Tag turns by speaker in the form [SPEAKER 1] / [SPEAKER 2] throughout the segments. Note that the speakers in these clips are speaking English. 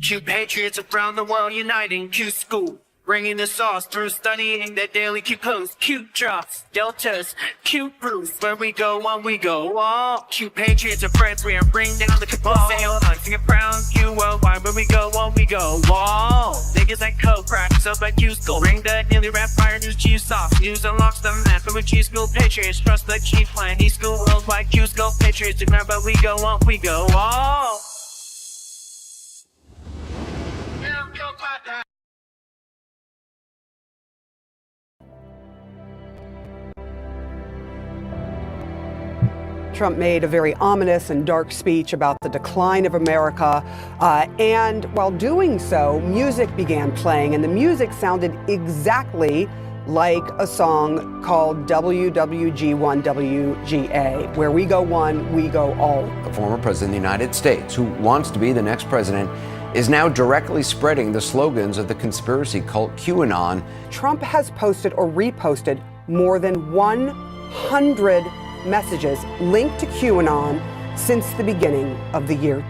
[SPEAKER 1] Q patriots around the world uniting. Qschqql, bringing the sauce through studying their daily Q codes. Q drops, deltas, Q proofs. Where we go on, we go all. Q patriots are friends, we are bringing down the cabal. Sail on, sing it proud, Q worldwide. Where we go on, we go all. Niggas like coke crackers up like Qschqql. Bring the daily rap fire news, Q sauce. News unlocks the map. With Qschqql patriots, trust the chief plan. Qschqql worldwide, Qschqql patriots. Remember, we go on, we go all.
[SPEAKER 2] Trump made a very ominous and dark speech about the decline of America, and while doing so, music began playing, and the music sounded exactly like a song called WWG1WGA, where we go one, we go all.
[SPEAKER 3] The former president of the United States, who wants to be the next president, is now directly spreading the slogans of the conspiracy cult QAnon.
[SPEAKER 2] Trump has posted or reposted more than 100 messages linked to QAnon since the beginning of the year.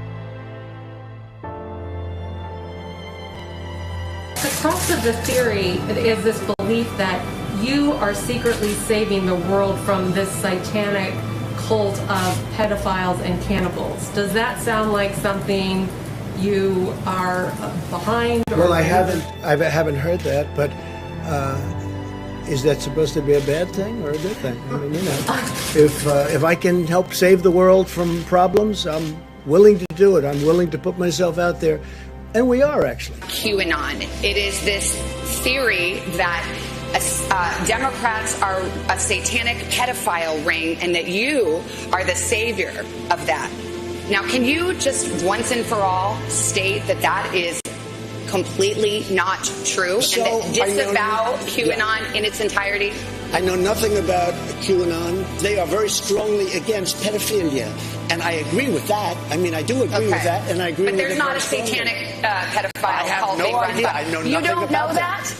[SPEAKER 4] The crux of the theory is this belief that you are secretly saving the world from this satanic cult of pedophiles and cannibals. Does that sound like something you are behind?
[SPEAKER 5] Well, I haven't heard that, but is that supposed to be a bad thing or a good thing? I mean, you know, if I can help save the world from problems, I'm willing to do it. I'm willing to put myself out there, and we are actually.
[SPEAKER 6] QAnon. It is this theory that Democrats are a satanic pedophile ring, and that you are the savior of that. Now, can you just once and for all state that that is completely not true,
[SPEAKER 5] So,
[SPEAKER 6] and that disavow QAnon in its entirety?
[SPEAKER 7] I know nothing about QAnon. They are very strongly against pedophilia, and I agree with that. I mean, I do agree with that, and I agree with it.
[SPEAKER 6] But there's not a satanic pedophile cult being run by.
[SPEAKER 7] I know nothing
[SPEAKER 6] You don't know
[SPEAKER 7] about
[SPEAKER 6] that?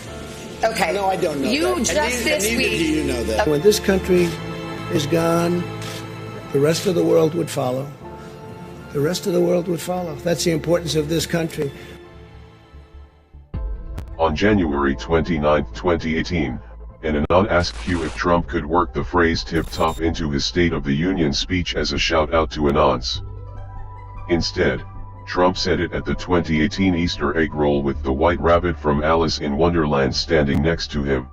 [SPEAKER 6] Okay.
[SPEAKER 7] No, I don't know
[SPEAKER 6] You
[SPEAKER 7] that.
[SPEAKER 6] just this
[SPEAKER 7] neither
[SPEAKER 6] week.
[SPEAKER 7] do you know that.
[SPEAKER 5] When this country is gone, the rest of the world would follow. The rest of the world would follow. That's the importance of this country.
[SPEAKER 8] On January 29, 2018, an Anon asked Q if Trump could work the phrase tip-top into his State of the Union speech as a shout-out to Anons. Instead, Trump said it at the 2018 Easter egg roll with the white rabbit from Alice in Wonderland standing next to him.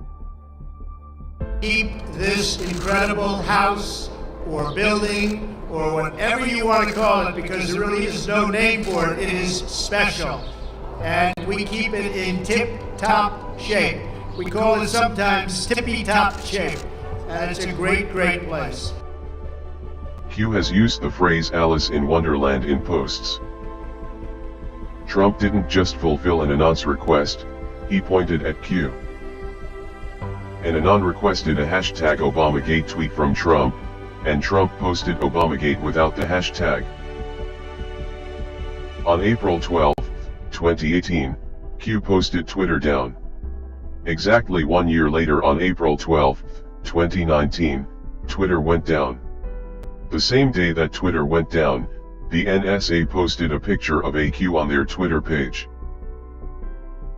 [SPEAKER 9] Keep this incredible house or building or whatever you want to call it, because there really is no name for it. It is special. And we keep it in tip-top shape. We call it sometimes tippy-top shape. And it's a great, great place.
[SPEAKER 8] Q has used the phrase Alice in Wonderland in posts. Trump didn't just fulfill an Anon's request, he pointed at Q. An Anon requested a hashtag Obamagate tweet from Trump, and Trump posted Obamagate without the hashtag. On April 12, 2018, Q posted Twitter down. Exactly 1 year later, on April 12, 2019, Twitter went down. The same day that Twitter went down, the NSA posted a picture of a Q on their Twitter page.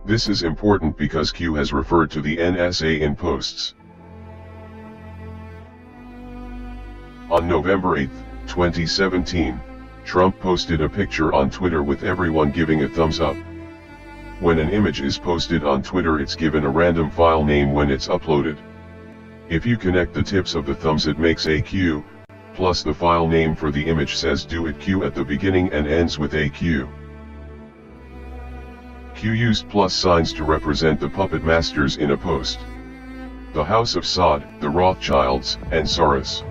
[SPEAKER 8] This is important because Q has referred to the NSA in posts. On November 8, 2017, Trump posted a picture on Twitter with everyone giving a thumbs up. When an image is posted on Twitter, it's given a random file name when it's uploaded. If you connect the tips of the thumbs, it makes a Q, plus the file name for the image says do it Q at the beginning and ends with a Q. Q used plus signs to represent the puppet masters in a post. The House of Saud, the Rothschilds, and Soros.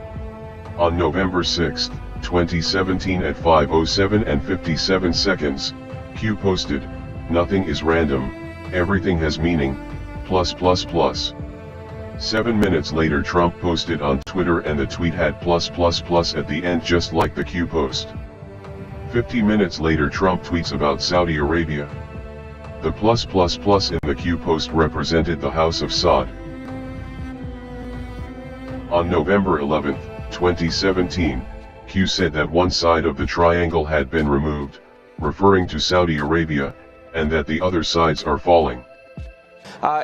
[SPEAKER 8] On November 6, 2017 at 5:07 and 57 seconds, Q posted, "Nothing is random, everything has meaning, plus plus plus." 7 minutes later, Trump posted on Twitter and the tweet had plus plus plus at the end, just like the Q post. 50 minutes later, Trump tweets about Saudi Arabia. The plus plus plus in the Q post represented the House of Saud. On November 11, 2017, Q said that one side of the triangle had been removed, referring to Saudi Arabia, and that the other sides are falling.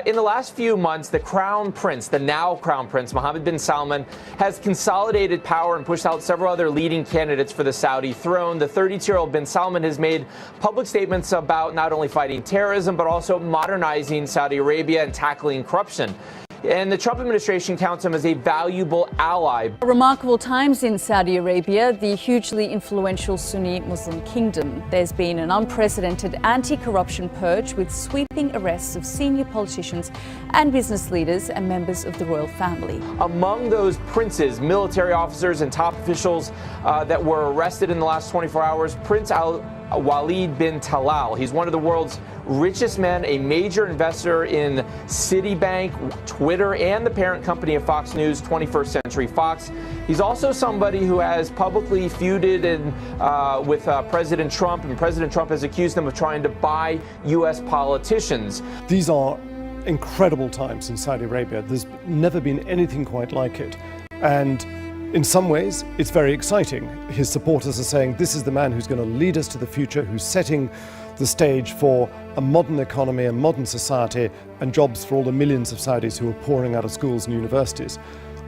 [SPEAKER 10] In the last few months, the Crown Prince, the now Crown Prince, Mohammed bin Salman, has consolidated power and pushed out several other leading candidates for the Saudi throne. The 32-year-old bin Salman has made public statements about not only fighting terrorism, but also modernizing Saudi Arabia and tackling corruption. And the Trump administration counts him as a valuable ally.
[SPEAKER 11] Remarkable times in Saudi Arabia, the hugely influential Sunni Muslim kingdom. There's been an unprecedented anti-corruption purge with sweeping arrests of senior politicians and business leaders and members of the royal family.
[SPEAKER 10] Among those princes, military officers and top officials that were arrested in the last 24 hours, Prince Walid bin Talal. He's one of the world's richest men, a major investor in Citibank, Twitter, and the parent company of Fox News, 21st Century Fox. He's also somebody who has publicly feuded with President Trump, and President Trump has accused him of trying to buy U.S. politicians.
[SPEAKER 12] These are incredible times in Saudi Arabia. There's never been anything quite like it. And in some ways, it's very exciting. His supporters are saying this is the man who's going to lead us to the future, who's setting the stage for a modern economy, a modern society, and jobs for all the millions of Saudis who are pouring out of schools and universities.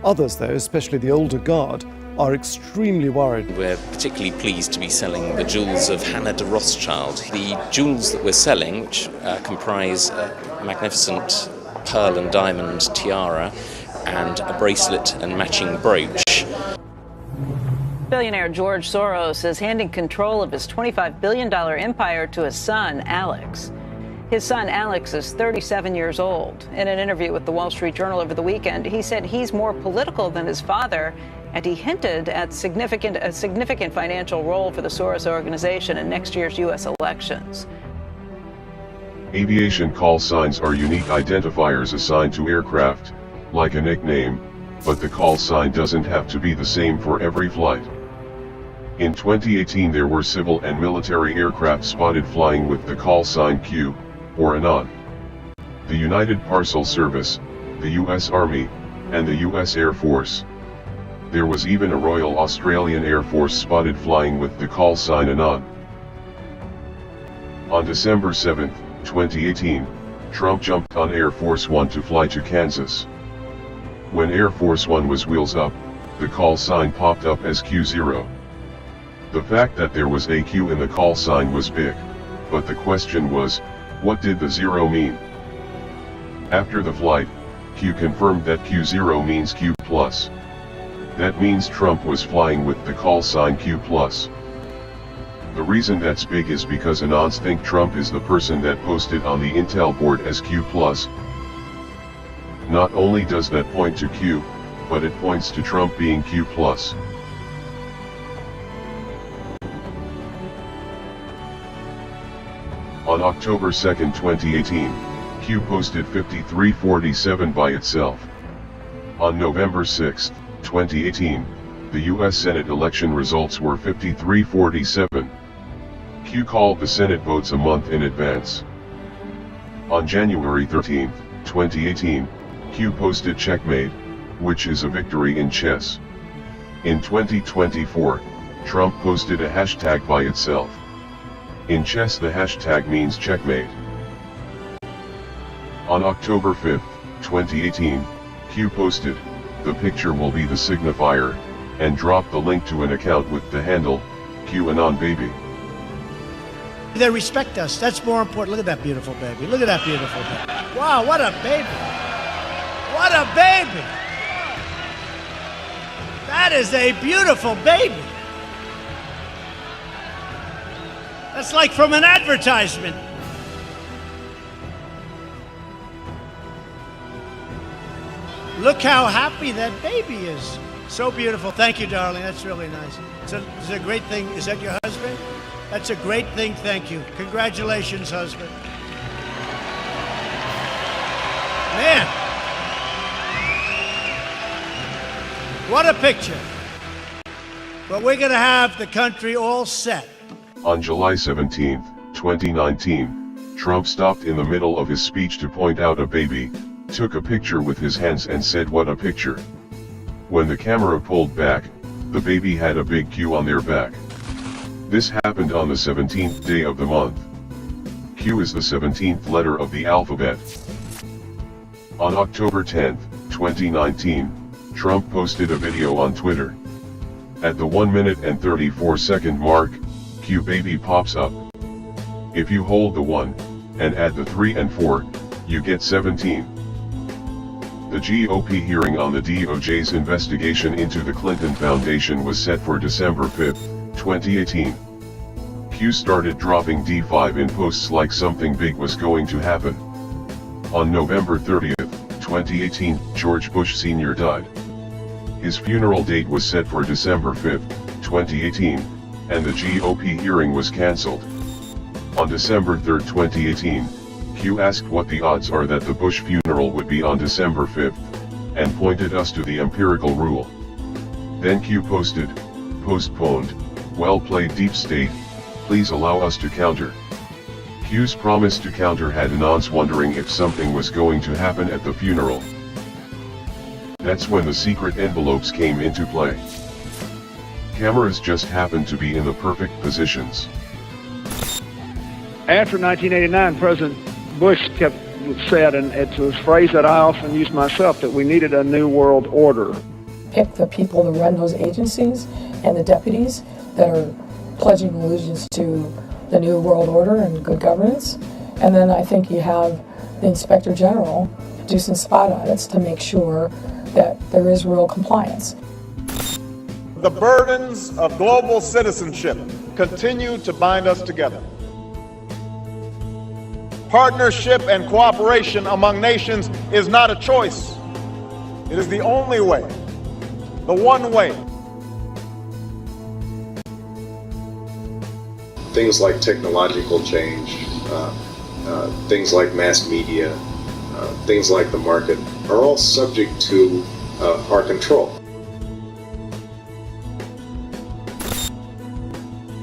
[SPEAKER 12] Others, though, especially the older guard, are extremely worried.
[SPEAKER 13] We're particularly pleased to be selling the jewels of Hannah de Rothschild. The jewels that we're selling, which comprise a magnificent pearl and diamond tiara and a bracelet and matching brooch.
[SPEAKER 14] Billionaire George Soros is handing control of his $25 billion empire to his son, Alex. His son, Alex, is 37 years old. In an interview with the Wall Street Journal over the weekend, he said he's more political than his father, and he hinted at a significant financial role for the Soros organization in next year's U.S. elections.
[SPEAKER 8] Aviation call signs are unique identifiers assigned to aircraft, like a nickname, but the call sign doesn't have to be the same for every flight. In 2018 there were civil and military aircraft spotted flying with the call sign Q, or Anon. The United Parcel Service, the US Army, and the US Air Force. There was even a Royal Australian Air Force spotted flying with the call sign Anon. On December 7, 2018, Trump jumped on Air Force One to fly to Kansas. When Air Force One was wheels up, the call sign popped up as Q0. The fact that there was a Q in the call sign was big, but the question was, what did the zero mean? After the flight, Q confirmed that Q0 means Q+. That means Trump was flying with the call sign Q+. The reason that's big is because Anons think Trump is the person that posted on the Intel board as Q+. Not only does that point to Q, but it points to Trump being Q+. On October 2, 2018, Q posted 5347 by itself. On November 6, 2018, the US Senate election results were 5347. Q called the Senate votes a month in advance. On January 13, 2018, Q posted checkmate, which is a victory in chess. In 2024, Trump posted a hashtag by itself. In chess the hashtag means checkmate. On October 5, 2018, Q posted, "The picture will be the signifier," and dropped the link to an account with the handle, QAnon Baby.
[SPEAKER 9] They respect us. That's more important. Look at that beautiful baby. Look at that beautiful baby. Wow, what a baby. What a baby. That is a beautiful baby. That's like from an advertisement. Look how happy that baby is. So beautiful. Thank you, darling. That's really nice. It's a great thing. Is that your husband? That's a great thing. Thank you. Congratulations, husband. Man. What a picture. But we're going to have the country all set.
[SPEAKER 8] On July 17, 2019, Trump stopped in the middle of his speech to point out a baby, took a picture with his hands and said, "What a picture." When the camera pulled back, the baby had a big Q on their back. This happened on the 17th day of the month. Q is the 17th letter of the alphabet. On October 10, 2019, Trump posted a video on Twitter. At the 1 minute and 34 second mark, Q baby pops up. If you hold the 1, and add the 3 and 4, you get 17. The GOP hearing on the DOJ's investigation into the Clinton Foundation was set for December 5, 2018. Q started dropping D5 in posts like something big was going to happen. On November 30, 2018, George Bush Sr. died. His funeral date was set for December 5, 2018, and the GOP hearing was cancelled. On December 3, 2018, Q asked what the odds are that the Bush funeral would be on December 5, and pointed us to the empirical rule. Then Q posted, "Postponed, well played Deep State, please allow us to counter." Q's promise to counter had Anons wondering if something was going to happen at the funeral. That's when the secret envelopes came into play. Cameras just happened to be in the perfect positions.
[SPEAKER 15] After 1989, President Bush said, and it's a phrase that I often use myself, that we needed a new world order.
[SPEAKER 16] Pick the people to run those agencies and the deputies that are pledging allegiance to the new world order and good governance. And then I think you have the Inspector General do some spot audits to make sure that there is real compliance.
[SPEAKER 17] The burdens of global citizenship continue to bind us together. Partnership and cooperation among nations is not a choice. It is the only way, the one way.
[SPEAKER 18] Things like technological change, things like mass media, things like the market are all subject to our control.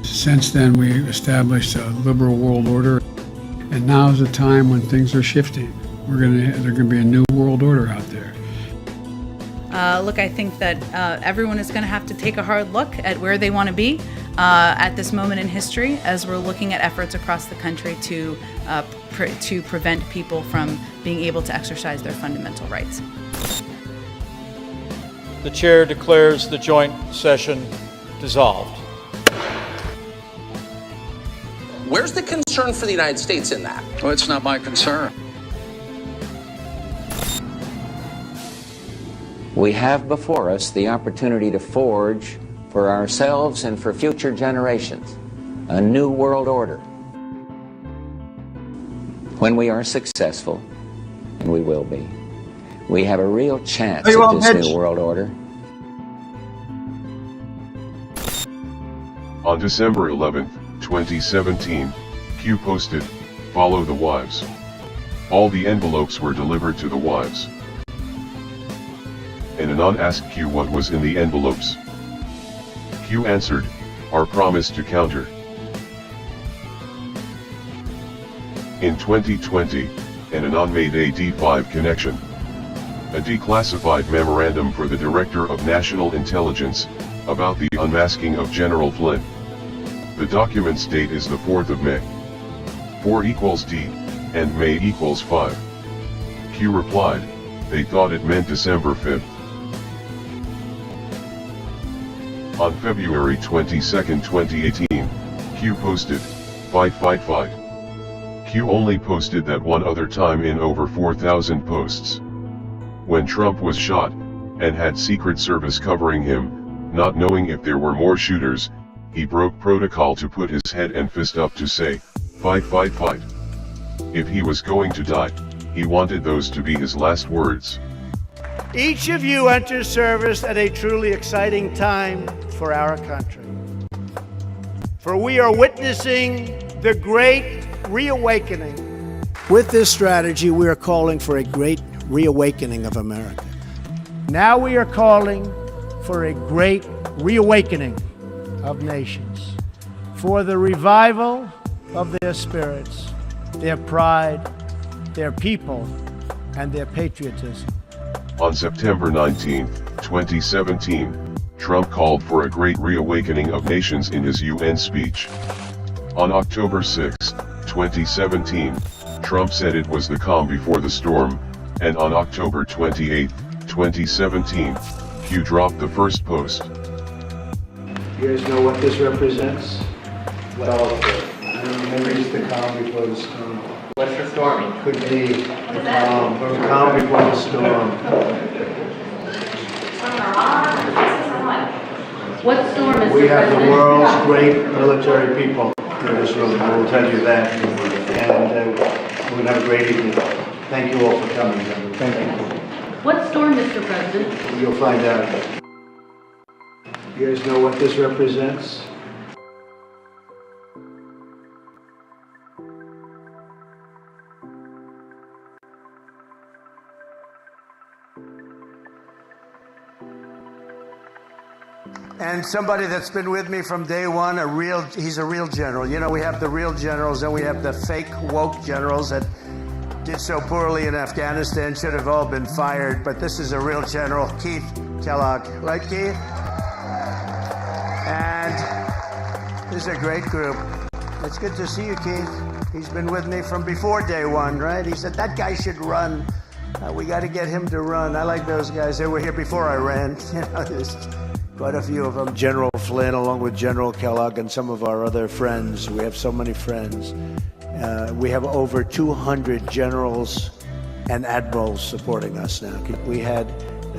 [SPEAKER 19] Since then, we established a liberal world order, and now is the time when things are shifting. There's going to be a new world order out there.
[SPEAKER 20] Look, I think that everyone is going to have to take a hard look at where they want to be at this moment in history, as we're looking at efforts across the country to prevent people from being able to exercise their fundamental rights.
[SPEAKER 21] The chair declares the joint session dissolved.
[SPEAKER 22] Where's the concern for the United States in that?
[SPEAKER 23] Well, it's not my concern.
[SPEAKER 3] We have before us the opportunity to forge for ourselves and for future generations a new world order. When we are successful, and we will be, we have a real chance at this new world order.
[SPEAKER 8] On December 11, 2017, Q posted, "Follow the wives." All the envelopes were delivered to the wives. And Anon asked Q what was in the envelopes. Q answered, "Our promise to counter." In 2020, Anon made a D5 connection. A declassified memorandum for the Director of National Intelligence, about the unmasking of General Flynn. The document's date is the 4th of May. 4 equals D, and May equals 5. Q replied, they thought it meant December 5th. On February 22, 2018, Q posted, "Fight, fight, fight." Q only posted that one other time in over 4,000 posts. When Trump was shot, and had Secret Service covering him, not knowing if there were more shooters, he broke protocol to put his head and fist up to say, "Fight, fight, fight." If he was going to die, he wanted those to be his last words.
[SPEAKER 9] Each of you enters service at a truly exciting time for our country. For we are witnessing the great reawakening.
[SPEAKER 5] With this strategy, we are calling for a great reawakening of America.
[SPEAKER 9] Now we are calling for a great reawakening of nations, for the revival of their spirits, their pride, their people, and their patriotism.
[SPEAKER 8] On September 19, 2017, Trump called for a great reawakening of nations in his UN speech. On October 6, 2017, Trump said it was the calm before the storm, and on October 28, 2017, Q dropped the first post.
[SPEAKER 5] You guys know what this represents? Well, maybe it's the calm before the storm.
[SPEAKER 1] What's the storm?
[SPEAKER 5] Could be the calm before the storm.
[SPEAKER 4] What storm is
[SPEAKER 5] We have the world's great military people in this room, I will tell you that. And we're going to have a great evening. Thank you all for coming. Thank you.
[SPEAKER 4] What storm, Mr. President?
[SPEAKER 5] You'll find out. You guys know what this represents? And somebody that's been with me from day one, he's a real general. You know, we have the real generals and we have the fake woke generals that did so poorly in Afghanistan, should have all been fired, but this is a real general, Qschqql, right, Keith? And this is a great group. It's good to see you, Keith. He's been with me from before day one, right? He said, that guy should run. We got to get him to run. I like those guys. They were here before I ran. You know, there's quite a few of them. General Flynn, along with General Kellogg and some of our other friends. We have so many friends. We have over 200 generals and admirals supporting us now. We had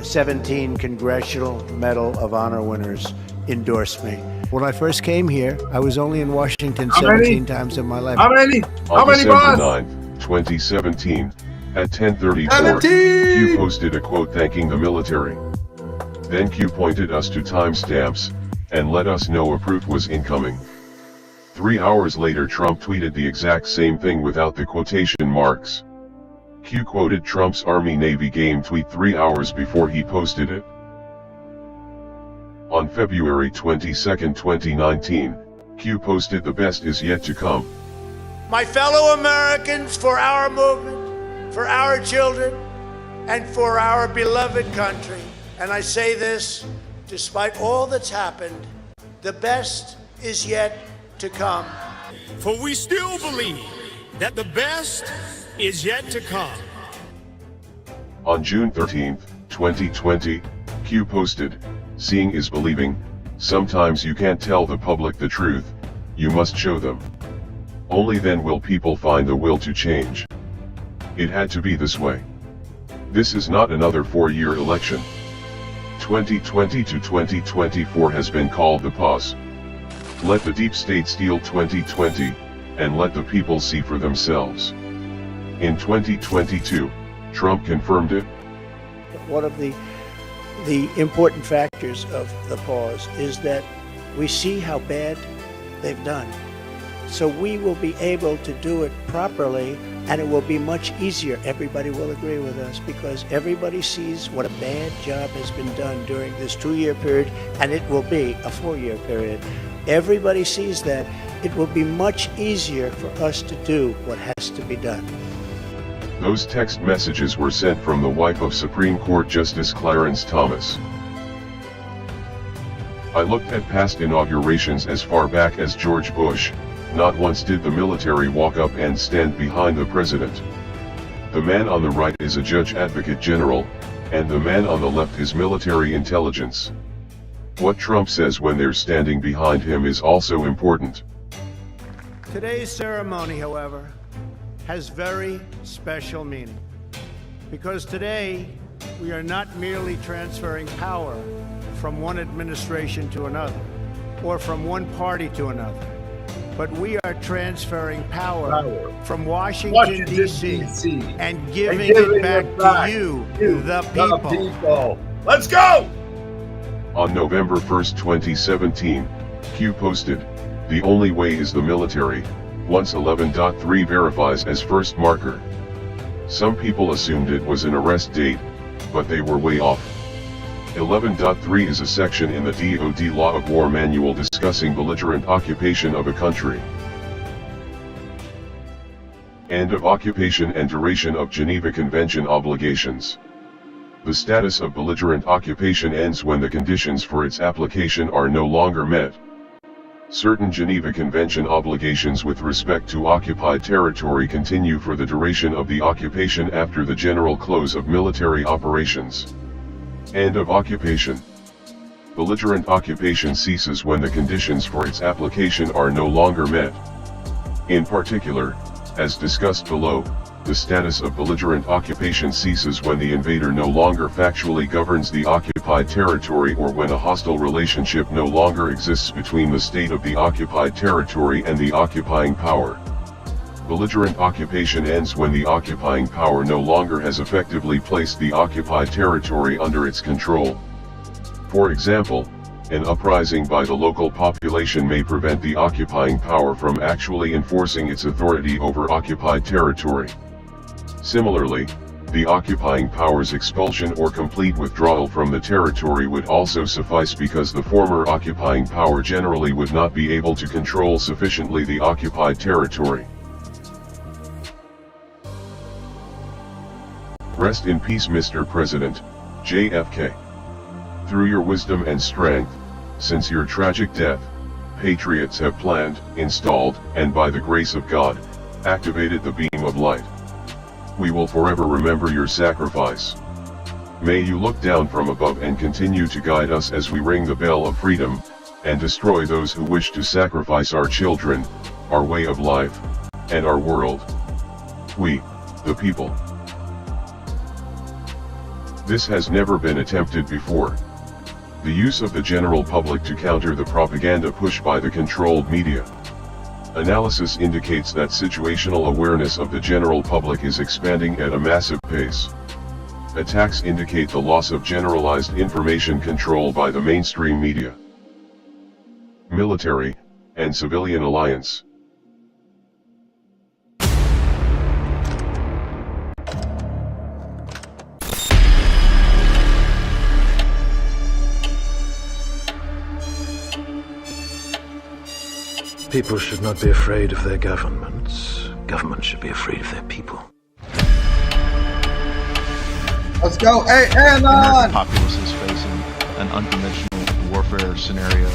[SPEAKER 5] 17 Congressional Medal of Honor winners endorse me. When I first came here, I was only in Washington 17 times in my life.
[SPEAKER 8] How many, December 9, 2017, at 10:34, Q posted a quote thanking the military. Then Q pointed us to timestamps, and let us know a proof was incoming. 3 hours later Trump tweeted the exact same thing without the quotation marks. Q quoted Trump's Army-Navy game tweet 3 hours before he posted it. On February 22, 2019, Q posted the best is yet to come.
[SPEAKER 9] My fellow Americans, for our movement, for our children, and for our beloved country, and I say this despite all that's happened, the best is yet to come.
[SPEAKER 2] For we still believe that the best is yet to come.
[SPEAKER 8] On June 13, 2020, Q posted, "Seeing is believing. Sometimes you can't tell the public the truth, you must show them. Only then will people find the will to change. It had to be this way. This is not another 4-year election. 2020 to 2024 has been called the pause. Let the deep state steal 2020, and let the people see for themselves." In 2022, Trump confirmed it.
[SPEAKER 5] One of the important factors of the pause is that we see how bad they've done. So we will be able to do it properly, and it will be much easier. Everybody will agree with us because everybody sees what a bad job has been done during this 2-year period, and it will be a 4-year period. Everybody sees that. It will be much easier for us to do what has to be done.
[SPEAKER 8] Those text messages were sent from the wife of Supreme Court Justice Clarence Thomas. I looked at past inaugurations as far back as George Bush. Not once did the military walk up and stand behind the president. The man on the right is a judge advocate general, and the man on the left is military intelligence. What Trump says when they're standing behind him is also important.
[SPEAKER 9] Today's ceremony, however, has very special meaning. Because today, we are not merely transferring power from one administration to another, or from one party to another, but we are transferring power from Washington, D.C. and giving it back to you, the people.
[SPEAKER 2] Let's go!
[SPEAKER 8] On November 1, 2017, Q posted, "The only way is the military, once 11.3 verifies as first marker." Some people assumed it was an arrest date, but they were way off. 11.3 is a section in the DoD Law of War Manual discussing belligerent occupation of a country. End of occupation and duration of Geneva Convention obligations. The status of belligerent occupation ends when the conditions for its application are no longer met. Certain Geneva Convention obligations with respect to occupied territory continue for the duration of the occupation after the general close of military operations. End of occupation. Belligerent occupation ceases when the conditions for its application are no longer met. In particular, as discussed below, the status of belligerent occupation ceases when the invader no longer factually governs the occupied territory or when a hostile relationship no longer exists between the state of the occupied territory and the occupying power. Belligerent occupation ends when the occupying power no longer has effectively placed the occupied territory under its control. For example, an uprising by the local population may prevent the occupying power from actually enforcing its authority over occupied territory. Similarly, the occupying power's expulsion or complete withdrawal from the territory would also suffice because the former occupying power generally would not be able to control sufficiently the occupied territory. Rest in peace, Mr. President, JFK. Through your wisdom and strength, since your tragic death, patriots have planned, installed, and by the grace of God, activated the beam of light. We will forever remember your sacrifice. May you look down from above and continue to guide us as we ring the bell of freedom, and destroy those who wish to sacrifice our children, our way of life, and our world. We, the people. This has never been attempted before. The use of the general public to counter the propaganda push by the controlled media. Analysis indicates that situational awareness of the general public is expanding at a massive pace. Attacks indicate the loss of generalized information control by the mainstream media. Military and civilian alliance.
[SPEAKER 1] People should not be afraid of their governments. Governments should be afraid of their people.
[SPEAKER 6] Let's go, hey, and
[SPEAKER 23] The
[SPEAKER 6] on!
[SPEAKER 23] American populace is facing an unconventional warfare scenario.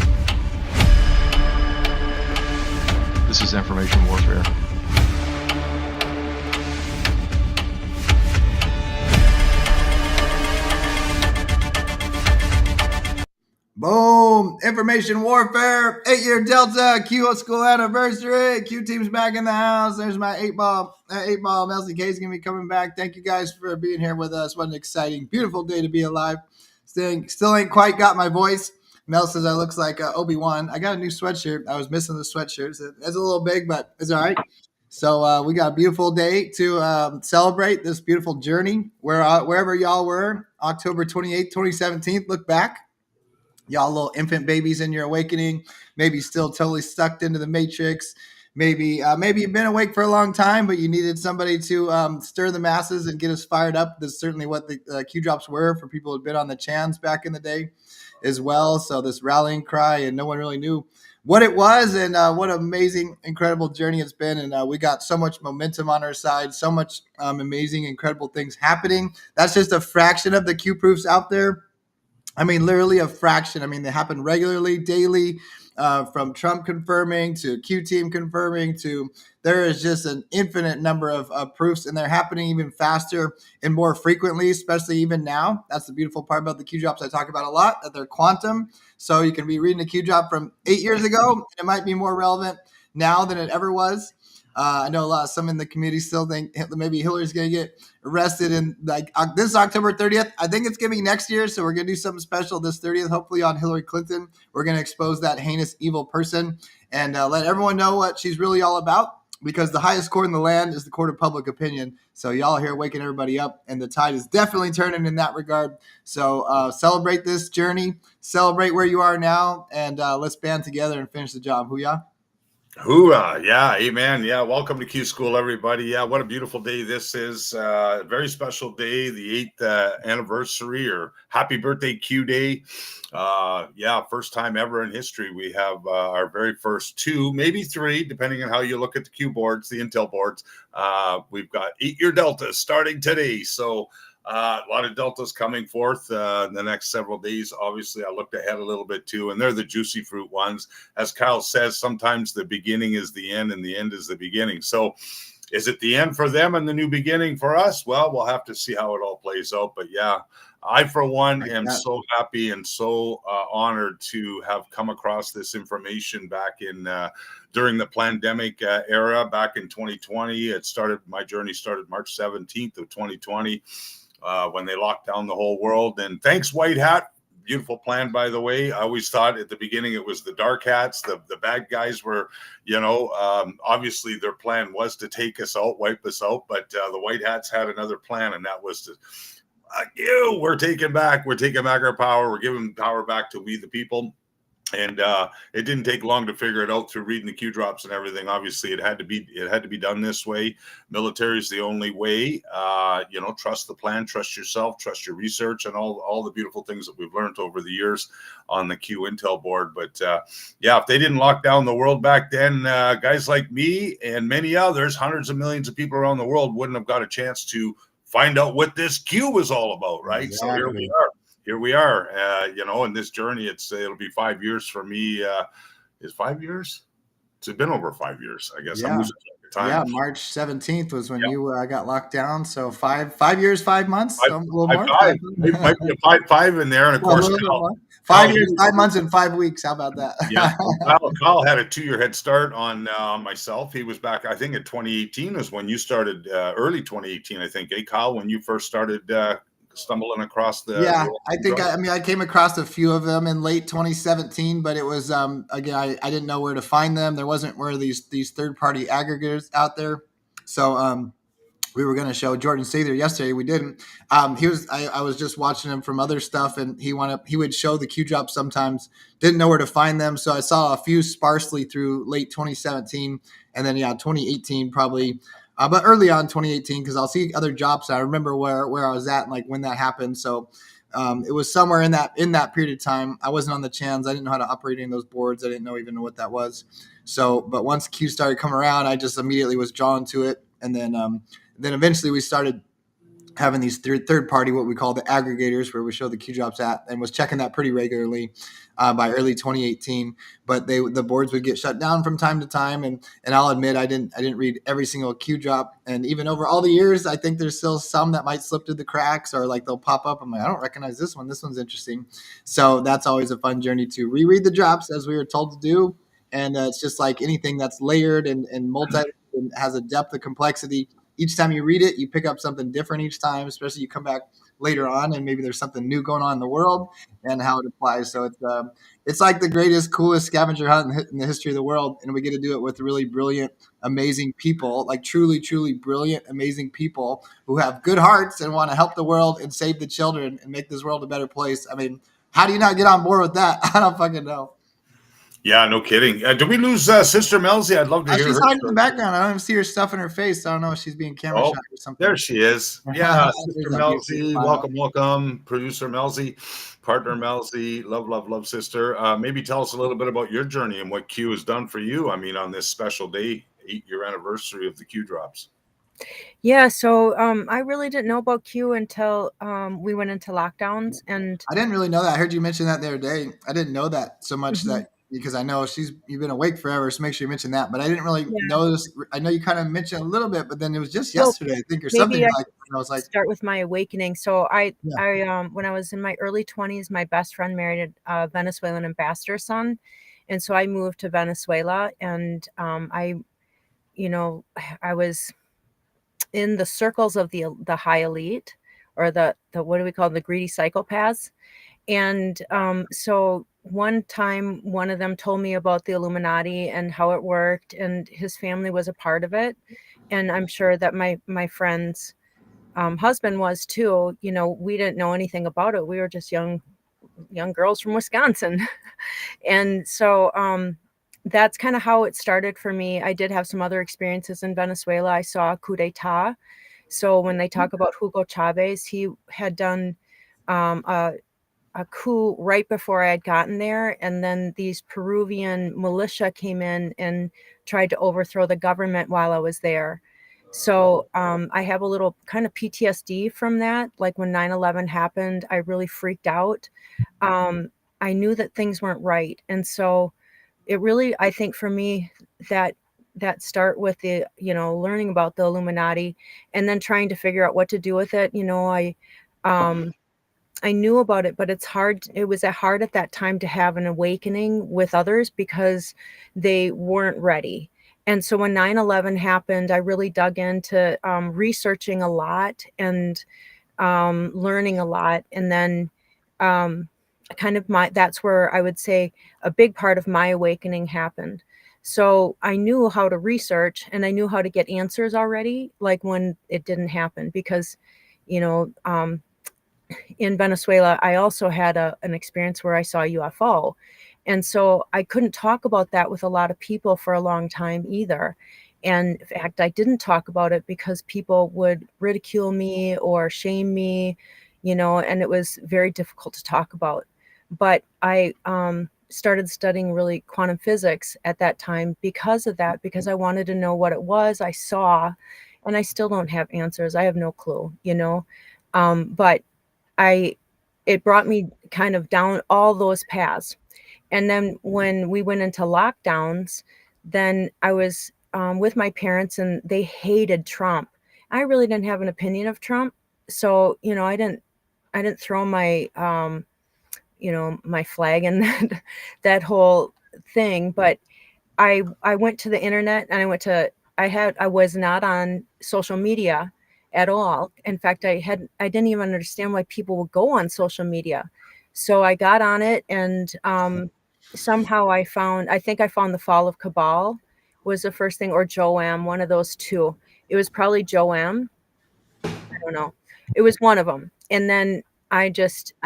[SPEAKER 23] This is information warfare.
[SPEAKER 6] Boom! Information warfare, 8-year Delta, Qschqql anniversary. Q team's back in the house. There's my 8-ball. That 8-ball, MelzieKaye is going to be coming back. Thank you guys for being here with us. What an exciting, beautiful day to be alive. Still ain't quite got my voice. Mel says I looks like Obi-Wan. I got a new sweatshirt. I was missing the sweatshirt. It's a little big, but it's all right. So we got a beautiful day to celebrate this beautiful journey. Wherever y'all were, October 28th, 2017, look back. Y'all little infant babies in your awakening, maybe still totally sucked into the matrix. Maybe you've been awake for a long time, but you needed somebody to stir the masses and get us fired up. That's certainly what the Q drops were for people who'd been on the chans back in the day as well. So this rallying cry, and no one really knew what it was, and what an amazing, incredible journey it's been. And we got so much momentum on our side, so much amazing, incredible things happening. That's just a fraction of the Q proofs out there. I mean, literally a fraction. I mean, they happen regularly, daily, from Trump confirming to Q team confirming to there is just an infinite number of proofs, and they're happening even faster and more frequently, especially even now. That's the beautiful part about the Q drops I talk about a lot, that they're quantum. So you can be reading a Q drop from 8 years ago, and it might be more relevant now than it ever was. I know some in the community still think maybe Hillary's going to get arrested in this October 30th. I think it's going to be next year, so we're going to do something special this 30th, hopefully on Hillary Clinton. We're going to expose that heinous, evil person and let everyone know what she's really all about, because the highest court in the land is the court of public opinion. So y'all here waking everybody up, and the tide is definitely turning in that regard. So celebrate this journey, celebrate where you are now, and let's band together and finish the job. Hoo-yah.
[SPEAKER 24] Hoorah. Yeah, amen. Yeah, welcome to Qschqql, everybody. Yeah, what a beautiful day this is. A very special day, the 8th anniversary, or happy birthday, Q Day. Yeah, first time ever in history. We have our very first 2, maybe 3, depending on how you look at the Q boards, the Intel boards. We've got 8-year Delta starting today. So A lot of deltas coming forth in the next several days. Obviously, I looked ahead a little bit too, and they're the juicy fruit ones. As Kyle says, sometimes the beginning is the end and the end is the beginning. So is it the end for them and the new beginning for us? Well, we'll have to see how it all plays out. But yeah, I, for one, am so happy and so honored to have come across this information back in during the pandemic era back in 2020. My journey started March 17th of 2020 when they locked down the whole world. And thanks, White Hat. Beautiful plan, by the way. I always thought at the beginning it was the dark hats. The bad guys were, obviously their plan was to take us out, wipe us out. But the White Hats had another plan, and that was to, we're taking back our power. We're giving power back to we the people. And it didn't take long to figure it out through reading the Q drops and everything. Obviously, it had to be done this way. Military is the only way. Trust the plan, trust yourself, trust your research, and all the beautiful things that we've learned over the years on the Q Intel board. But if they didn't lock down the world back then, guys like me and many others, hundreds of millions of people around the world, wouldn't have got a chance to find out what this Q was all about, right?
[SPEAKER 6] Exactly.
[SPEAKER 24] So here we are, in this journey. It'll be 5 years for me. Is 5 years? It's been over 5 years, I guess.
[SPEAKER 6] Yeah.
[SPEAKER 24] I'm losing track of time.
[SPEAKER 6] Yeah, March 17th was when you got locked down. So 5 years, 5 months, a little more.
[SPEAKER 24] Five. It might be a five in there, and of course,
[SPEAKER 6] 5 years, 5 months, and 5 weeks. How about that?
[SPEAKER 24] Yeah, Kyle had a 2-year head start on myself. He was back, I think, in 2018 was when you started. Early 2018, I think. Kyle, when you first started stumbling across the
[SPEAKER 6] I think I came across a few of them in late 2017, but it was again I didn't know where to find them. There wasn't where these third-party aggregators out there. So we were going to show Jordan Sather yesterday. We didn't. I was just watching him from other stuff, and he would show the Q drops sometimes. Didn't know where to find them, so I saw a few sparsely through late 2017, and then 2018 probably. But early on 2018, because I'll see other jobs. I remember where I was at and like when that happened. So it was somewhere in that period of time. I wasn't on the chans. I didn't know how to operate any of those boards. I didn't even know what that was. So, but once Q started coming around, I just immediately was drawn to it. And then eventually we started having these third party, what we call the aggregators, where we show the Q drops at, and was checking that pretty regularly by early 2018. But the boards would get shut down from time to time, and I'll admit I didn't read every single Q drop, and even over all the years, I think there's still some that might slip through the cracks, or like they'll pop up. I'm like, I don't recognize this one. This one's interesting. So that's always a fun journey to reread the drops as we were told to do, and it's just like anything that's layered and multi and has a depth of complexity. Each time you read it, you pick up something different each time, especially you come back later on and maybe there's something new going on in the world and how it applies. So it's like the greatest, coolest scavenger hunt in the history of the world. And we get to do it with really brilliant, amazing people, like truly, truly brilliant, amazing people who have good hearts and want to help the world and save the children and make this world a better place. I mean, how do you not get on board with that? I don't fucking know.
[SPEAKER 24] Yeah, no kidding. Did we lose Sister Melzie? I'd love to hear her.
[SPEAKER 6] She's hiding in the background. I don't even see her stuff in her face. I don't know if she's being camera shot or something.
[SPEAKER 24] There she is. Yeah, Sister Melzie. Welcome. Producer Melzie, partner Melzie. Love, sister. Maybe tell us a little bit about your journey and what Q has done for you. I mean, on this special day, 8-year anniversary of the Q drops.
[SPEAKER 7] Yeah, so I really didn't know about Q until we went into lockdowns, and
[SPEAKER 6] I didn't really know that. I heard you mention that the other day. I didn't know that so much that. Because I know you've been awake forever, so make sure you mention that. But I didn't really notice. I know you kind of mentioned a little bit, but then it was just yesterday, I think, or something like. I was like,
[SPEAKER 7] start with my awakening. So I when I was in my early 20s, my best friend married a Venezuelan ambassador son, and so I moved to Venezuela, and I was in the circles of the high elite, or the what do we call them, the greedy psychopaths, and so. One time, one of them told me about the Illuminati and how it worked, and his family was a part of it. And I'm sure that my friend's husband was too. We didn't know anything about it. We were just young girls from Wisconsin. And so that's kind of how it started for me. I did have some other experiences in Venezuela. I saw a coup d'etat. So when they talk about Hugo Chavez, he had done a coup right before I had gotten there. And then these Peruvian militia came in and tried to overthrow the government while I was there. So I have a little kind of PTSD from that. Like when 9/11 happened, I really freaked out. I knew that things weren't right. And so it really, I think for me, that that start with the, learning about the Illuminati and then trying to figure out what to do with it. Um, I knew about it, but it's hard. It was hard at that time to have an awakening with others because they weren't ready. And so when 9/11 happened, I really dug into researching a lot and learning a lot. And then um, that's where I would say a big part of my awakening happened. So I knew how to research and I knew how to get answers already, like when it didn't happen, because, you know, um, in Venezuela, I also had an experience where I saw a UFO. And so I couldn't talk about that with a lot of people for a long time either. And in fact, I didn't talk about it because people would ridicule me or shame me, and it was very difficult to talk about. But I started studying really quantum physics at that time because of that, because I wanted to know what it was I saw, and I still don't have answers. I have no clue. But it brought me kind of down all those paths. And then when we went into lockdowns, then I was with my parents and they hated Trump. I really didn't have an opinion of Trump. So, I didn't throw my, my flag in that whole thing. But I went to the internet and I was not on social media at all. In fact, I didn't even understand why people would go on social media. So I got on it and somehow I think I found the Fall of Cabal was the first thing, or Joam, one of those two. It was probably Joam. I don't know. It was one of them. And then I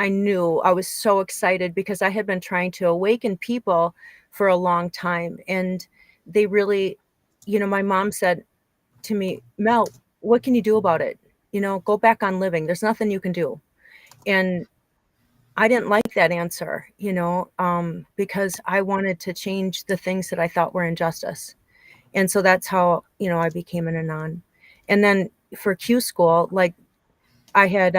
[SPEAKER 7] knew I was so excited because I had been trying to awaken people for a long time. And they really, my mom said to me, Mel, what can you do about it? Go back on living. There's nothing you can do. And I didn't like that answer, because I wanted to change the things that I thought were injustice. And so that's how, I became an Anon. And then for Qschqql, like I had,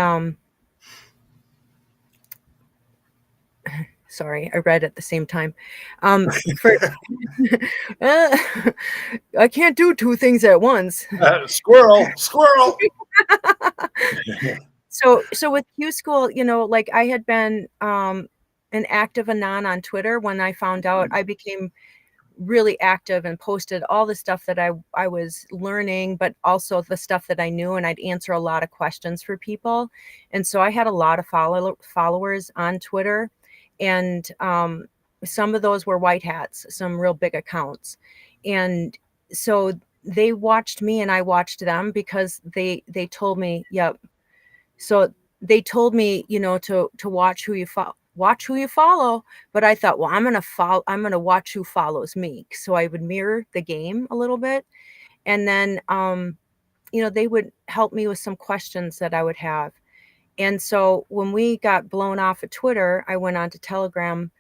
[SPEAKER 7] sorry, I read at the same time. For I can't do two things at once.
[SPEAKER 24] Squirrel.
[SPEAKER 7] So with Qschqql, like I had been an active Anon on Twitter. When I found out, I became really active and posted all the stuff that I was learning, but also the stuff that I knew, and I'd answer a lot of questions for people. And so I had a lot of followers on Twitter, and some of those were white hats, some real big accounts. And so they watched me and I watched them because they told me, yep. So they told me, to watch who you follow. But I thought, well, I'm going to watch who follows me. So I would mirror the game a little bit. And then, they would help me with some questions that I would have. And so when we got blown off of Twitter, I went on to Telegram,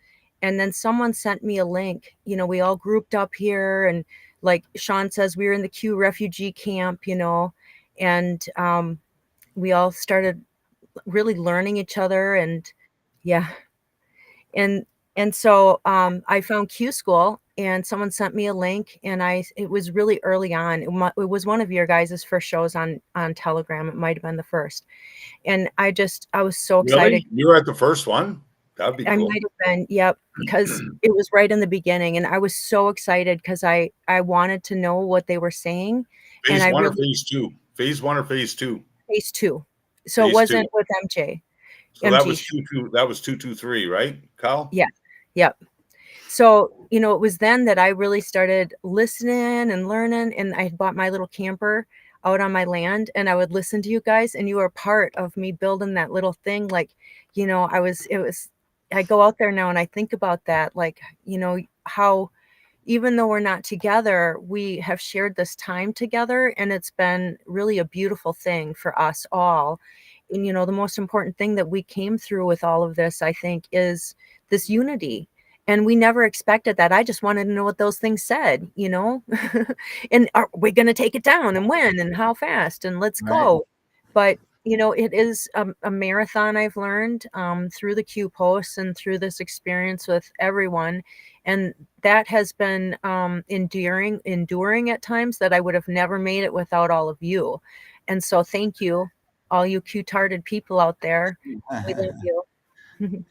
[SPEAKER 7] and then someone sent me a link. We all grouped up here, and like Sean says, we were in the Q refugee camp, and we all started really learning each other. And yeah. And so I found Qschqql, and someone sent me a link, and it was really early on. It was one of your guys' first shows on Telegram. It might have been the first. And I was so excited.
[SPEAKER 24] Really? You were at the first one? That'd be cool.
[SPEAKER 7] I might have been, yep, because it was right in the beginning, and I was so excited because I wanted to know what they were saying.
[SPEAKER 24] Phase one or phase two? Phase one or phase two?
[SPEAKER 7] Phase two. So it wasn't with MJ.
[SPEAKER 24] So that was 223, right, Kyle?
[SPEAKER 7] Yeah. Yep. So, it was then that I really started listening and learning, and I bought my little camper out on my land, and I would listen to you guys, and you were part of me building that little thing. Like, I go out there now and I think about that, like, how even though we're not together, we have shared this time together, and it's been really a beautiful thing for us all. And, the most important thing that we came through with all of this, I think, is this unity. And we never expected that. I just wanted to know what those things said, you know? And are we going to take it down and when and how fast and let's
[SPEAKER 6] Right.
[SPEAKER 7] go. But, you know, it is a marathon, I've learned through the Q posts and through this experience with everyone. And that has been enduring at times, that I would have never made it without all of you. And so thank you, all you Q-tarded people out there. We love you.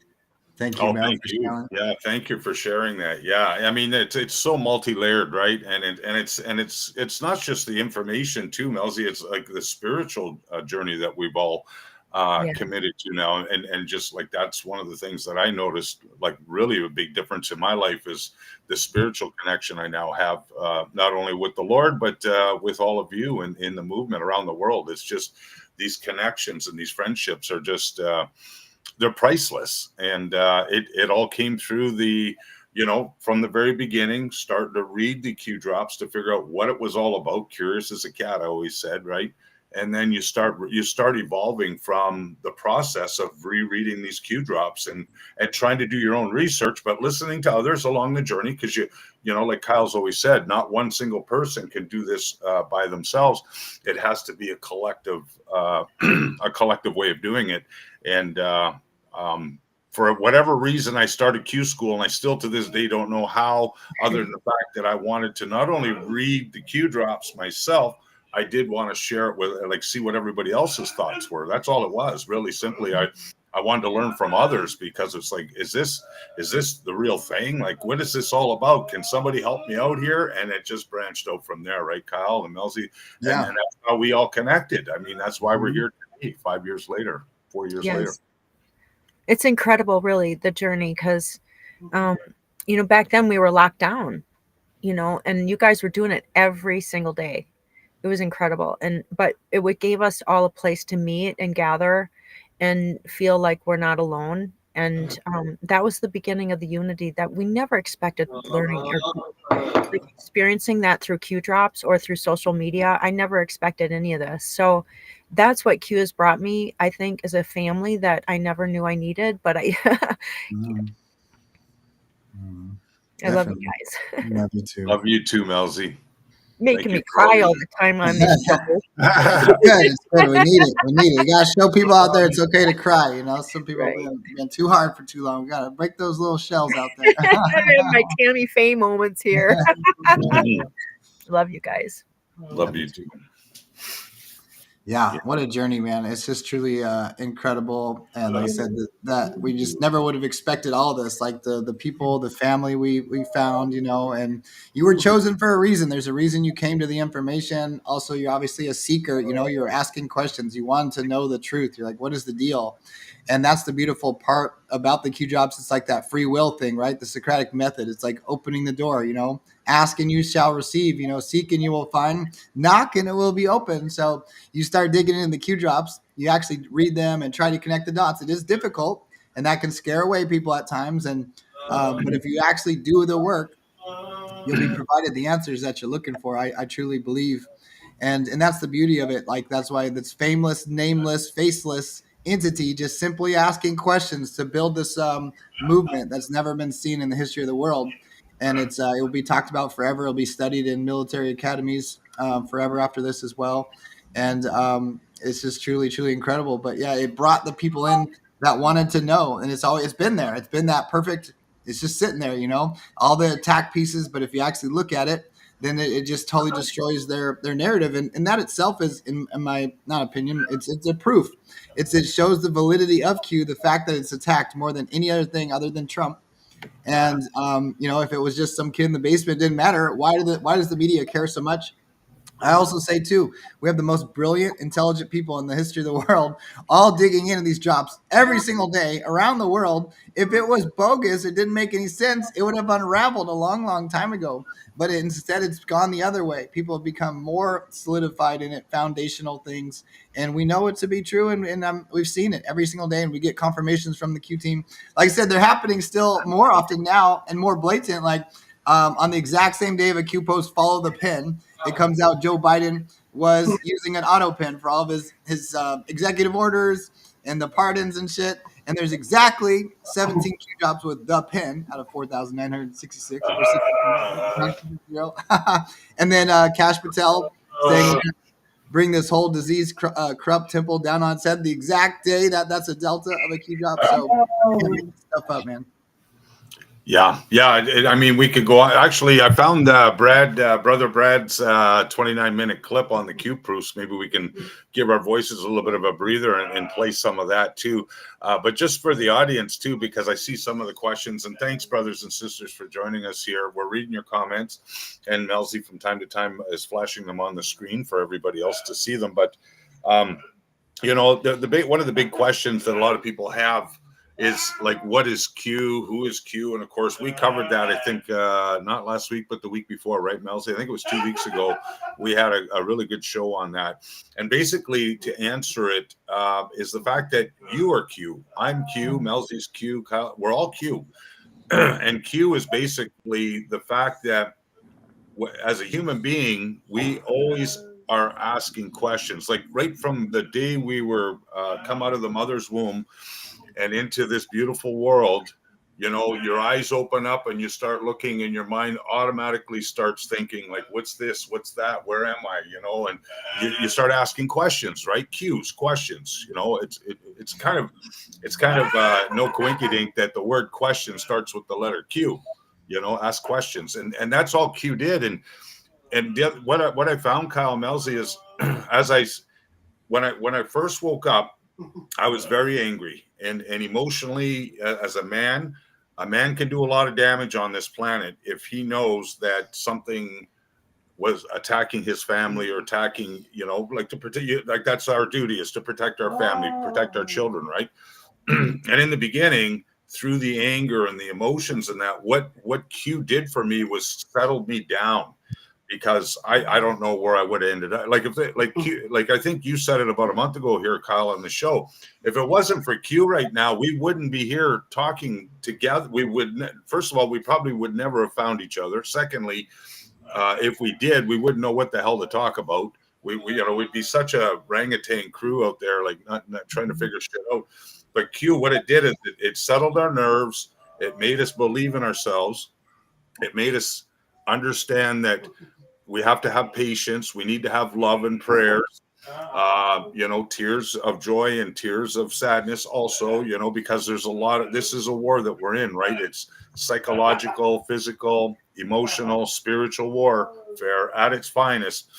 [SPEAKER 6] Thank you, Mel.
[SPEAKER 24] Thank you. Yeah, thank you for sharing that. Yeah, I mean it's so multi-layered, right? And it's not just the information too, Melzie. It's like the spiritual journey that we've all
[SPEAKER 7] Yeah.
[SPEAKER 24] committed to now, and just like that's one of the things that I noticed, like really a big difference in my life is the spiritual connection I now have, not only with the Lord but with all of you and in the movement around the world. It's just these connections and these friendships are just. They're priceless, and it all came through the, you know, from the very beginning, starting to read the Q drops to figure out what it was all about. Curious as a cat, I always said, right? And then you start evolving from the process of rereading these Q drops and trying to do your own research, but listening to others along the journey, because you know, like Kyle's always said, not one single person can do this by themselves. It has to be a collective way of doing it. And for whatever reason, I started Qschqql, and I still to this day don't know how, other than the fact that I wanted to not only read the Q drops myself, I did want to share it with, like, see what everybody else's thoughts were. That's all it was, really simply. I wanted to learn from others, because it's like, is this the real thing? Like, what is this all about? Can somebody help me out here? And it just branched out from there, right, Kyle and Melzie?
[SPEAKER 6] Yeah.
[SPEAKER 24] And that's how we all connected. I mean, that's why we're here today, 4 years later.
[SPEAKER 7] It's incredible, really, the journey, because, you know, back then we were locked down, you know, and you guys were doing it every single day. It was incredible. But it gave us all a place to meet and gather and feel like we're not alone. And that was the beginning of the unity that we never expected learning or like experiencing that through Q drops or through social media. I never expected any of this. So that's what Q has brought me, I think, as a family that I never knew I needed, but I I love you guys.
[SPEAKER 6] Love you too.
[SPEAKER 24] Love you too, Melzie.
[SPEAKER 7] Making me cry all the time on this show.
[SPEAKER 6] It's good. We need it. You gotta show people out there it's okay to cry. You know, some people have been too hard for too long. We gotta break those little shells out there.
[SPEAKER 7] My Tammy Faye moments here. Love you guys.
[SPEAKER 24] Love you too.
[SPEAKER 6] Yeah, what a journey, man. It's just truly incredible. And like I said, that we just never would have expected all this, like the people, the family we found, you know, and you were chosen for a reason. There's a reason you came to the information. Also, you're obviously a seeker, you know, you're asking questions. You wanted to know the truth. You're like, what is the deal? And that's the beautiful part about the Q jobs. It's like that free will thing, right? The Socratic method. It's like opening the door, you know, ask and you shall receive, you know, seek and you will find, knock and it will be open. So you start digging into the Q drops, you actually read them and try to connect the dots. It is difficult, and that can scare away people at times. And but if you actually do the work, you'll be provided the answers that you're looking for. I truly believe. And that's the beauty of it. Like, that's why this fameless, nameless, faceless entity just simply asking questions to build this movement that's never been seen in the history of the world. And it will be talked about forever. It'll be studied in military academies forever after this as well. And it's just truly, truly incredible. But yeah, it brought the people in that wanted to know. And it's been there. It's been that perfect. It's just sitting there, you know, all the attack pieces. But if you actually look at it, then it just totally destroys their narrative. And that itself is, in my not opinion, it's a proof. It shows the validity of Q, the fact that it's attacked more than any other thing other than Trump. And, you know, if it was just some kid in the basement, it didn't matter. Why does the media care so much? I also say, too, we have the most brilliant, intelligent people in the history of the world all digging into these drops every single day around the world. If it was bogus, it didn't make any sense, it would have unraveled a long, long time ago. But instead, it's gone the other way. People have become more solidified in it, foundational things. And we know it to be true, and we've seen it every single day, and we get confirmations from the Q team. Like I said, they're happening still more often now and more blatant. Like on the exact same day of a Q post, follow the pin, it comes out Joe Biden was using an auto pin for all of his executive orders and the pardons and shit. And there's exactly 17 Q drops with the pin out of 4,966. And then Cash Patel saying, bring this whole disease corrupt temple down on set the exact day that's a delta of a Q drop. So can't make this stuff up, man.
[SPEAKER 24] Yeah. I mean, we could go. Actually, I found Brother Brad's 29-minute clip on the Q proofs. Maybe we can give our voices a little bit of a breather and play some of that too. But just for the audience too, because I see some of the questions. And thanks, brothers and sisters, for joining us here. We're reading your comments, and Melzie from time to time is flashing them on the screen for everybody else to see them. But you know, one of the big questions that a lot of people have is like, what is Q? Who is Q? And of course, we covered that, I think, not last week, but the week before, right, Melzie? I think it was 2 weeks ago. We had a really good show on that. And basically, to answer it, is the fact that you are Q. I'm Q. Melzie's Q. Kyle, we're all Q. And Q is basically the fact that as a human being, we always are asking questions. Like right from the day we were come out of the mother's womb and into this beautiful world, you know, your eyes open up and you start looking, and your mind automatically starts thinking like, what's this? What's that? Where am I? You know, and you start asking questions, right? Q's, questions. You know, it's kind of no coinkydink that the word question starts with the letter Q. You know, ask questions, and that's all Q did. And what I found, Kyle, Melzie, is when I first woke up, I was very angry and emotionally. As a man can do a lot of damage on this planet if he knows that something was attacking his family or attacking, you know, like to protect you. Like that's our duty, is to protect our family, protect our children, right? And in the beginning, through the anger and the emotions and that, what Q did for me was settled me down. Because I don't know where I would have ended up. Like like I think you said it about a month ago here, Kyle, on the show. If it wasn't for Q right now, we wouldn't be here talking together. We would, first of all, we probably would never have found each other. Secondly, if we did, we wouldn't know what the hell to talk about. We you know, we'd be such a orangutan crew out there, like not trying to figure shit out. But Q, what it did is it settled our nerves. It made us believe in ourselves. It made us understand that we have to have patience. We need to have love and prayers, you know, tears of joy and tears of sadness also, you know, because there's a lot of, this is a war that we're in, right? It's psychological, physical, emotional, spiritual warfare at its finest.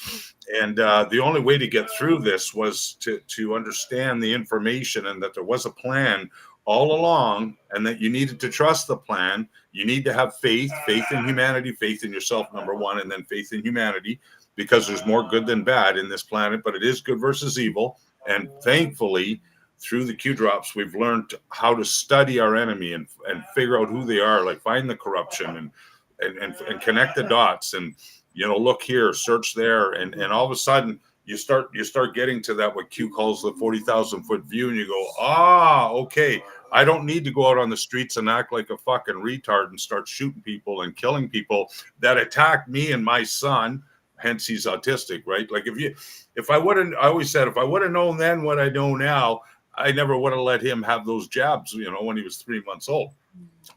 [SPEAKER 24] And the only way to get through this was to understand the information, and that there was a plan all along, and that you needed to trust the plan. You need to have faith in humanity, faith in yourself, number one, and then faith in humanity, because there's more good than bad in this planet, but it is good versus evil. And thankfully, through the Q drops, we've learned how to study our enemy and figure out who they are, like find the corruption and connect the dots, and, you know, look here, search there, and all of a sudden you start getting to that, what Q calls the 40,000 foot view, and you go, okay, I don't need to go out on the streets and act like a fucking retard and start shooting people and killing people that attack me and my son. Hence, he's autistic, right? Like I always said, if I would have known then what I know now, I never would have let him have those jabs, you know, when he was 3 months old.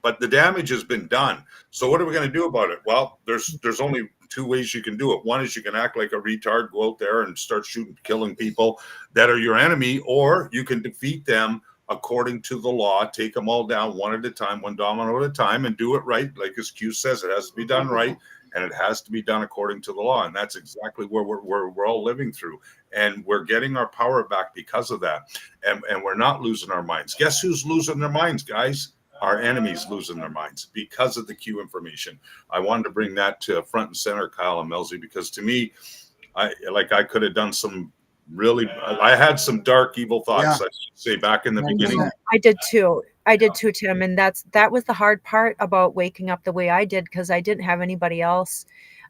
[SPEAKER 24] But the damage has been done. So what are we going to do about it? Well, there's only two ways you can do it. One is you can act like a retard, go out there and start shooting, killing people that are your enemy, or you can defeat them according to the law, take them all down one at a time, one domino at a time, and do it right. Like as Q says, it has to be done right, and it has to be done according to the law. And that's exactly where we're all living through. And we're getting our power back because of that. And we're not losing our minds. Guess who's losing their minds, guys? Our enemies losing their minds because of the Q information. I wanted to bring that to front and center, Kyle and Melzie, because to me, I could have done some really, I had some dark, evil thoughts, I should say, back in the beginning.
[SPEAKER 7] I did too, Tim. And that was the hard part about waking up the way I did, because I didn't have anybody else.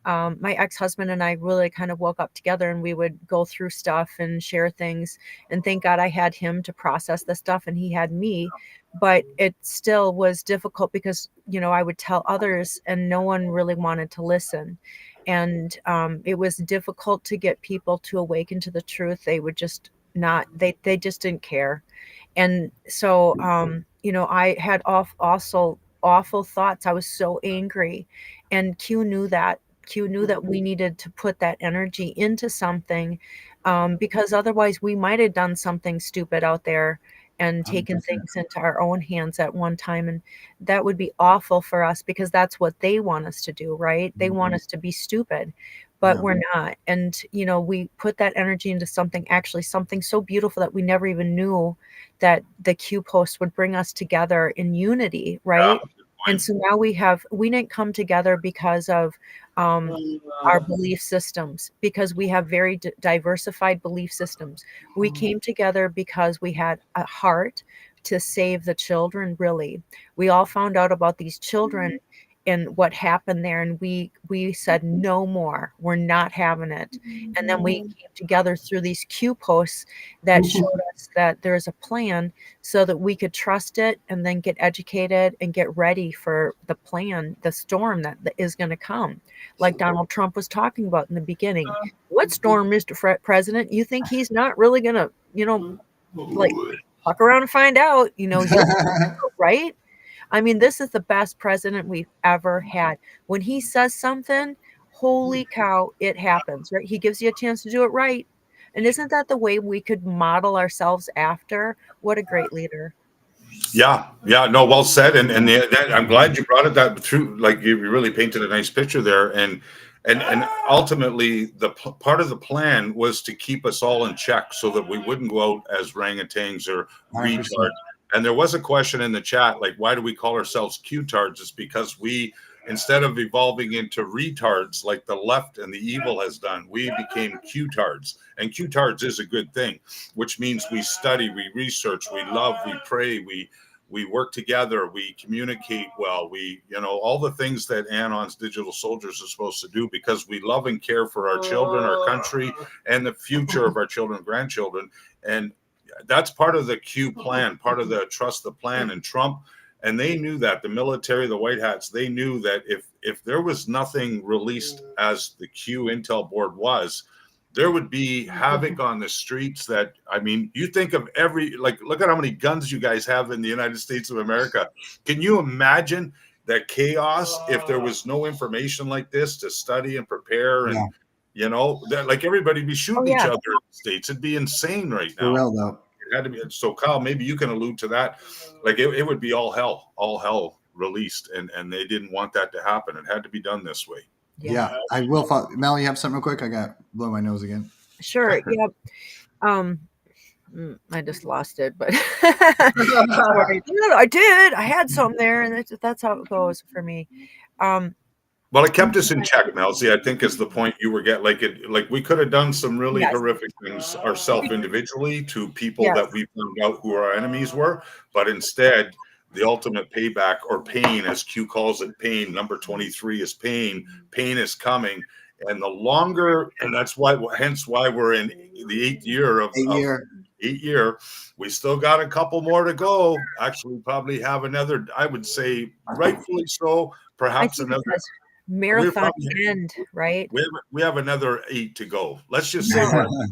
[SPEAKER 7] My ex-husband and I really kind of woke up together, and we would go through stuff and share things. And thank God I had him to process the stuff, and he had me. But it still was difficult because, you know, I would tell others and no one really wanted to listen. And it was difficult to get people to awaken to the truth. They would just not, they just didn't care. And so, I had also awful thoughts. I was so angry, and Q knew that. Q knew that we needed to put that energy into something, because otherwise we might have done something stupid out there and taken
[SPEAKER 6] 100%.
[SPEAKER 7] things into our own hands at one time, and that would be awful for us because that's what they want us to do, right? They want us to be stupid, but we're not. And we put that energy into something, actually something so beautiful that we never even knew that the Q post would bring us together in unity, right? And so now we didn't come together because of our belief systems, because we have very diversified belief systems. We came together because we had a heart to save the children, really. We all found out about these children and what happened there, and we said no more, we're not having it. And then we came together through these Q posts that showed us that there's a plan so that we could trust it and then get educated and get ready for the plan, the storm that is going to come, like Donald Trump was talking about in the beginning. What storm, Mr. President? You think he's not really going to like fuck around and find out, right? I mean, this is the best president we've ever had. When he says something, holy cow, it happens, right? He gives you a chance to do it right. And isn't that the way we could model ourselves after? What a great leader.
[SPEAKER 24] Yeah, no, well said, and I'm glad you brought it that through. Like you really painted a nice picture there, and ultimately part of the plan was to keep us all in check so that we wouldn't go out as orangutans or
[SPEAKER 6] 100%.
[SPEAKER 24] retards. And there was a question in the chat, like, why do we call ourselves Q-tards? It's because we, instead of evolving into retards like the left and the evil has done, we became Q-tards. And Q-tards is a good thing, which means we study, we research, we love, we pray, we work together, we communicate well, we, all the things that Anon's digital soldiers are supposed to do, because we love and care for our children, our country, and the future of our children and grandchildren. And that's part of the Q plan, part of the trust the plan. And Trump, and they knew that, the military, the white hats, they knew that if there was nothing released as the Q intel board was, there would be havoc on the streets. That, I mean, you think of look at how many guns you guys have in the United States of America. Can you imagine that chaos if there was no information like this to study and prepare? And that, like, everybody be shooting each other in the States. It'd be insane right now.
[SPEAKER 6] For real, though.
[SPEAKER 24] It had to be. So Kyle, maybe you can allude to that. Like, it would be all hell released, and they didn't want that to happen. It had to be done this way.
[SPEAKER 6] Yeah, I will follow. Mel, you have something real quick? I got blow my nose again.
[SPEAKER 7] Sure. Yeah. I just lost it, but sorry. No, I did. I had something there, and that's how it goes for me.
[SPEAKER 24] Well, it kept us in check, Melzie, I think, is the point you were getting. Like we could have done some really horrific things ourselves individually to people that we found out who our enemies were, but instead, the ultimate payback, or pain, as Q calls it, pain, number 23 is pain. Pain is coming. And the longer, and that's hence why we're in the 8th year of 8 year. We still got a couple more to go. Actually, probably have another, I would say, rightfully so, perhaps another
[SPEAKER 7] marathon end, right?
[SPEAKER 24] We have another 8 to go. Let's just say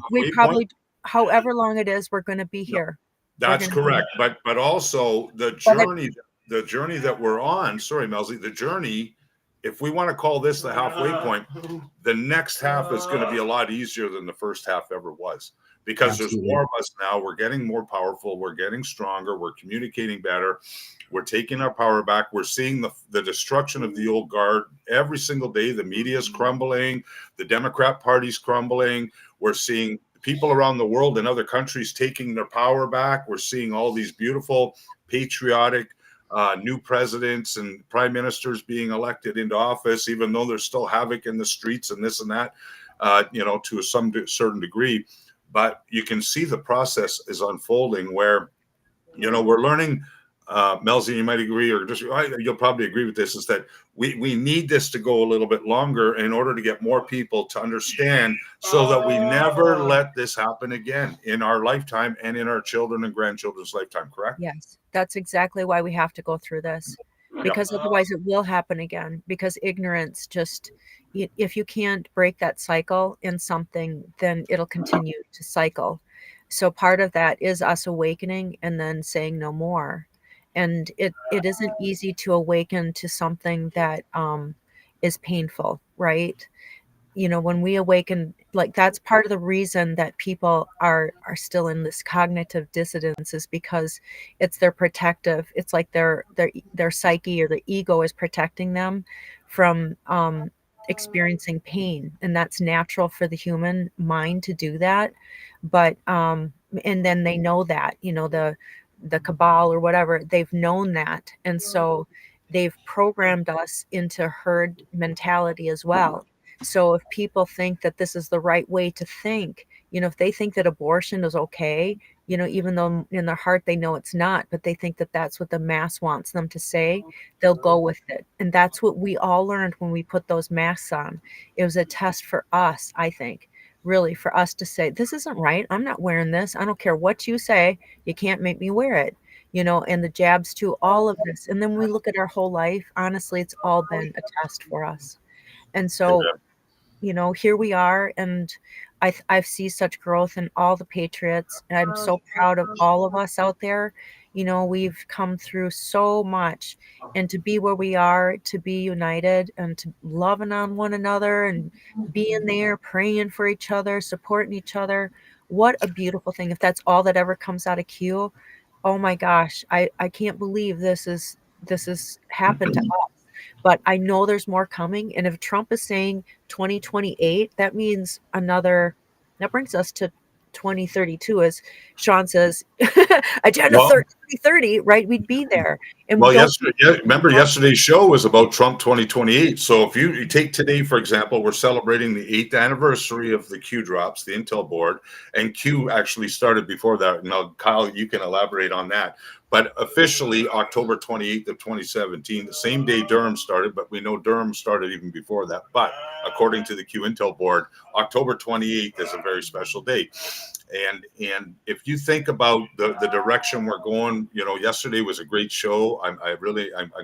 [SPEAKER 7] we probably, however long it is, we're going to be here.
[SPEAKER 24] That's correct. But also the journey that we're on, sorry, Melzie, the journey, if we want to call this the halfway point, the next half is going to be a lot easier than the first half ever was, because there's more of us now. We're getting more powerful. We're getting stronger. We're communicating better. We're taking our power back. We're seeing the destruction of the old guard every single day. The media is crumbling. The Democrat Party's crumbling. We're seeing people around the world in other countries taking their power back. We're seeing all these beautiful, patriotic new presidents and prime ministers being elected into office, even though there's still havoc in the streets and this and that, to some certain degree. But you can see the process is unfolding where, we're learning. Melzie, you might agree, or just you'll probably agree with this, is that we need this to go a little bit longer in order to get more people to understand, so that we never let this happen again in our lifetime and in our children and grandchildren's lifetime, correct?
[SPEAKER 7] Yes, that's exactly why we have to go through this, because otherwise it will happen again, because ignorance just, if you can't break that cycle in something, then it'll continue to cycle. So part of that is us awakening and then saying no more. And it isn't easy to awaken to something that is painful, right? You know, when we awaken, like, that's part of the reason that people are still in this cognitive dissonance, is because it's their protective, it's like their psyche or the ego is protecting them from experiencing pain, and that's natural for the human mind to do that. But and then they know that, you know, the cabal or whatever, they've known that, and so they've programmed us into herd mentality as well. So if people think that this is the right way to think, you know, if they think that abortion is okay, you know, even though in their heart they know it's not, but they think that that's what the mass wants them to say, they'll go with it. And that's what we all learned when we put those masks on. It was a test for us, I think, really, for us to say, this isn't right. I'm not wearing this. I don't care what you say. You can't make me wear it. You know, and the jabs too, all of this. And then we look at our whole life. Honestly, it's all been a test for us. And so, you know, here we are, and I see such growth in all the patriots, and I'm so proud of all of us out there. You know, we've come through so much, and to be where we are, to be united, and to loving on one another, and being there, praying for each other, supporting each other. What a beautiful thing. If that's all that ever comes out of Q, oh my gosh, I can't believe this has happened to us. But I know there's more coming. And if Trump is saying 2028, that means that brings us to 2032, as Sean says, Agenda 2030, right? We'd be there. And
[SPEAKER 24] well, remember yesterday's show was about Trump 2028. So if you take today, for example, we're celebrating the 8th anniversary of the Q drops, the Intel board, and Q actually started before that. Now, Kyle, you can elaborate on that. But officially, October 28th of 2017, the same day Durham started, but we know Durham started even before that. But according to the Q Intel board, October 28th is a very special date. And if you think about the direction we're going, you know, yesterday was a great show. I'm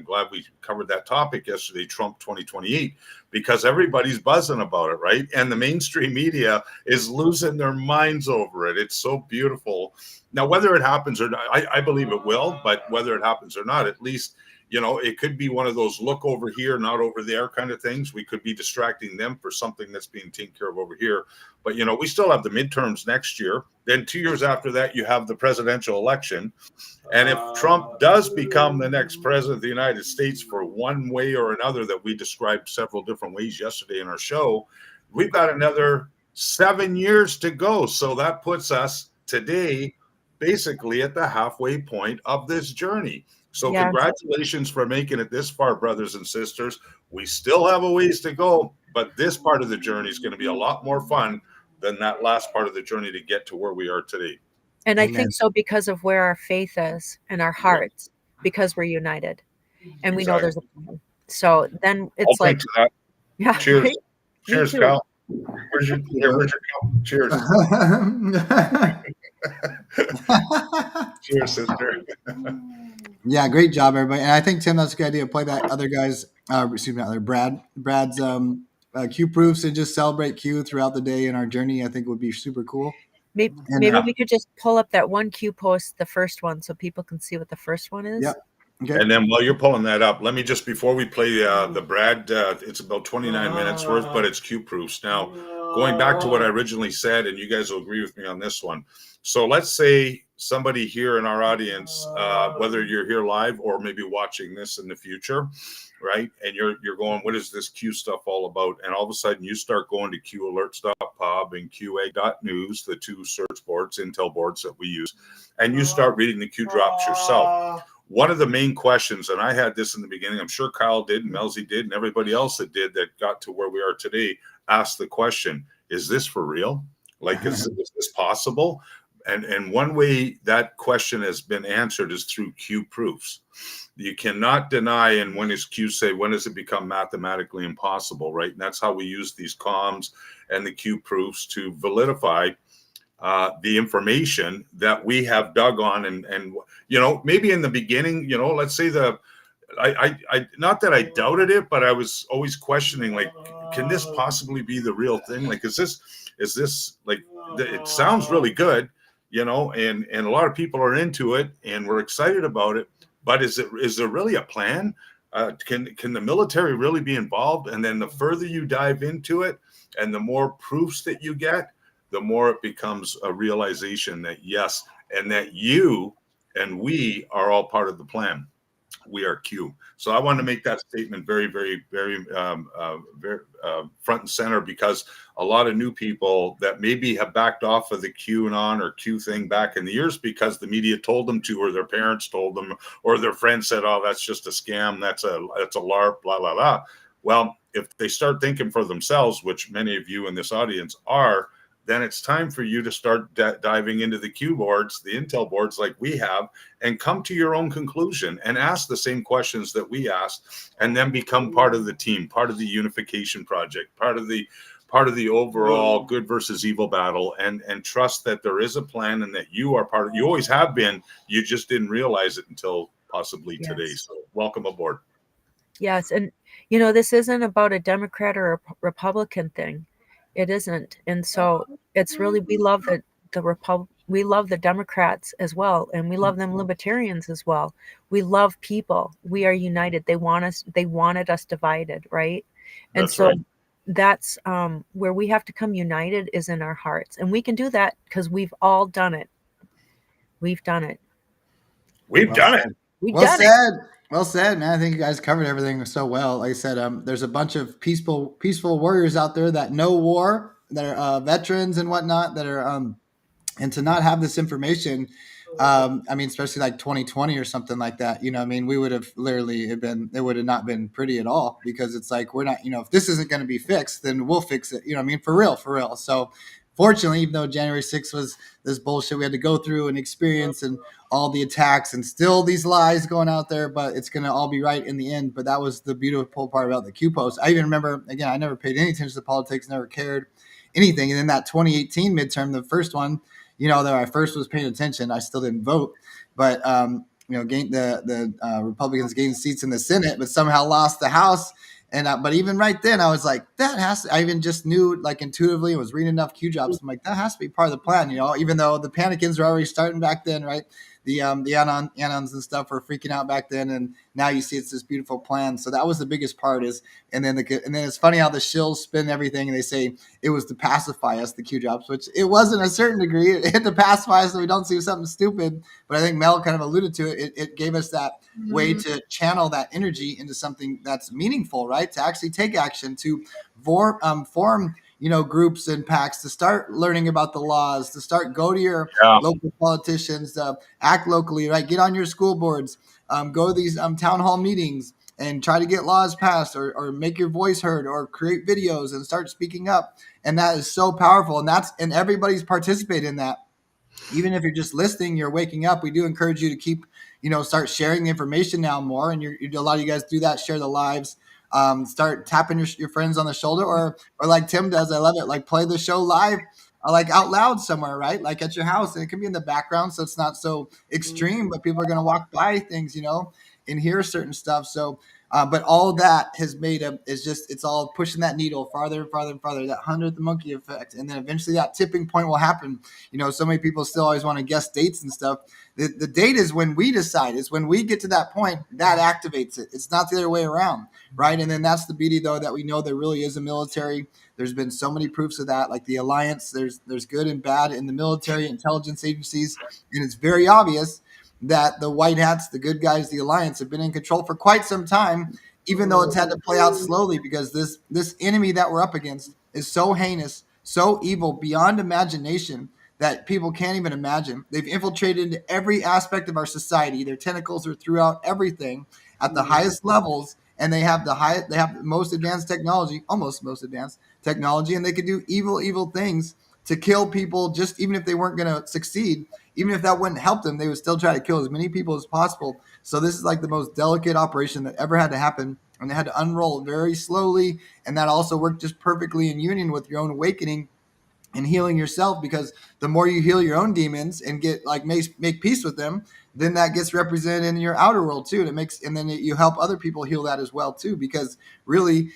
[SPEAKER 24] glad we covered that topic yesterday, Trump 2028, because everybody's buzzing about it, right? And the mainstream media is losing their minds over it. It's so beautiful. Now, whether it happens or not, I believe it will, but whether it happens or not, at least, you know, it could be one of those look over here, not over there kind of things. We could be distracting them for something that's being taken care of over here. But, you know, we still have the midterms next year. Then 2 years after that, you have the presidential election. And if Trump does become the next president of the United States for one way or another that we described several different ways yesterday in our show, we've got another 7 years to go. So that puts us today basically at the halfway point of this journey. So congratulations for making it this far, brothers and sisters. We still have a ways to go, but this part of the journey is going to be a lot more fun than that last part of the journey to get to where we are today.
[SPEAKER 7] And I think so because of where our faith is and our hearts, because we're united, and we know there's a plan. So then it's like,
[SPEAKER 24] Cheers.
[SPEAKER 7] Right?
[SPEAKER 24] Cheers, Kyle. Where's your cup? Cheers. Cheers, sister.
[SPEAKER 6] Yeah, great job, everybody. And I think, Tim, that's a good idea. Play that other guy's, Brad's Q proofs, and just celebrate Q throughout the day in our journey. I think would be super cool.
[SPEAKER 7] Maybe we could just pull up that one Q post, the first one, so people can see what the first one is.
[SPEAKER 6] Yep. Okay.
[SPEAKER 24] And then while you're pulling that up, let me just, before we play the Brad, it's about 29 minutes worth, but it's Q proofs. Now, going back to what I originally said, and you guys will agree with me on this one. So let's say somebody here in our audience, whether you're here live or maybe watching this in the future, right? And you're going, what is this Q stuff all about? And all of a sudden you start going to QAlerts.pub and QA.news, the two search boards, Intel boards that we use, and you start reading the Q drops yourself. One of the main questions, and I had this in the beginning, I'm sure Kyle did, and Melzie did, and everybody else that did that got to where we are today, asked the question, is this for real? Like, is this possible? And one way that question has been answered is through Q proofs. You cannot deny, and when does Q say, when does it become mathematically impossible, right? And that's how we use these comms and the Q proofs to validify the information that we have dug on. And you know, maybe in the beginning, you know, let's say I not that I doubted it, but I was always questioning, like, can this possibly be the real thing? Like, is this like, it sounds really good. and a lot of people are into it and we're excited about it. But is there really a plan? Can the military really be involved? And then the further you dive into it and the more proofs that you get, the more it becomes a realization that yes, and that you and we are all part of the plan. We are Q. So I want to make that statement very, very, very, very front and center, because a lot of new people that maybe have backed off of the QAnon or Q thing back in the years because the media told them to, or their parents told them, or their friends said, "Oh, that's just a scam. That's a LARP, blah, blah, blah." Well, if they start thinking for themselves, which many of you in this audience are, then it's time for you to start diving into the Q boards, the Intel boards like we have, and come to your own conclusion and ask the same questions that we asked, and then become part of the team, part of the unification project, part of the overall good versus evil battle, and trust that there is a plan and that you are part of, you always have been, you just didn't realize it until possibly today. So welcome aboard.
[SPEAKER 7] Yes. And, this isn't about a Democrat or a Republican thing. It isn't. And so it's really, we love we love the Democrats as well. And we love them libertarians as well. We love people. We are united. They wanted us divided. Right. And
[SPEAKER 24] That's
[SPEAKER 7] so
[SPEAKER 24] right.
[SPEAKER 7] that's where we have to come united, is in our hearts. And we can do that because we've all done it. We've done it.
[SPEAKER 24] We've done it.
[SPEAKER 6] Well said. Well said, man. I think you guys covered everything so well. Like I said, there's a bunch of peaceful warriors out there that know war, that are veterans and whatnot, that are and to not have this information, especially like 2020 or something like that, we would have literally it would have not been pretty at all, because it's like, we're not, if this isn't going to be fixed, then we'll fix it. For real. So fortunately, even though January 6th was this bullshit we had to go through and experience, and all the attacks and still these lies going out there, but it's going to all be right in the end. But that was the beautiful part about the Q post. I even remember, again, I never paid any attention to politics, never cared anything. And then that 2018 midterm, the first one, that I first was paying attention, I still didn't vote, but, the Republicans gained seats in the Senate, but somehow lost the House. And but even right then, I was like, that has to, I even just knew, like, intuitively, I was reading enough Q jobs. I'm like, that has to be part of the plan, even though the panicans were already starting back then, right? The Anons and stuff were freaking out back then, and now you see it's this beautiful plan. So that was the biggest part. And then it's funny how the shills spin everything, and they say it was to pacify us, the Q jobs, which it wasn't a certain degree. It had to pacify us so we don't see something stupid. But I think Mel kind of alluded to it. It gave us that way to channel that energy into something that's meaningful, right? To actually take action, to form groups and packs, to start learning about the laws, to start go to your local politicians, act locally, right? Get on your school boards, go to these town hall meetings and try to get laws passed, or make your voice heard, or create videos and start speaking up. And that is so powerful. And everybody's participating in that. Even if you're just listening, you're waking up. We do encourage you to keep, start sharing the information now more. And a lot of you guys do that, share the lives. Start tapping your friends on the shoulder, or like Tim does, I love it, like play the show live, like out loud somewhere, right? Like at your house, and it can be in the background, so it's not so extreme, but people are going to walk by things, and hear certain stuff. So but all that has made it's all pushing that needle farther and farther and farther, that 100th monkey effect. And then eventually that tipping point will happen. So many people still always want to guess dates and stuff. The date is when we decide. It's when we get to that point that activates it. It's not the other way around, right? And then that's the beauty, though, that we know there really is a military. There's been so many proofs of that, like the alliance. There's good and bad in the military, intelligence agencies, and it's very obvious that the white hats, the good guys, the alliance, have been in control for quite some time, even though it's had to play out slowly, because this enemy that we're up against is so heinous, so evil beyond imagination, that people can't even imagine. They've infiltrated every aspect of our society. Their tentacles are throughout everything at the highest levels, and they have the most advanced technology, almost most advanced technology, and they can do evil things to kill people, just even if they weren't going to succeed. Even if that wouldn't help them, they would still try to kill as many people as possible. So this is like the most delicate operation that ever had to happen. And they had to unroll very slowly. And that also worked just perfectly in union with your own awakening and healing yourself, because the more you heal your own demons and get make peace with them, then that gets represented in your outer world too. And then you help other people heal that as well too, because really,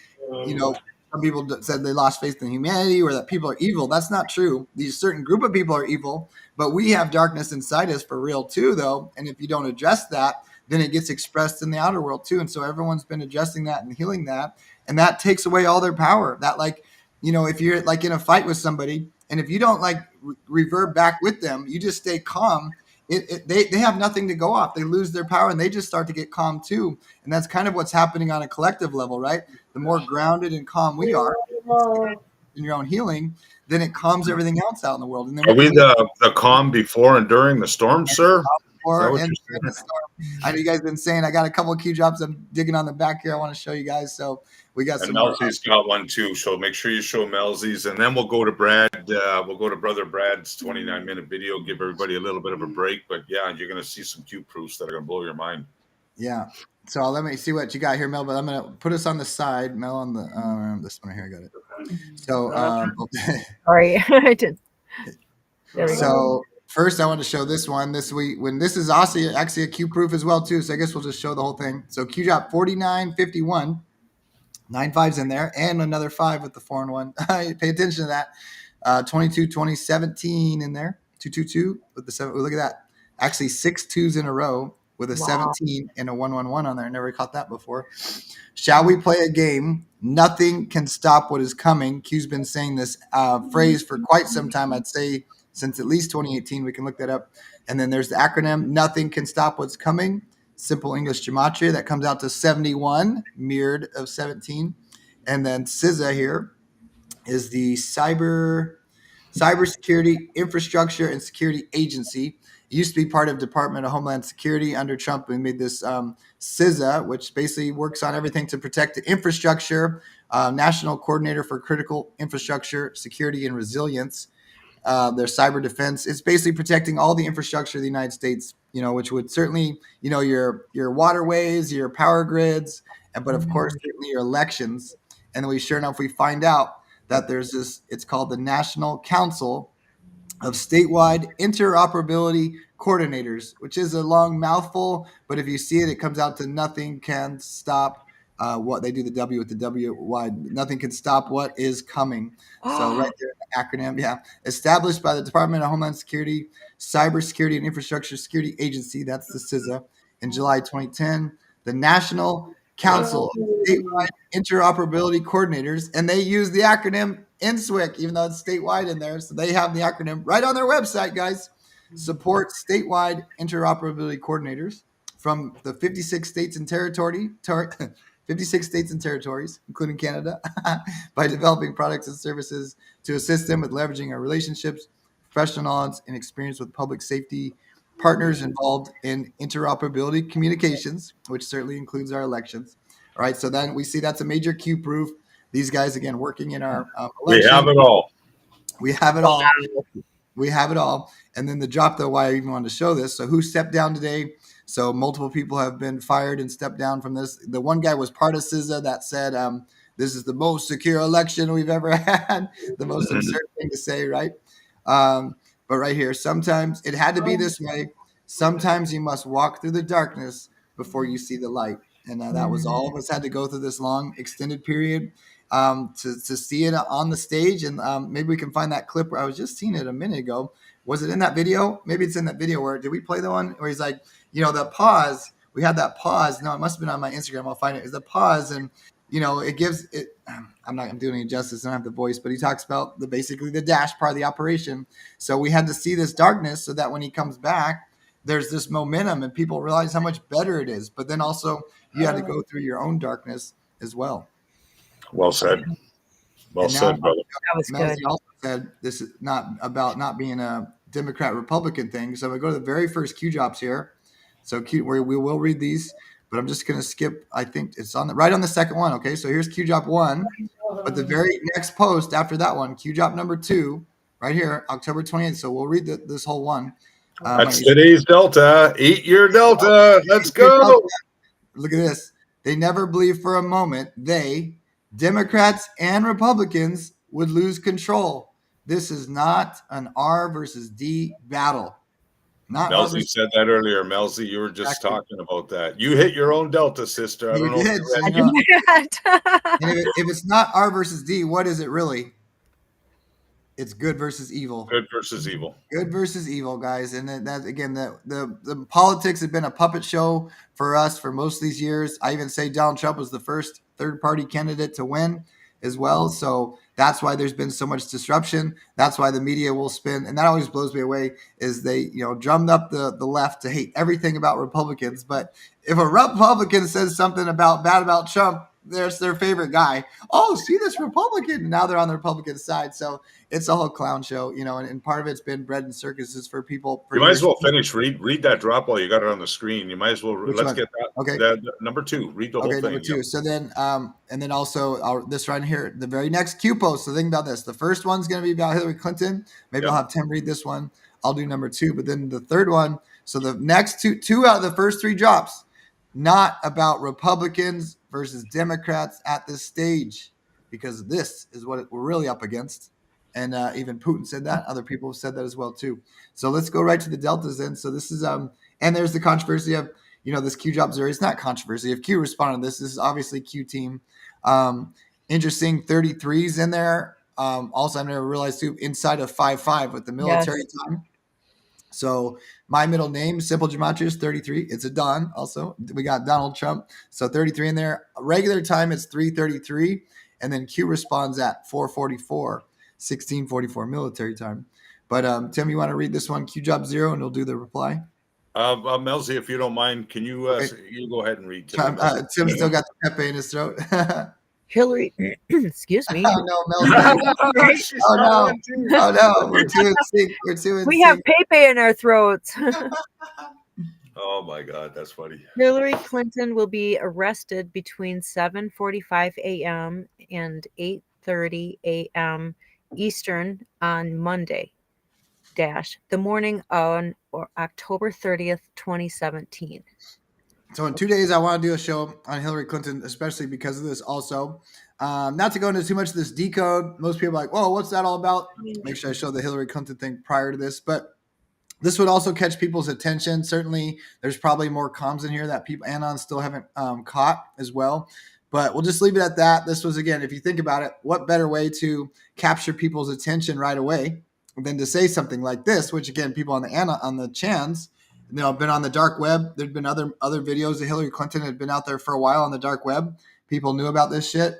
[SPEAKER 6] some people said they lost faith in humanity or that people are evil. That's not true. These certain group of people are evil, but we have darkness inside us for real too, though. And if you don't address that, then it gets expressed in the outer world too. And so everyone's been addressing that and healing that. And that takes away all their power. That, like, you know, if you're like in a fight with somebody and if you don't like revert back with them, you just stay calm. They have nothing to go off. They lose their power and they just start to get calm too. And that's kind of what's happening on a collective level, right? The more grounded and calm we are in your own healing, then it calms everything else out in the world. And then
[SPEAKER 24] Are we the calm before and during the storm, sir?
[SPEAKER 6] I know you guys have been saying I got a couple of Q drops I'm digging on the back here. I want to show you guys. So we got some.
[SPEAKER 24] Melzie's got one too. So make sure you show Melzie's, and then we'll go to Brad. We'll go to Brother Brad's 29-minute video. Give everybody a little bit of a break. But yeah, you're going to see some Q proofs that are going to blow your mind.
[SPEAKER 6] Yeah. So let me see what you got here, Mel. But I'm going to put us on the side, Mel, on the this one here. I got it. So
[SPEAKER 7] sorry, I did. There we
[SPEAKER 6] so.
[SPEAKER 7] go.
[SPEAKER 6] First, I want to show this one this week when this is also actually a Q proof as well too. So I guess we'll just show the whole thing. So Q drop 4951, 9 5s in there, and another 5 with the 4 and 1. Pay attention to that. 22 20 17 in there. 222 with the 7. Look at that. Actually 6 2s in a row with a 17 and a 111 on there. I never caught that before. Shall we play a game? Nothing can stop what is coming. Q's been saying this phrase for quite some time. I'd say since at least 2018, we can look that up. And then there's the acronym, nothing can stop what's coming. Simple English gematria, that comes out to 71, mirrored of 17. And then CISA here is the Cybersecurity Infrastructure and Security Agency. It used to be part of Department of Homeland Security. Under Trump, we made this CISA, which basically works on everything to protect the infrastructure, National Coordinator for Critical Infrastructure, Security, and Resilience. Their cyber defense. It's basically protecting all the infrastructure of the United States, you know, which would certainly, you know, your waterways, your power grids, but of course, certainly your elections. And then sure enough, we find out that there's this, it's called the National Council of Statewide Interoperability Coordinators, which is a long mouthful, but if you see it, it comes out to nothing can stop what they do, the W with the W wide. Nothing can stop what is coming. So right there, the acronym, yeah. Established by the Department of Homeland Security, Cybersecurity and Infrastructure Security Agency, that's the CISA, in July 2010. The National Council of Statewide Interoperability Coordinators, and they use the acronym NSWIC, even though it's statewide in there. So they have the acronym right on their website, guys. Support statewide interoperability coordinators from the 56 states and 56 states and territories, including Canada, by developing products and services to assist them with leveraging our relationships, professional knowledge, and experience with public safety partners involved in interoperability communications, which certainly includes our elections. All right, so then we see that's a major Q proof. These guys, again, working in our election.
[SPEAKER 24] We have it all.
[SPEAKER 6] We have it all. We have it all. And then the drop, though, why I even wanted to show this. So who stepped down today? So multiple people have been fired and stepped down from this. The one guy was part of CISA that said, this is the most secure election we've ever had. The most absurd thing to say, right? But right here, sometimes it had to be this way. Sometimes you must walk through the darkness before you see the light. And that was all of us had to go through this long extended period to see it on the stage. And maybe we can find that clip where I was just seeing it a minute ago. Was it in that video? Maybe it's in that video where, did we play the one where he's like, you know, the pause, we had that pause. No, it must have been on my Instagram. I'll find it. It's the pause. And, you know, it gives it, I'm not doing any justice. I don't have the voice, but he talks about basically the dash part of the operation. So we had to see this darkness so that when he comes back, there's this momentum and people realize how much better it is. But then also you had to go through your own darkness as well.
[SPEAKER 24] Well said. Well said, brother.
[SPEAKER 7] That was good.
[SPEAKER 6] He also said this is not about not being a Democrat-Republican thing. So we go to the very first Q drops here. So Q, we will read these, but I'm just going to skip. I think it's on right on the second one. Okay, so here's Q drop 1, but the very next post after that one, Q drop number 2, right here, October 28th. So we'll read this whole one.
[SPEAKER 24] That's today's Delta, 8-year Delta. Let's go.
[SPEAKER 6] Look at this. They never believed for a moment they, Democrats and Republicans, would lose control. This is not an R versus D battle. Not
[SPEAKER 24] Melzie said that earlier. Melzie, you were just talking about that. You hit your own delta, sister. I don't know if you read
[SPEAKER 6] And if it's not R versus D, what is it really? It's good versus evil.
[SPEAKER 24] Good versus evil.
[SPEAKER 6] Good versus evil, guys. And that again, the politics have been a puppet show for us for most of these years. I even say Donald Trump was the first third-party candidate to win as well. So that's why there's been so much disruption. That's why the media will spin, and that always blows me away, is they, drummed up the left to hate everything about Republicans. But if a Republican says something bad about Trump, there's their favorite guy. Oh, see this Republican. Now they're on the Republican side. So it's a whole clown show, and part of it's been bread and circuses for people.
[SPEAKER 24] You might as well finish. Read that drop while you got it on the screen. You might as well.
[SPEAKER 6] Which
[SPEAKER 24] let's
[SPEAKER 6] one?
[SPEAKER 24] get that.
[SPEAKER 6] Okay.
[SPEAKER 24] That, number 2. Read the whole thing.
[SPEAKER 6] Number 2. Yep. So then, and then also this right here, the very next Q post. So think about this. The first one's going to be about Hillary Clinton. Maybe I'll have Tim read this one. I'll do number 2. But then the third one. So the next two out of the first 3 drops, not about Republicans versus Democrats at this stage, because this is what we're really up against. And even Putin said that. Other people have said that as well too. So let's go right to the deltas then. So this is and there's the controversy of this Q job 0. It's not controversy. If Q responded to this is obviously Q team. Interesting 33s in there. Also, I've never realized too, inside of 5-5 with the military time. So my middle name, simple gematria, is 33. It's a Don. Also, we got Donald Trump. So 33 in there. Regular time is 3:33, and then Q responds at 4:44, 16:44 military time. But Tim, you want to read this one, Q job 0, and we'll do the reply.
[SPEAKER 24] Melzie, if you don't mind, can you you go ahead and read?
[SPEAKER 6] Tim still got the Pepe in his throat.
[SPEAKER 7] Hillary, excuse me.
[SPEAKER 6] Oh no, Melzie. Oh no, we're too in sync. We're too in sync.
[SPEAKER 7] We have Pepe in our throats.
[SPEAKER 24] Oh my God, that's funny.
[SPEAKER 7] Hillary Clinton will be arrested between 7:45 a.m. and 8:30 a.m. Eastern on Monday, the morning on October 30th, 2017.
[SPEAKER 6] So in 2 days, I want to do a show on Hillary Clinton, especially because of this also. Not to go into too much of this decode. Most people are like, whoa, what's that all about? Make sure I show the Hillary Clinton thing prior to this. But this would also catch people's attention. Certainly, there's probably more comms in here that Anon still haven't caught as well. But we'll just leave it at that. This was, again, if you think about it, what better way to capture people's attention right away than to say something like this, which, again, people on the Chans, have been on the dark web. There'd been other videos that Hillary Clinton had been out there for a while on the dark web. People knew about this shit.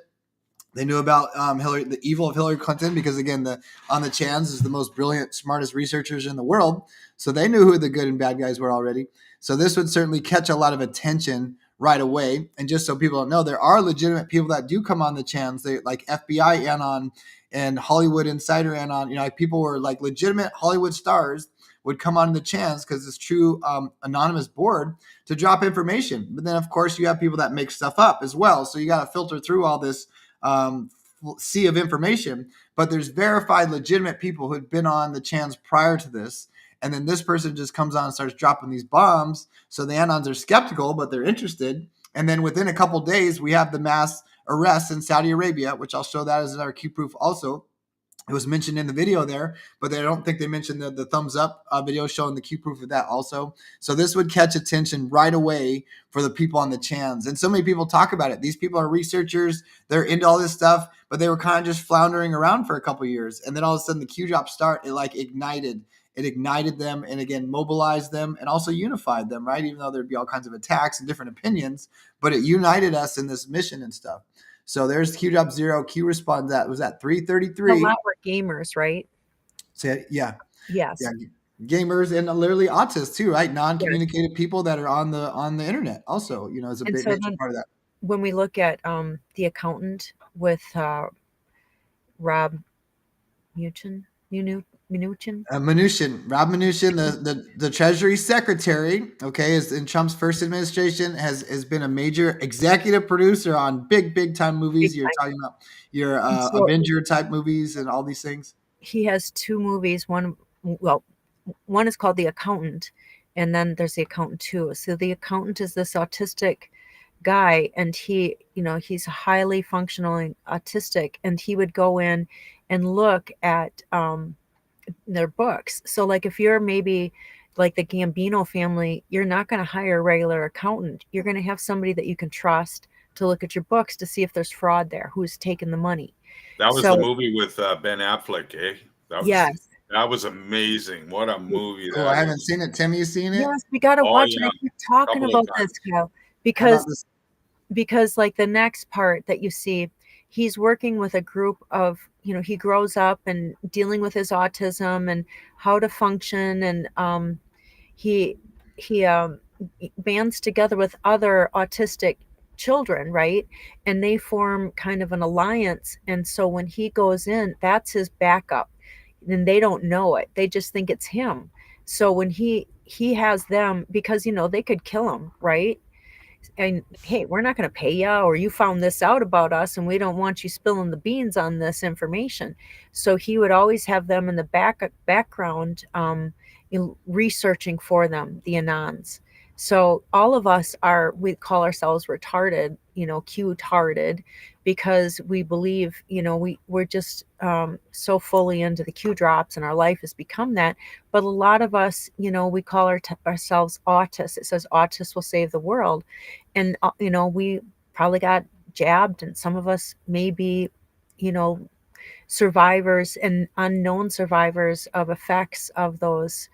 [SPEAKER 6] They knew about the evil of Hillary Clinton because, again, on the Chans is the most brilliant, smartest researchers in the world. So they knew who the good and bad guys were already. So this would certainly catch a lot of attention right away. And just so people don't know, there are legitimate people that do come on the Chans. They like FBI Anon and Hollywood Insider Anon. People were like legitimate Hollywood stars would come on the Chans because it's true anonymous board to drop information. But then, of course, you have people that make stuff up as well. So you got to filter through all this sea of information. But there's verified, legitimate people who had been on the Chans prior to this. And then this person just comes on and starts dropping these bombs. So the Anons are skeptical, but they're interested. And then within a couple days, we have the mass arrests in Saudi Arabia, which I'll show that as our Q proof also. It was mentioned in the video there, but I don't think they mentioned the thumbs up video showing the Q proof of that also. So this would catch attention right away for the people on the Chans. And so many people talk about it. These people are researchers. They're into all this stuff, but they were kind of just floundering around for a couple of years. And then all of a sudden the Q drop start, it like ignited. It ignited them and, again, mobilized them and also unified them, right? Even though there'd be all kinds of attacks and different opinions, but it united us in this mission and stuff. So there's Q job 0. Q responds that was at 3:33.
[SPEAKER 7] A lot were gamers, right?
[SPEAKER 6] So yeah.
[SPEAKER 7] Yes.
[SPEAKER 6] Yeah. Gamers and literally autists too, right? Non-communicative people that are on the internet also, is a big major part of that.
[SPEAKER 7] When we look at the accountant with Rob Mnuchin, Rob Mnuchin, the Treasury Secretary, is in Trump's first administration, has been a major executive producer on big time movies. You're talking about your Avenger type movies and all these things. He has 2 movies. One is called The Accountant, and then there's The Accountant 2. So The Accountant is this autistic guy, and he's highly functional autistic, and he would go in and look at their books. So like if you're maybe like the Gambino family, you're not going to hire a regular accountant. You're going to have somebody that you can trust to look at your books to see if there's fraud there, who's taken the money.
[SPEAKER 24] That was
[SPEAKER 7] So,
[SPEAKER 24] the movie with Ben Affleck, eh?
[SPEAKER 7] yes.
[SPEAKER 24] That was amazing. What a movie
[SPEAKER 6] Oh,
[SPEAKER 24] that
[SPEAKER 6] I haven't
[SPEAKER 24] is.
[SPEAKER 6] seen it. Tim, you seen it?
[SPEAKER 7] Yes, we got to
[SPEAKER 24] Oh,
[SPEAKER 7] watch
[SPEAKER 24] yeah.
[SPEAKER 7] it. I keep talking
[SPEAKER 24] Couple of
[SPEAKER 7] about this, Kyle,
[SPEAKER 6] How about
[SPEAKER 7] because
[SPEAKER 6] this?
[SPEAKER 7] like the next part that you see, he's working with a group of, he grows up and dealing with his autism and how to function, and he bands together with other autistic children, right? And they form kind of an alliance. And so when he goes in, that's his backup. And they don't know it. They just think it's him. So when he has them, because they could kill him, right? And hey, we're not going to pay you, or you found this out about us and we don't want you spilling the beans on this information. So he would always have them in the background, researching for them, the Anons. So all of us we call ourselves retarded, Q-tarded, because we believe, we're just so fully into the Q drops, and our life has become that. But a lot of us, we call ourselves autists. It says autists will save the world. And, we probably got jabbed, and some of us may be, survivors and unknown survivors of effects of those,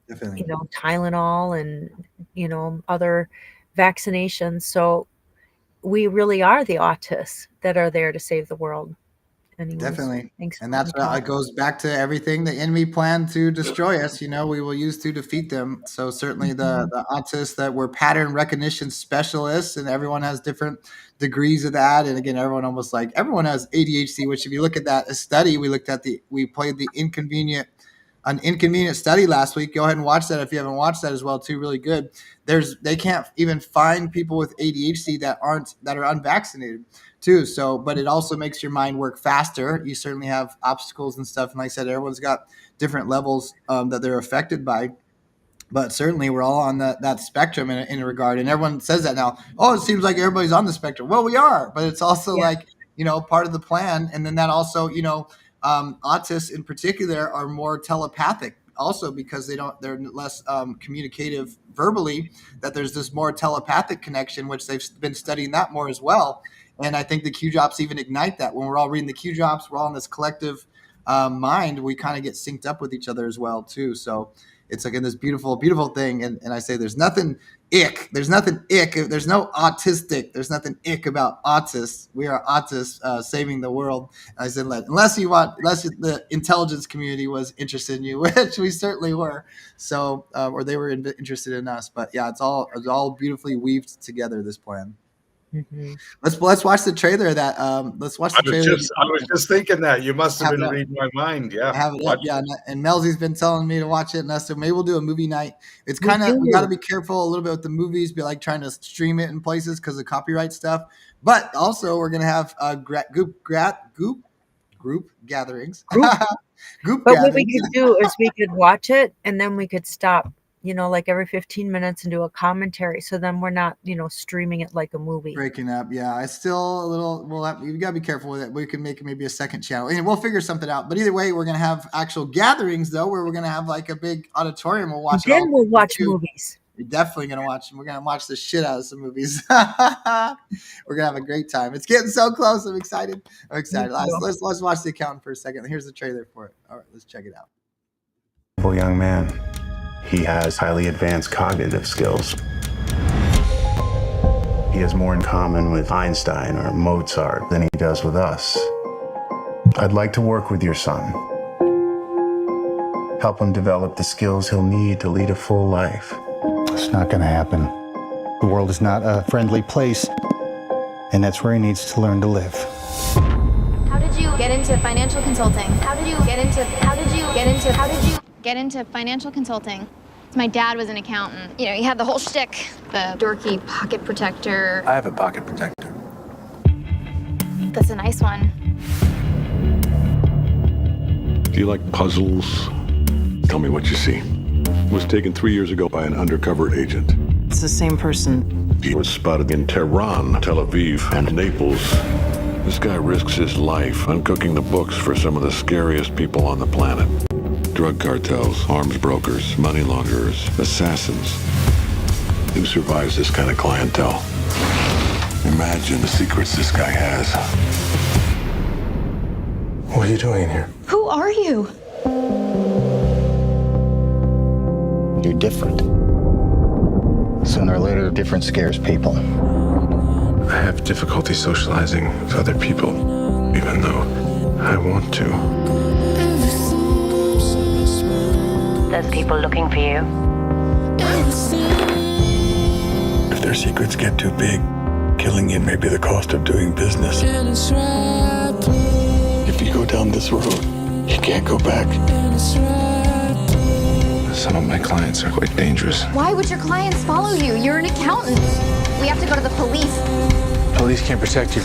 [SPEAKER 6] Definitely.
[SPEAKER 7] Tylenol and, other vaccinations. So we really are the autists that are there to save the world. Anyways,
[SPEAKER 6] Definitely.
[SPEAKER 7] thanks.
[SPEAKER 6] And that's what it goes back to everything the enemy planned to destroy us, we will use to defeat them. So certainly the autists that were pattern recognition specialists, and everyone has different degrees of that. And again, everyone has ADHD, which if you look at that study, we played an inconvenient study last week. Go ahead and watch that if you haven't watched that as well too. Really good. They can't even find people with ADHD that are unvaccinated too. So, but it also makes your mind work faster. You certainly have obstacles and stuff. And like I said, everyone's got different levels that they're affected by. But certainly we're all on that spectrum in a regard. And everyone says that now. Oh, it seems like everybody's on the spectrum. Well, we are, but it's also part of the plan. And then that also, autists in particular are more telepathic also, because they're less communicative verbally, that there's this more telepathic connection, which they've been studying that more as well. And I think the Q drops even ignite that. When we're all reading the Q drops, we're all in this collective mind. We kind of get synced up with each other as well too. So it's like in this beautiful, beautiful thing. And I say there's nothing ick. There's nothing ick. There's no autistic. There's nothing ick about autists. We are autists saving the world. I said, unless the intelligence community was interested in you, which we certainly were. So, or they were interested in us. But yeah, it's all beautifully weaved together, this plan.
[SPEAKER 7] Mm-hmm.
[SPEAKER 6] Let's watch the trailer. Let's watch the trailer.
[SPEAKER 24] I was just thinking that you must have been reading my mind. Yeah,
[SPEAKER 6] I have it up. Yeah, and Melzie's been telling me to watch it, and so maybe we'll do a movie night. It's we got to be careful a little bit with the movies, be like trying to stream it in places because of copyright stuff. But also, we're gonna have group gatherings.
[SPEAKER 7] What we could do is we could watch it, and then we could stop. Like every 15 minutes and do a commentary. So then we're not, streaming it like a movie.
[SPEAKER 6] Breaking up. Yeah. It's still a little, you got to be careful with it. We can make maybe a second channel and we'll figure something out. But either way, we're going to have actual gatherings though, where we're going to have like a big auditorium. We'll watch
[SPEAKER 7] Then we'll watch movies.
[SPEAKER 6] We're definitely going to watch them. We're going to watch the shit out of some movies. We're going to have a great time. It's getting so close. I'm excited. Let's watch The Accountant for a second. Here's the trailer for it. All right, let's check it out.
[SPEAKER 10] Young man. He has highly advanced cognitive skills. He has more in common with Einstein or Mozart than he does with us. I'd like to work with your son. Help him develop the skills he'll need to lead a full life.
[SPEAKER 11] It's not going to happen. The world is not a friendly place, and that's where he needs to learn to live.
[SPEAKER 12] How did you get into financial consulting? How did you get into financial consulting? My dad was an accountant. He had the whole shtick. The dorky pocket protector.
[SPEAKER 10] I have a pocket protector.
[SPEAKER 12] That's a nice one.
[SPEAKER 13] Do you like puzzles? Tell me what you see. It was taken 3 years ago by an undercover agent.
[SPEAKER 25] It's the same person.
[SPEAKER 13] He was spotted in Tehran, Tel Aviv, and Naples. This guy risks his life uncooking the books for some of the scariest people on the planet. drug cartels, arms brokers, money launderers, assassins. Who survives this kind of clientele? Imagine the secrets this guy has. What are you doing in here?
[SPEAKER 12] Who are you?
[SPEAKER 11] You're different. Sooner or later, different scares people.
[SPEAKER 1] I have difficulty socializing with other people, even though I want to.
[SPEAKER 14] There's people looking for you.
[SPEAKER 13] If their secrets get too big, killing it may be the cost of doing business. If you go down this road, you can't go back.
[SPEAKER 1] Some of my clients are quite dangerous.
[SPEAKER 12] Why would your clients follow you? You're an accountant. We have to go to the police.
[SPEAKER 1] Police can't protect you.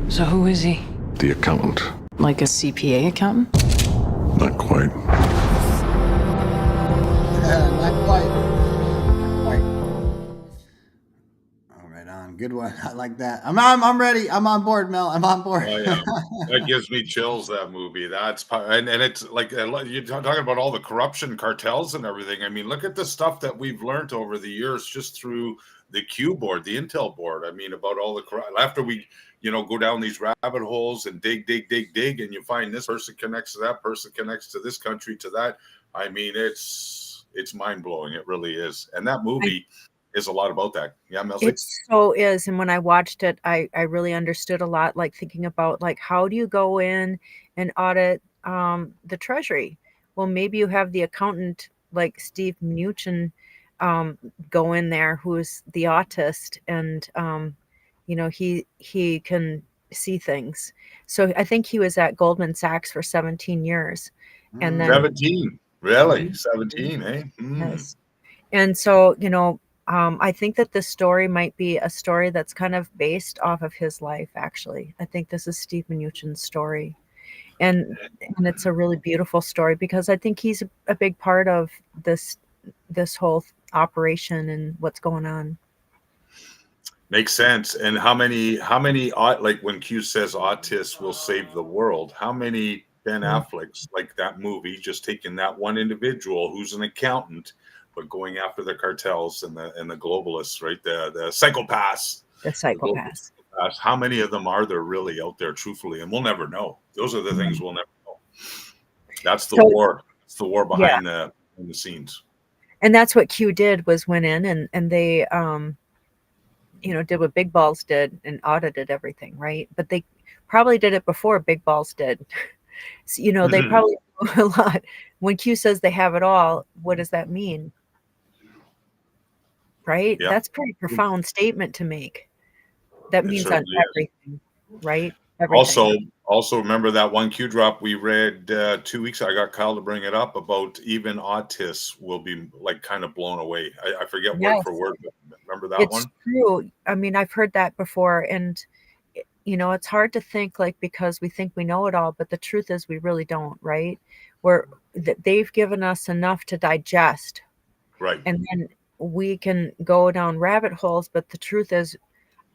[SPEAKER 25] So who is he?
[SPEAKER 13] The accountant.
[SPEAKER 25] Like a CPA accountant?
[SPEAKER 13] Not quite.
[SPEAKER 6] Not quite. All right, on. Good one. I like that. I'm ready. I'm on board, Mel. I'm on board.
[SPEAKER 24] Oh, yeah. That gives me chills, that movie. And it's like you're talking about all the corruption cartels and everything. I mean, look at the stuff that we've learned over the years just through the Q board, the Intel board. I mean, about all the after we go down these rabbit holes and dig, and you find this person connects to that person, connects to this country, to that. I mean, it's mind blowing. It really is. And that movie is a lot about that. Yeah, Melzie?
[SPEAKER 7] It so is. And when I watched it, I really understood a lot, like thinking about like, how do you go in and audit the Treasury? Well, maybe you have the accountant like Steve Mnuchin go in there, who's the autist, and he can see things. So I think he was at Goldman Sachs for 17 years. And then
[SPEAKER 24] 17, really? 17, eh?
[SPEAKER 7] Yes. And so, I think that this story might be a story that's kind of based off of his life, actually. I think this is Steve Mnuchin's story. And it's a really beautiful story because I think he's a big part of this whole operation and what's going on.
[SPEAKER 24] Makes sense. And how many like when Q says autists will save the world, how many Ben Afflecks, like that movie, just taking that one individual who's an accountant, but going after the cartels and the globalists, right? The psychopaths.
[SPEAKER 7] The psychopaths.
[SPEAKER 24] How many of them are there really out there, truthfully? And we'll never know. Those are the things we'll never know. That's the war. It's the war behind the scenes.
[SPEAKER 7] And that's what Q did, was went in and they did what Big Balls did and audited everything, right? But they probably did it before Big Balls did. So, they probably know a lot. When Q says they have it all, what does that mean? Right?
[SPEAKER 24] Yeah.
[SPEAKER 7] That's a pretty profound statement to make. That means on everything, right?
[SPEAKER 24] Everything. Also remember that one Q drop we read 2 weeks ago. I got Kyle to bring it up about even autists will be like kind of blown away. I forget word for word, but remember that one?
[SPEAKER 7] It's true. I mean, I've heard that before, and it's hard to think like because we think we know it all, but the truth is we really don't, right? They've given us enough to digest,
[SPEAKER 24] right?
[SPEAKER 7] And then we can go down rabbit holes, but the truth is,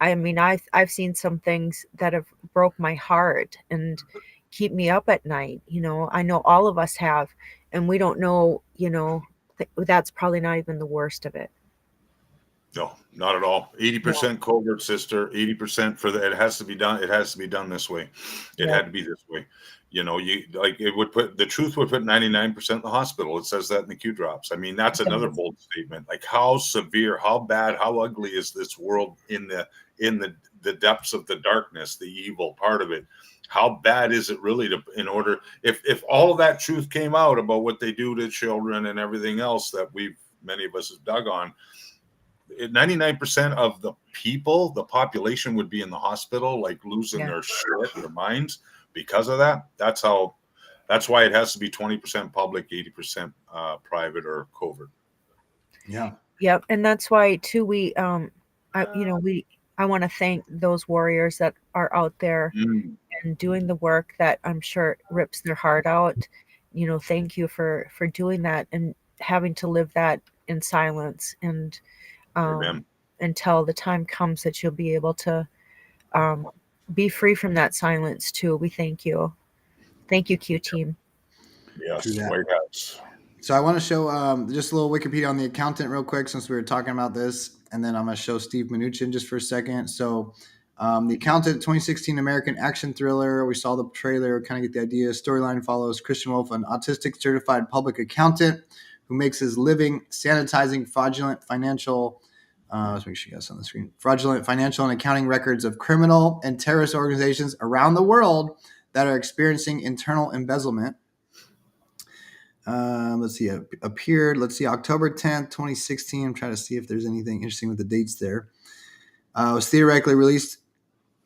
[SPEAKER 7] I mean, I've seen some things that have broke my heart and keep me up at night. I know all of us have, and we don't know, that's probably not even the worst of it.
[SPEAKER 24] No, not at all. 80% covert, sister. 80% for it has to be done. It has to be done this way. It had to be this way. The truth would put 99% in the hospital. It says that in the Q drops. I mean, that's another bold statement. Like, how severe, how bad, how ugly is this world in the depths of the darkness, the evil part of it? How bad is it really if all of that truth came out about what they do to children and everything else that many of us have dug on, 99% of the population would be in the hospital, like losing their shit, their minds because of that. That's why it has to be 20% public, 80% private or covert.
[SPEAKER 6] Yeah.
[SPEAKER 7] Yep. And that's why too, I want to thank those warriors that are out there and doing the work that I'm sure rips their heart out, thank you for doing that and having to live that in silence, and
[SPEAKER 24] Amen.
[SPEAKER 7] until the time comes that you'll be able to be free from that silence too. We thank you. Thank you, Q team.
[SPEAKER 24] Yes,
[SPEAKER 6] True that.
[SPEAKER 24] White House.
[SPEAKER 6] So I want to show just a little Wikipedia on the accountant real quick, since we were talking about this, and then I'm going to show Steve Mnuchin just for a second. So the accountant, 2016 American action thriller. We saw the trailer, kind of get the idea. Storyline follows Christian Wolf, an autistic certified public accountant who makes his living sanitizing fraudulent financial. Let's make sure you guys on the screen. Fraudulent financial and accounting records of criminal and terrorist organizations around the world that are experiencing internal embezzlement. Let's see, appeared. Let's see, October 10th, 2016. I'm trying to see if there's anything interesting with the dates there. It was theatrically released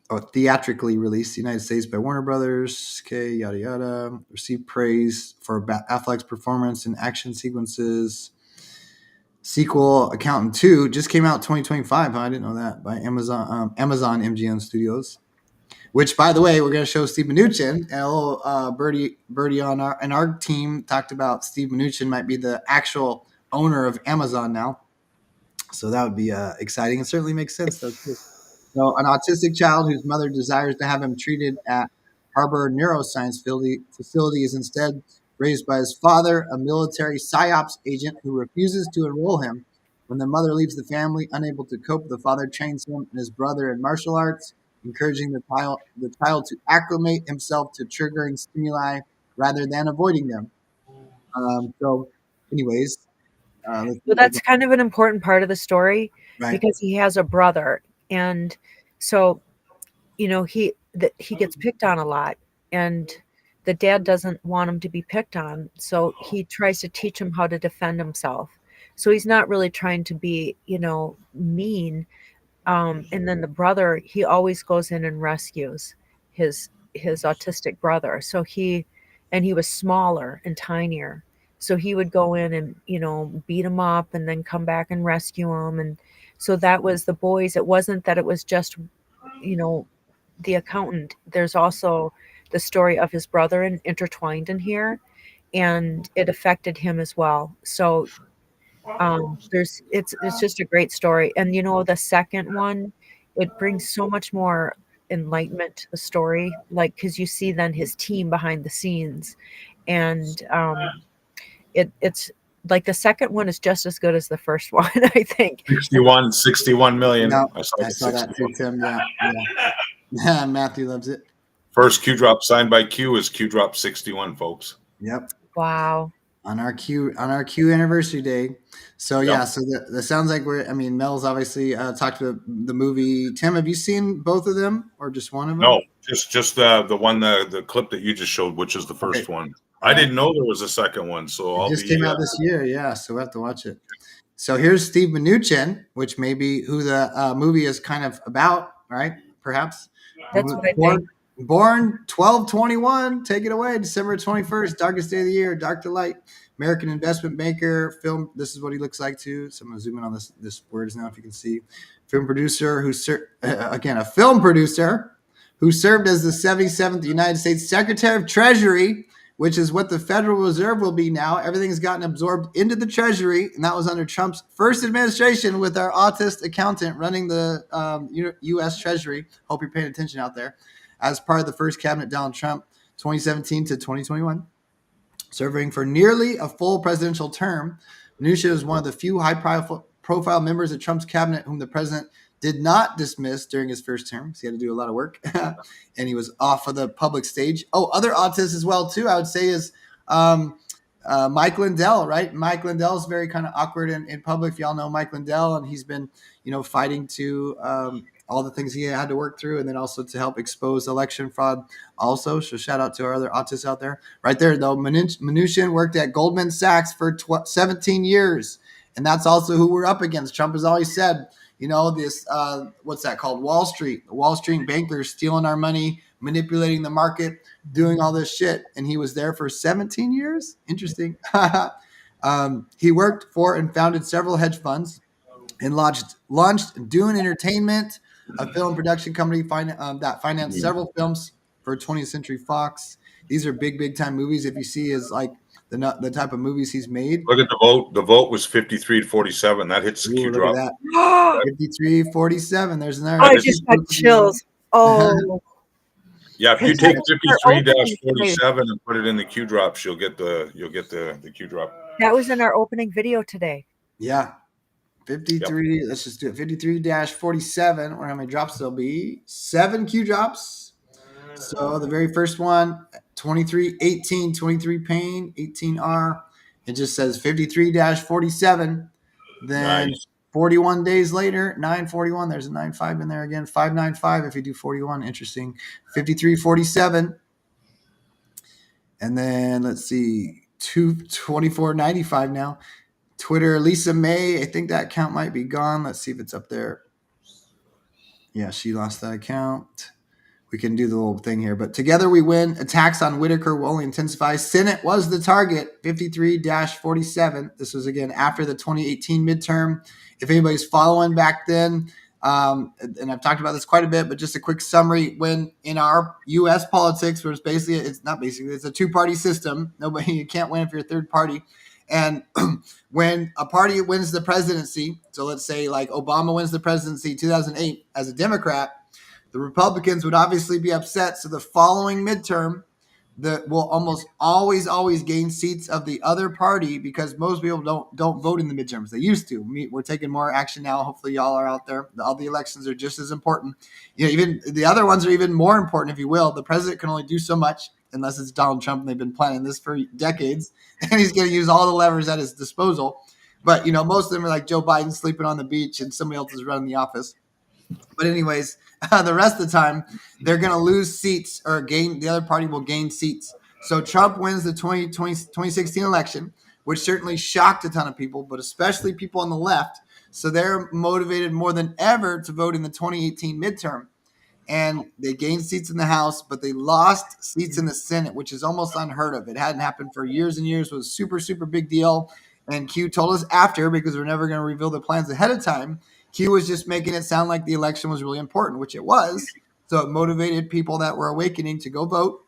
[SPEAKER 6] in the United States by Warner Brothers. Okay, yada yada. Received praise for Affleck's performance in action sequences. Sequel, Accountant 2, just came out 2025. Huh? I didn't know that. By Amazon MGM Studios. Which, by the way, we're going to show Steve Mnuchin, and a little birdie on our team talked about Steve Mnuchin might be the actual owner of Amazon now. So that would be exciting. It certainly makes sense, though, too. So an autistic child whose mother desires to have him treated at Harbor Neuroscience facility is instead raised by his father, a military PSYOPs agent who refuses to enroll him. When the mother leaves the family, unable to cope, the father trains him and his brother in martial arts, encouraging the child to acclimate himself to triggering stimuli rather than avoiding them. So
[SPEAKER 7] that's kind of an important part of the story,
[SPEAKER 6] right?
[SPEAKER 7] Because he has a brother, and so he gets picked on a lot, and the dad doesn't want him to be picked on, so he tries to teach him how to defend himself. So he's not really trying to be mean. And then the brother, he always goes in and rescues his autistic brother. So he was smaller and tinier. So he would go in and, beat him up and then come back and rescue him. And so that was the boys. It wasn't that it was just, the accountant. There's also the story of his brother intertwined in here, and it affected him as well. So it's just a great story. And the second one, it brings so much more enlightenment to the story, like, because you see then his team behind the scenes, and it's like the second one is just as good as the first one. I think
[SPEAKER 24] 61 million.
[SPEAKER 6] No,
[SPEAKER 24] I
[SPEAKER 6] I saw that too, Tim. Yeah. Matthew loves it.
[SPEAKER 24] First Q drop signed by Q is Q drop 61, folks.
[SPEAKER 6] Yep.
[SPEAKER 7] Wow.
[SPEAKER 6] On our Q anniversary day. So
[SPEAKER 24] Yep.
[SPEAKER 6] yeah, so that sounds like Mel's obviously talked to the movie. Tim, have you seen both of them or just one of them?
[SPEAKER 24] No, just the one, the clip that you just showed, which is the first one. I didn't know there was a second one, so
[SPEAKER 6] It just came out this year, yeah. So we have to watch it. So here's Steve Mnuchin, which may be who the movie is kind of about, right? Perhaps.
[SPEAKER 7] That's what I think.
[SPEAKER 6] Born 12/21. Take it away. December 21st, darkest day of the year. Dark to light. American investment banker. Film. This is what he looks like too. So I'm gonna zoom in on this words now, if you can see. Film producer a film producer who served as the 77th United States Secretary of Treasury, which is what the Federal Reserve will be now. Everything's gotten absorbed into the Treasury, and that was under Trump's first administration with our autist accountant running the U.S. Treasury. Hope you're paying attention out there. As part of the first cabinet, Donald Trump, 2017 to 2021. Serving for nearly a full presidential term, Mnuchin is one of the few high-profile members of Trump's cabinet whom the president did not dismiss during his first term, because he had to do a lot of work, and he was off of the public stage. Oh, other autists as well, too, I would say, is Mike Lindell, right? Mike Lindell is very kind of awkward in public. If y'all know Mike Lindell, and he's been, fighting to all the things he had to work through, and then also to help expose election fraud also. So shout out to our other autists out there. Right there, though, Mnuchin worked at Goldman Sachs for 17 years, and that's also who we're up against. Trump has always said, this, what's that called? Wall Street. The Wall Street bankers stealing our money, manipulating the market, doing all this shit. And he was there for 17 years. Interesting. He worked for and founded several hedge funds and launched Dune Entertainment, a film production company that financed several films for 20th Century Fox. These are big time movies. If you see his the type of movies he's made.
[SPEAKER 24] Look at the vote. The vote was 53-47. That hits the
[SPEAKER 6] Ooh,
[SPEAKER 24] Q
[SPEAKER 6] look
[SPEAKER 24] drop.
[SPEAKER 6] at that. 53-47. There's another.
[SPEAKER 7] Oh, I just got chills. Oh.
[SPEAKER 24] Yeah, if you
[SPEAKER 7] Because
[SPEAKER 24] take
[SPEAKER 7] that was our opening
[SPEAKER 24] 53-47 and put it in the Q drops, you'll get the Q drop.
[SPEAKER 7] That was in our opening video today.
[SPEAKER 6] Yeah. 53. Yep. Let's just do it. 53-47. Or how many drops there'll be? 7 Q drops. So the very first one, 2318, 23 pain, 18R. It just says 53-47. Then
[SPEAKER 24] Nice.
[SPEAKER 6] 41 days later, 941. There's a 95 in there again. 595 if you do 41. Interesting. 53-47. And then let's see, 2495 now. Twitter, Lisa May. I think that account might be gone. Let's see if it's up there. Yeah, she lost that account. We can do the little thing here. But together we win. Attacks on Whitaker will only intensify. Senate was the target, 53-47. This was, again, after the 2018 midterm. If anybody's following back then, and I've talked about this quite a bit, but just a quick summary. When in our U.S. politics, where it's a two-party system. You can't win if you're a third party. And when a party wins the presidency, so let's say like Obama wins the presidency 2008 as a Democrat, the Republicans would obviously be upset. So the following midterm, will almost always gain seats of the other party because most people don't vote in the midterms. They used to. We're taking more action now. Hopefully y'all are out there. All the elections are just as important. Even the other ones are even more important, if you will. The president can only do so much unless it's Donald Trump, and they've been planning this for decades, and he's going to use all the levers at his disposal. But, most of them are like Joe Biden sleeping on the beach and somebody else is running the office. But anyways, the rest of the time, they're going to lose seats or gain. The other party will gain seats. So Trump wins the 2016 election, which certainly shocked a ton of people, but especially people on the left. So they're motivated more than ever to vote in the 2018 midterm. And they gained seats in the House, but they lost seats in the Senate, which is almost unheard of. It hadn't happened for years and years. It was a super, super big deal. And Q told us after, because we're never going to reveal the plans ahead of time, Q was just making it sound like the election was really important, which it was. So it motivated people that were awakening to go vote.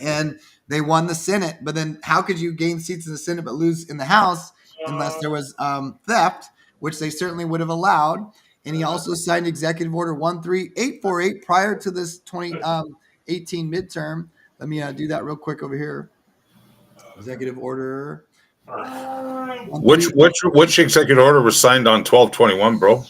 [SPEAKER 6] And they won the Senate. But then how could you gain seats in the Senate but lose in the House unless there was theft, which they certainly would have allowed. And he also signed Executive Order 13848 prior to this 2018 midterm. Let me do that real quick over here. Executive Order.
[SPEAKER 24] Which executive order was signed on 12/21, bro?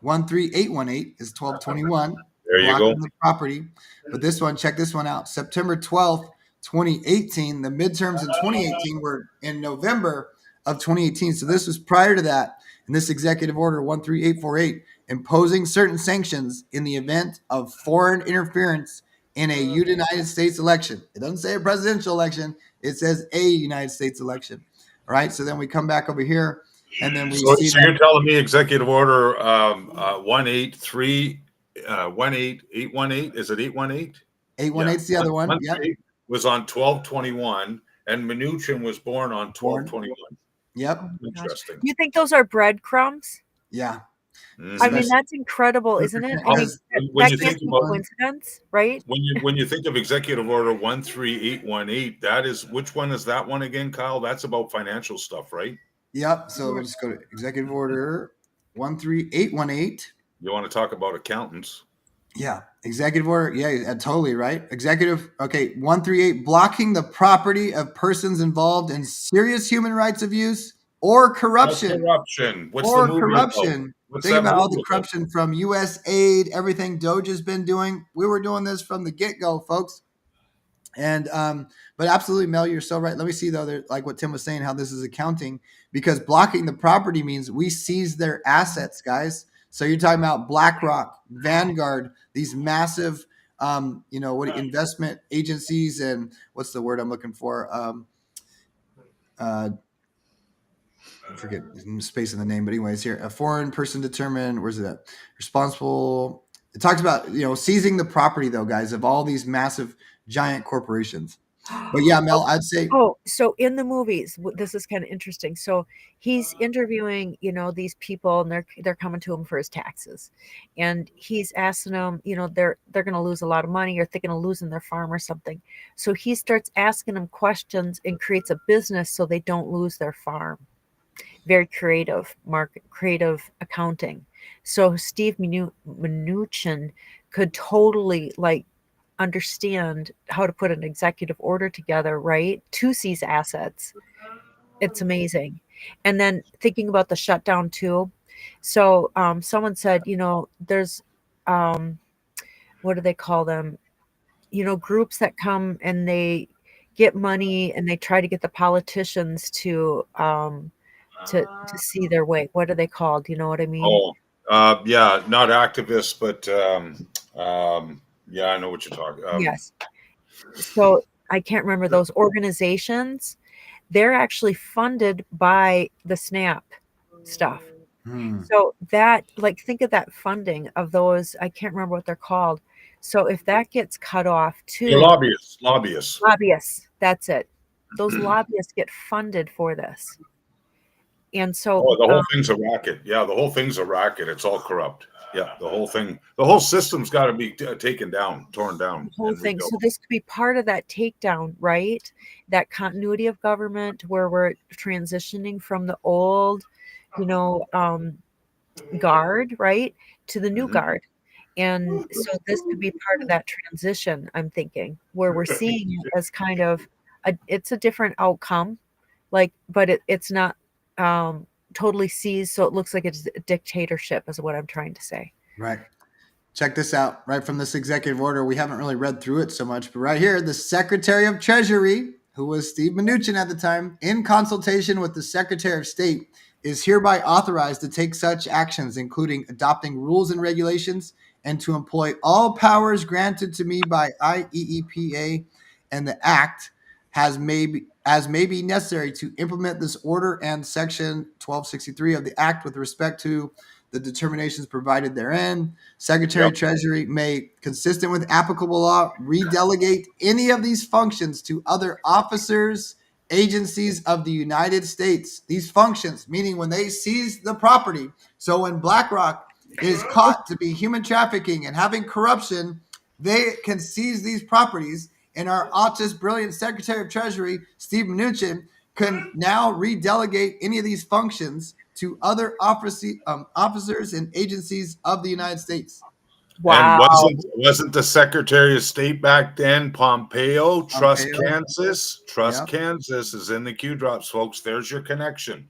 [SPEAKER 6] 13818 is 12/21.
[SPEAKER 24] There you go.
[SPEAKER 6] The property. But this one, check this one out. September 12th, 2018. The midterms in 2018 were in November of 2018. So this was prior to that. And this Executive Order 13848 imposing certain sanctions in the event of foreign interference in a United States election. It doesn't say a presidential election. It says a United States election. All right. So then we come back over here and then we see.
[SPEAKER 24] So you're telling me Executive Order 18818? Is it 818?
[SPEAKER 6] 818 is the other one. Yep.
[SPEAKER 24] Was on 12/21 and Mnuchin was born on 12/21.
[SPEAKER 6] Yep.
[SPEAKER 24] Interesting.
[SPEAKER 7] You think those are breadcrumbs?
[SPEAKER 6] Yeah.
[SPEAKER 24] Mm-hmm.
[SPEAKER 7] I mean, that's incredible, isn't it? I mean,
[SPEAKER 24] when
[SPEAKER 7] that
[SPEAKER 24] you
[SPEAKER 7] can't
[SPEAKER 24] think
[SPEAKER 7] be
[SPEAKER 24] about
[SPEAKER 7] coincidence, right?
[SPEAKER 24] when you think of Executive Order 13818, that is, which one is that one again, Kyle? That's about financial stuff, right?
[SPEAKER 6] Yep. So we'll just go to Executive Order 13818.
[SPEAKER 24] You want to talk about accountants?
[SPEAKER 6] Yeah. Executive Order. Yeah, totally right. Executive. Okay. 138, blocking the property of persons involved in serious human rights abuse or corruption.
[SPEAKER 24] Corruption. What's
[SPEAKER 6] or
[SPEAKER 24] the movie
[SPEAKER 6] corruption.
[SPEAKER 24] About?
[SPEAKER 6] Think about all the corruption from U.S. aid, everything Doge has been doing. We were doing this from the get-go, folks. And but absolutely, Mel, you're so right. Let me see though, like what Tim was saying, how this is accounting, because blocking the property means we seize their assets, guys. So you're talking about BlackRock, Vanguard, these massive, investment agencies, and what's the word I'm looking for? I forget space in the name, but anyways, here, a foreign person determined, where's it at? Responsible. It talks about, seizing the property though, guys, of all these massive giant corporations. But yeah, Mel, I'd say.
[SPEAKER 7] Oh, so in the movies, this is kind of interesting. So he's interviewing, these people, and they're coming to him for his taxes, and he's asking them, they're going to lose a lot of money, or thinking of losing their farm or something. So he starts asking them questions and creates a business so they don't lose their farm. Very creative creative accounting. So Steve Mnuchin could totally understand how to put an executive order together, right, to seize assets. It's amazing. And then thinking about the shutdown too. So someone said, there's what do they call them? Groups that come and they get money and they try to get the politicians to see their way. What are they called? Do you know what I mean?
[SPEAKER 24] Yeah, not activists, but yeah, I know what you're talking.
[SPEAKER 7] Yes. So I can't remember those organizations. They're actually funded by the SNAP stuff. So that, think of that funding of those. I can't remember what they're called. So if that gets cut off too,
[SPEAKER 24] lobbyists.
[SPEAKER 7] That's it. Those lobbyists get funded for this. And so
[SPEAKER 24] the whole thing's a racket. Yeah, the whole thing's a racket. It's all corrupt. Yeah, the whole system's got to be taken down, torn down.
[SPEAKER 7] The whole thing. So this could be part of that takedown, right? That continuity of government where we're transitioning from the old, guard, right, to the new guard. And so this could be part of that transition, I'm thinking, where we're seeing it as kind of it's a different outcome, but it's not totally seized, so it looks like it's a dictatorship is what I'm trying to say.
[SPEAKER 6] Right. Check this out. Right from this executive order, we haven't really read through it so much, but right here, the Secretary of Treasury, who was Steve Mnuchin at the time, in consultation with the Secretary of State, is hereby authorized to take such actions, including adopting rules and regulations and to employ all powers granted to me by IEEPA and the Act as may be necessary to implement this order and Section 1263 of the Act with respect to the determinations provided therein. Secretary of Treasury may, consistent with applicable law, redelegate any of these functions to other officers, agencies of the United States. These functions, meaning when they seize the property. So when BlackRock is caught to be human trafficking and having corruption, they can seize these properties. And our autist, brilliant Secretary of Treasury, Steve Mnuchin, can now redelegate any of these functions to other officers and agencies of the United States.
[SPEAKER 24] Wow. And wasn't the Secretary of State back then Pompeo? Trust Kansas. Kansas is in the Q drops, folks. There's your connection.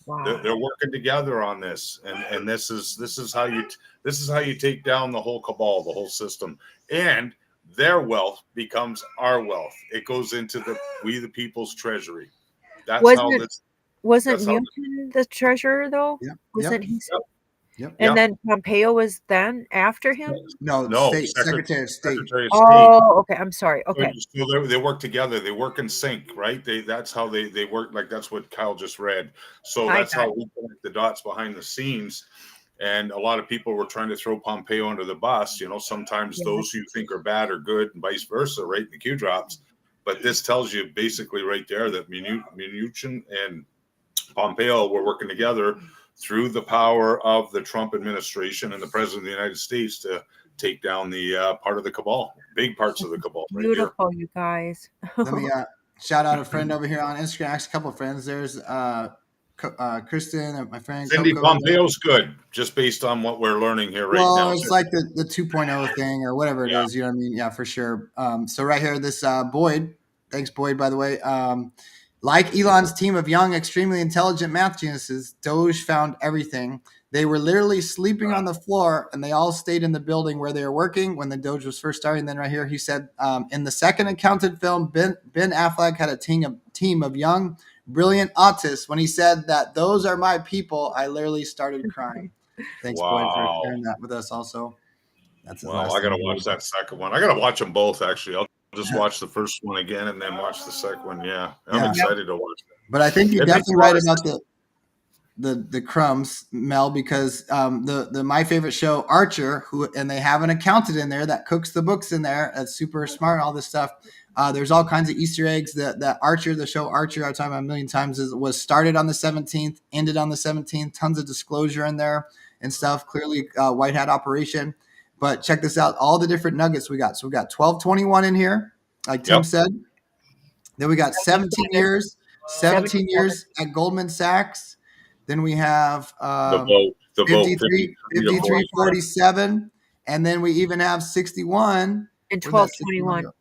[SPEAKER 24] Wow. They're working together on this, and this is how you take down the whole cabal, the whole system, and their wealth becomes our wealth. It goes into we the people's treasury. That's
[SPEAKER 7] Wasn't Mnuchin the treasurer though?
[SPEAKER 6] Yeah.
[SPEAKER 7] Wasn't he?
[SPEAKER 6] Yep.
[SPEAKER 7] And then Pompeo was then after him?
[SPEAKER 6] No, Secretary of State.
[SPEAKER 7] Oh, okay. I'm sorry. Okay.
[SPEAKER 24] So they work together. They work in sync, right? That's how they work. That's what Kyle just read. So that's how we connect the dots behind the scenes. And a lot of people were trying to throw Pompeo under the bus. Sometimes those you think are bad are good, and vice versa, right? In the Q drops. But this tells you basically right there that Mnuchin and Pompeo were working together through the power of the Trump administration and the president of the United States to take down the part of the cabal, big parts of the cabal.
[SPEAKER 7] Beautiful, right, you guys.
[SPEAKER 6] Let me shout out a friend over here on Instagram. Actually, a couple of friends. There's Kristen and my friend
[SPEAKER 24] Cindy.
[SPEAKER 6] Coco.
[SPEAKER 24] Pompeo's good, just based on what we're learning here right now.
[SPEAKER 6] Well, it's like the 2.0 thing or whatever it is. You know what I mean? Yeah, for sure. So right here, this Boyd. Thanks, Boyd, by the way. Like Elon's team of young, extremely intelligent math geniuses, Doge found everything. They were literally sleeping on the floor, and they all stayed in the building where they were working when the Doge was first starting. Then right here, he said, in the second accounted film, Ben Affleck had a team of young, brilliant autists. When he said that those are my people, I literally started crying. Thanks, Boyd, for sharing that with us also.
[SPEAKER 24] That's I got to watch that second one. I got to watch them both, actually. I'll just watch the first one again and then watch the second one. Yeah, I'm excited to watch it.
[SPEAKER 6] But I think you're definitely right about the crumbs, Mel, because the my favorite show, Archer, and they have an accountant in there that cooks the books in there. That's super smart. All this stuff. There's all kinds of Easter eggs. That Archer, the show Archer, I've talked about a million times, was started on the 17th, ended on the 17th. Tons of disclosure in there and stuff. Clearly, white hat operation. But check this out. All the different nuggets we got. So we got 1221 in here, like Tim said. Then we got 17 years at Goldman Sachs. Then we have
[SPEAKER 24] the vote
[SPEAKER 6] 5347. And then we even have 61.
[SPEAKER 7] And 1221.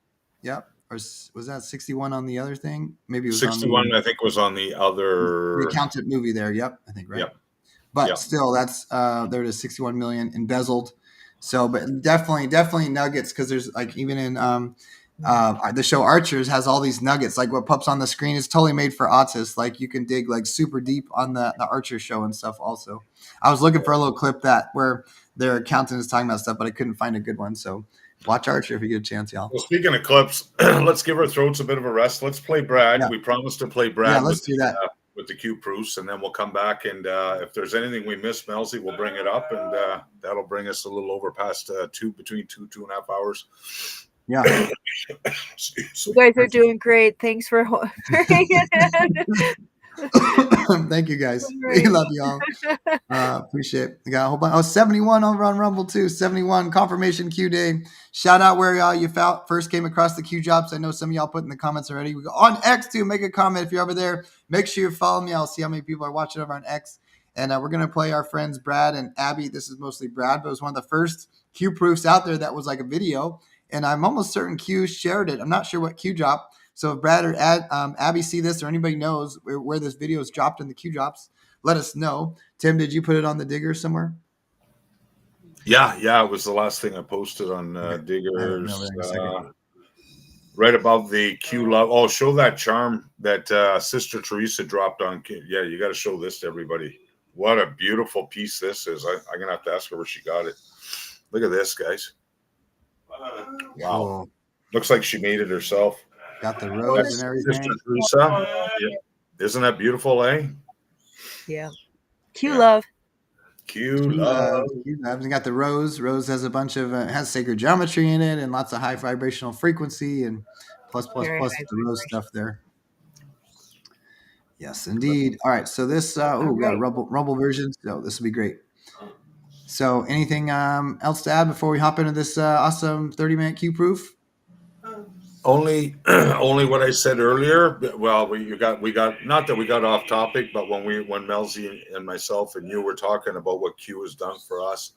[SPEAKER 6] Yep. Or was that 61 on the other thing? Maybe it was
[SPEAKER 24] 61,
[SPEAKER 6] on the,
[SPEAKER 24] I think, was on the other.
[SPEAKER 6] the accountant movie there. Yep. I think, right?
[SPEAKER 24] Yep.
[SPEAKER 6] But still, that's there it is, 61 million embezzled. So, but definitely nuggets, because there's like even in the show Archers has all these nuggets. Like what pops on the screen is totally made for autists. Like you can dig like super deep on the Archer show and stuff. Also, I was looking for a little clip where their accountant is talking about stuff, but I couldn't find a good one. So watch Archer if you get a chance, y'all.
[SPEAKER 24] Well, speaking of clips, let's give our throats a bit of a rest. Let's play Brad.
[SPEAKER 6] Yeah.
[SPEAKER 24] We promised to play Brad.
[SPEAKER 6] Yeah, let's do that.
[SPEAKER 24] With the Q proofs, and then we'll come back, and if there's anything we missed, Melzie, we'll bring it up, and that'll bring us a little over past between 2.5 hours.
[SPEAKER 6] Yeah.
[SPEAKER 7] You guys are doing great. Thanks for bringing it in.
[SPEAKER 6] Thank you guys. We love you all. Appreciate it. I got a whole bunch. 71 over on Rumble too. 71 confirmation Q day. Shout out where you first came across the Q drops. I know some of y'all put in the comments already. We go on X too. Make a comment if you're over there. Make sure you follow me. I'll see how many people are watching over on X. And we're gonna play our friends Brad and Abby. This is mostly Brad, but it was one of the first Q proofs out there that was like a video. And I'm almost certain Q shared it. I'm not sure what Q dropped. So if Brad or Abby see this, or anybody knows where this video is dropped in the Q drops, let us know. Tim, did you put it on the Digger somewhere?
[SPEAKER 24] Yeah, it was the last thing I posted on Diggers. Right above the Q love. Oh, show that charm that Sister Teresa dropped on. Yeah, you got to show this to everybody. What a beautiful piece this is. I'm gonna have to ask her where she got it. Look at this, guys. Wow,
[SPEAKER 6] Cool.
[SPEAKER 24] Looks like she made it herself.
[SPEAKER 6] Got the rose and everything.
[SPEAKER 24] Sister Teresa. Yeah. Isn't that beautiful, eh?
[SPEAKER 7] Yeah. Q love.
[SPEAKER 24] Q love.
[SPEAKER 6] Q love. Got the rose. Rose has a bunch of has sacred geometry in it and lots of high vibrational frequency and plus
[SPEAKER 7] Very high
[SPEAKER 6] the rose stuff there. Yes, indeed. All right. So this we got a Rumble version. So this will be great. So anything else to add before we hop into this awesome 30-minute Q proof?
[SPEAKER 24] Only what I said earlier. Well, we got not that we got off topic, but when Melzie and myself and you were talking about what Q has done for us,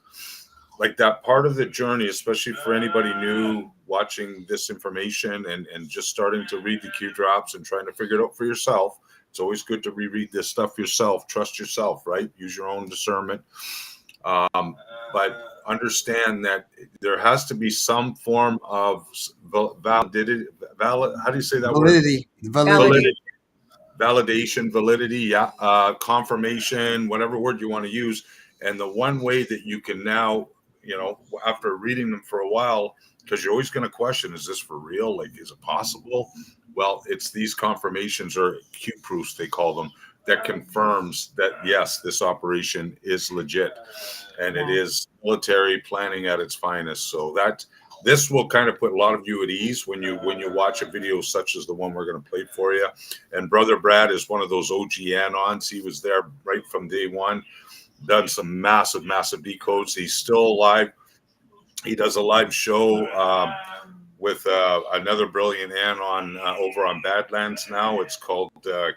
[SPEAKER 24] like that part of the journey, especially for anybody new watching this information and just starting to read the Q drops and trying to figure it out for yourself. It's always good to reread this stuff yourself. Trust yourself, right? Use your own discernment. But understand that there has to be some form of validity. How do you say that word? Validation, confirmation, whatever word you want to use. And the one way that you can now, after reading them for a while, because you're always going to question, is this for real? Like, is it possible? Well, it's these confirmations, or Q proofs, they call them, that confirms that, yes, this operation is legit and it is military planning at its finest. So that this will kind of put a lot of you at ease when you watch a video such as the one we're going to play for you. And Brother Brad is one of those OG anons. He was there right from day one, done some massive decodes. He's still alive. He does a live show with another brilliant anon over on Badlands now. It's called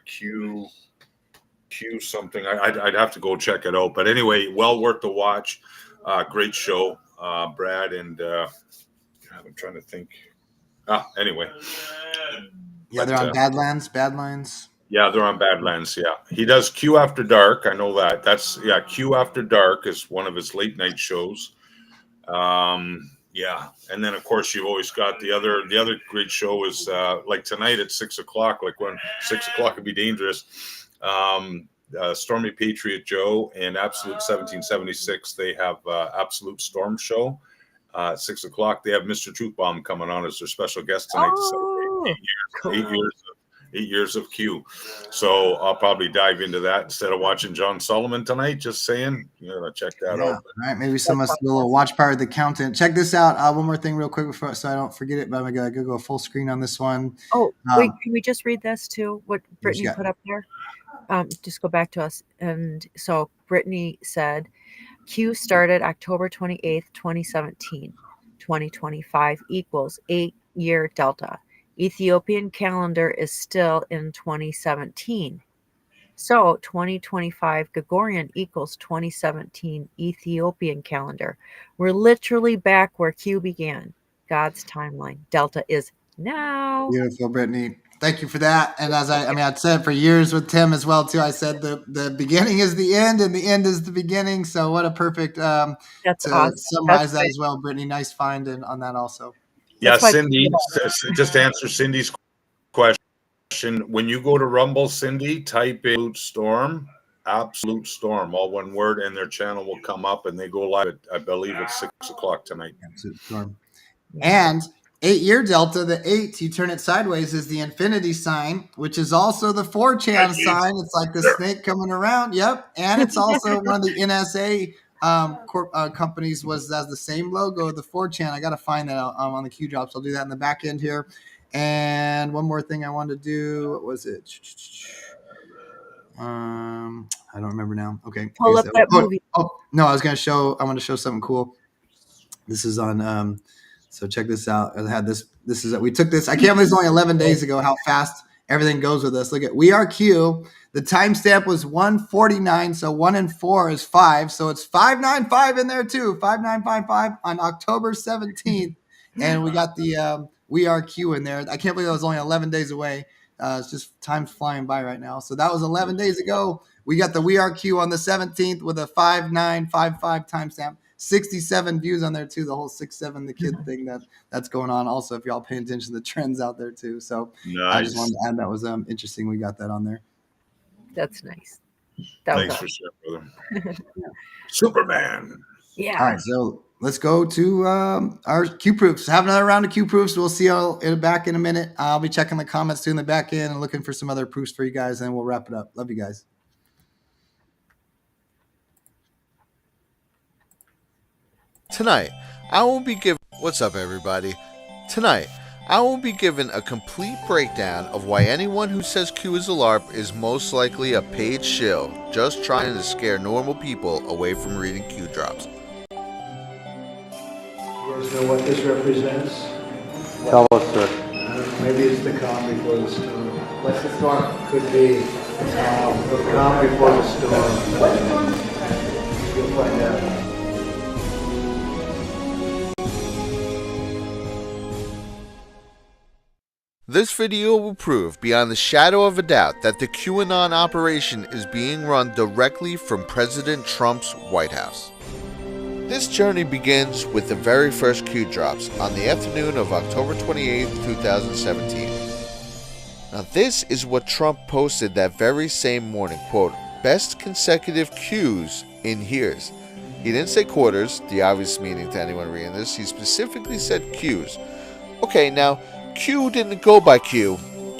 [SPEAKER 24] Q something. I'd have to go check it out. But anyway, well worth the watch. Great show, Brad. And I'm trying to think. Anyway.
[SPEAKER 6] Yeah, they're on Badlands.
[SPEAKER 24] Yeah, they're on Badlands. Yeah. He does Q After Dark. I know that. Q After Dark is one of his late night shows. Yeah. And then of course you've always got the other great show is like tonight at 6:00, like when 6:00 would be dangerous. Stormy Patriot Joe and Absolute 1776. They have Absolute Storm Show at 6:00. They have Mr. Truth Bomb coming on as their special guest tonight.
[SPEAKER 7] Oh,
[SPEAKER 24] to celebrate 8 years 8 years of Q. So I'll probably dive into that instead of watching John Sullivan tonight. Just saying, you gotta check that
[SPEAKER 6] Yeah.
[SPEAKER 24] out.
[SPEAKER 6] All right. Maybe some of us do a little watch power of the accountant. Check this out. One more thing real quick before, so I don't forget it, but I'm going to go full screen on this one.
[SPEAKER 7] Oh, wait, can we just read this too? What Brittany
[SPEAKER 6] got?
[SPEAKER 7] put up there? Just go back to us. And so Brittany said, Q started October 28th, 2017. 2025 equals 8-year delta. Ethiopian calendar is still in 2017. So 2025 Gregorian equals 2017 Ethiopian calendar. We're literally back where Q began. God's timeline. Delta is now.
[SPEAKER 6] Beautiful, Brittany. Thank you for that. And as I'd said for years with Tim as well too. I said the beginning is the end, and the end is the beginning. So what a perfect
[SPEAKER 7] That's
[SPEAKER 6] to
[SPEAKER 7] awesome.
[SPEAKER 6] summarize
[SPEAKER 7] That's
[SPEAKER 6] that
[SPEAKER 7] great.
[SPEAKER 6] as well, Brittany. Nice find on that also.
[SPEAKER 24] Yeah,
[SPEAKER 7] That's why-
[SPEAKER 24] Cindy, just to answer Cindy's question. When you go to Rumble, Cindy, type in absolute storm, all one word, and their channel will come up, and they go live at, I believe it's 6:00 tonight.
[SPEAKER 6] Absolute storm. And 8-year delta, the 8, you turn it sideways, is the infinity sign, which is also the 4chan sign. It's like the snake coming around. Yep. And it's also one of the NSA companies has the same logo, the 4chan. I got to find that out on the Q drops. I'll do that in the back end here. And one more thing I wanted to do. What was it? I don't remember now. Okay.
[SPEAKER 7] Pull up that movie.
[SPEAKER 6] Oh, no, I want to show something cool. This is on so check this out. I had this is we took this. I can't believe it's only 11 days ago how fast everything goes with us. Look at We Are Q. The timestamp was 1:49, so 1 and 4 is 5. So it's 595 in there too. 5955 on October 17th. And we got the We Are Q in there. I can't believe that was only 11 days away. It's just time's flying by right now. So that was 11 days ago. We got the We Are Q on the 17th with a 5955 timestamp. 67 views on there too. The whole 6-7 the kid thing that's going on. Also, if y'all paying attention to the trends out there too. So I just wanted to add that was interesting. We got that on there.
[SPEAKER 7] That's nice.
[SPEAKER 24] Thanks for sharing, brother. Superman.
[SPEAKER 7] Yeah.
[SPEAKER 6] All right, so let's go to our Q proofs. Have another round of Q proofs. We'll see y'all back in a minute. I'll be checking the comments too in the back end and looking for some other proofs for you guys, and we'll wrap it up. Love you guys.
[SPEAKER 15] Tonight, I will be given... What's up, everybody? Tonight, I will be given a complete breakdown of why anyone who says Q is a LARP is most likely a paid shill, just trying to scare normal people away from reading Q drops.
[SPEAKER 5] You guys know what this represents?
[SPEAKER 16] Tell us, sir.
[SPEAKER 5] Maybe it's the calm before the storm. What's the storm? Could be the calm before the storm. You'll find out.
[SPEAKER 15] This video will prove beyond the shadow of a doubt that the QAnon operation is being run directly from President Trump's White House. This journey begins with the very first Q drops on the afternoon of October 28, 2017. Now this is what Trump posted that very same morning, quote, best consecutive Qs in years. He didn't say quarters, the obvious meaning to anyone reading this, he specifically said Qs. Okay, now Q didn't go by Q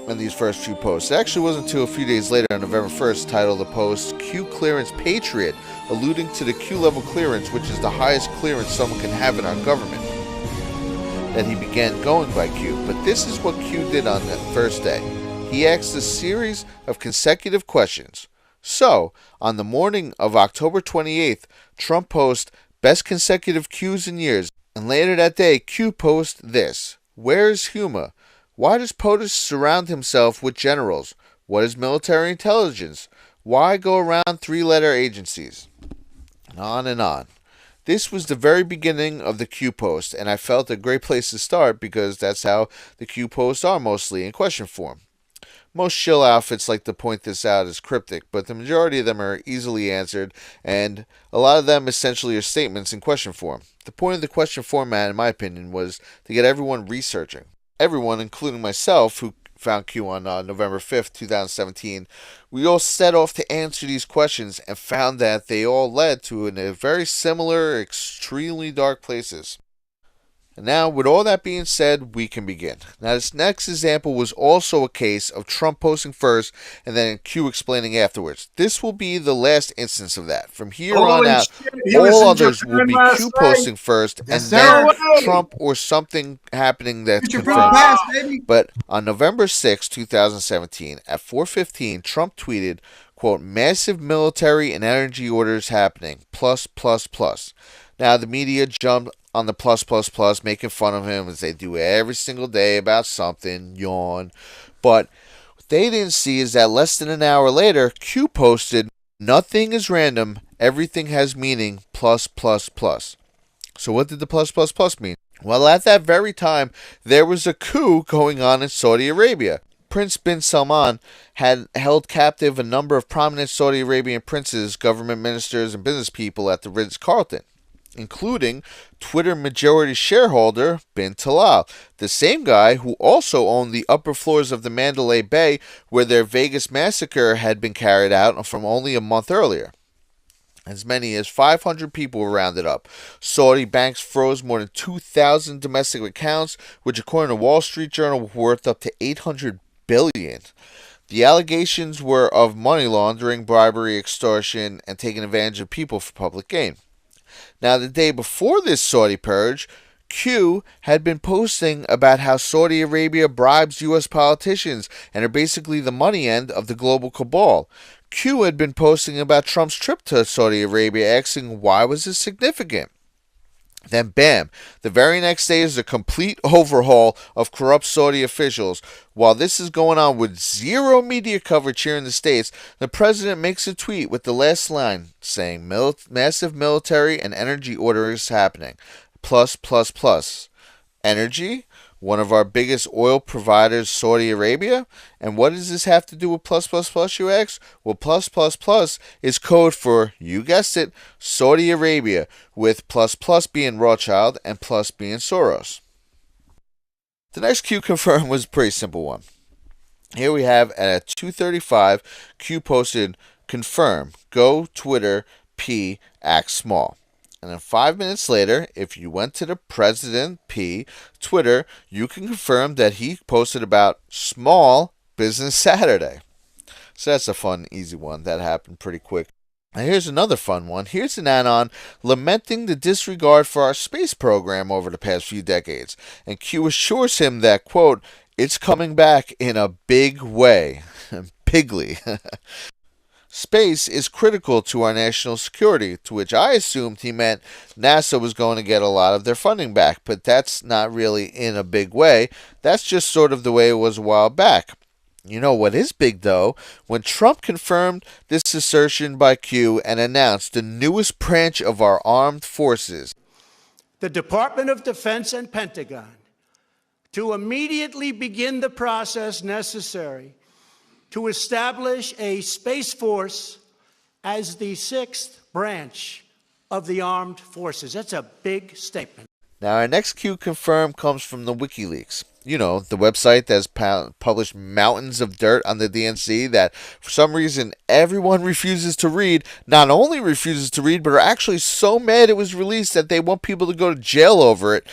[SPEAKER 15] in these first few posts. It actually wasn't until a few days later on November 1st titled the post Q Clearance Patriot, alluding to the Q level clearance, which is the highest clearance someone can have in our government, that he began going by Q. But this is what Q did on that first day. He asked a series of consecutive questions. So, on the morning of October 28th, Trump posted best consecutive Qs in years, and later that day, Q posted this. Where is Huma? Why does POTUS surround himself with generals? What is military intelligence? Why go around 3-letter agencies? And on and on. This was the very beginning of the Q post, and I felt a great place to start because that's how the Q posts are mostly in question form. Most shill outfits like to point this out as cryptic, but the majority of them are easily answered, and a lot of them essentially are statements in question form. The point of the question format, in my opinion, was to get everyone researching. Everyone, including myself, who found Q on November 5th, 2017, we all set off to answer these questions and found that they all led to very similar, extremely dark places. And now, with all that being said, we can begin. Now, this next example was also a case of Trump posting first and then Q explaining afterwards. This will be the last instance of that. From here on out, all others will be Q posting first and then Trump or something happening that's confirmed. But on November 6, 2017, at 4:15, Trump tweeted, quote, massive military and energy orders happening, plus, plus, plus. Now, the media jumped on the plus, plus, plus, making fun of him as they do every single day about something, yawn. But what they didn't see is that less than an hour later, Q posted, nothing is random, everything has meaning, plus, plus, plus. So what did the plus, plus, plus mean? Well, at that very time, there was a coup going on in Saudi Arabia. Prince bin Salman had held captive a number of prominent Saudi Arabian princes, government ministers, and business people at the Ritz-Carlton, including Twitter majority shareholder bin Talal, the same guy who also owned the upper floors of the Mandalay Bay where their Vegas massacre had been carried out from only a month earlier. As many as 500 people were rounded up. Saudi banks froze more than 2,000 domestic accounts, which according to Wall Street Journal were worth up to $800 billion. The allegations were of money laundering, bribery, extortion, and taking advantage of people for public gain. Now, the day before this Saudi purge, Q had been posting about how Saudi Arabia bribes U.S. politicians and are basically the money end of the global cabal. Q had been posting about Trump's trip to Saudi Arabia, asking why was this significant. Then bam, the very next day is a complete overhaul of corrupt Saudi officials. While this is going on with zero media coverage here in the States, the president makes a tweet with the last line saying massive military and energy orders happening. Plus, plus, plus. Energy? One of our biggest oil providers, Saudi Arabia? And what does this have to do with plus, plus, plus, you ask? Well, plus, plus, plus is code for, you guessed it, Saudi Arabia, with plus, plus being Rothschild and plus being Soros. The next Q confirm was a pretty simple one. Here we have at 2:35, Q posted, confirm, go Twitter, P, act small. And then 5 minutes later, if you went to the President P Twitter, you can confirm that he posted about Small Business Saturday. So that's a fun, easy one. That happened pretty quick. Now here's another fun one. Here's an anon lamenting the disregard for our space program over the past few decades. And Q assures him that, quote, it's coming back in a big way. Pigly. Space is critical to our national security, to which I assumed he meant NASA was going to get a lot of their funding back, but that's not really in a big way. That's just sort of the way it was a while back. You know what is big, though? When Trump confirmed this assertion by Q and announced the newest branch of our armed forces.
[SPEAKER 9] The Department of Defense and Pentagon to immediately begin the process necessary to establish a Space Force as the sixth branch of the armed forces. That's a big statement.
[SPEAKER 15] Now, our next Q confirm comes from the WikiLeaks. You know, the website that's published mountains of dirt on the DNC that, for some reason, everyone refuses to read. Not only refuses to read, but are actually so mad it was released that they want people to go to jail over it.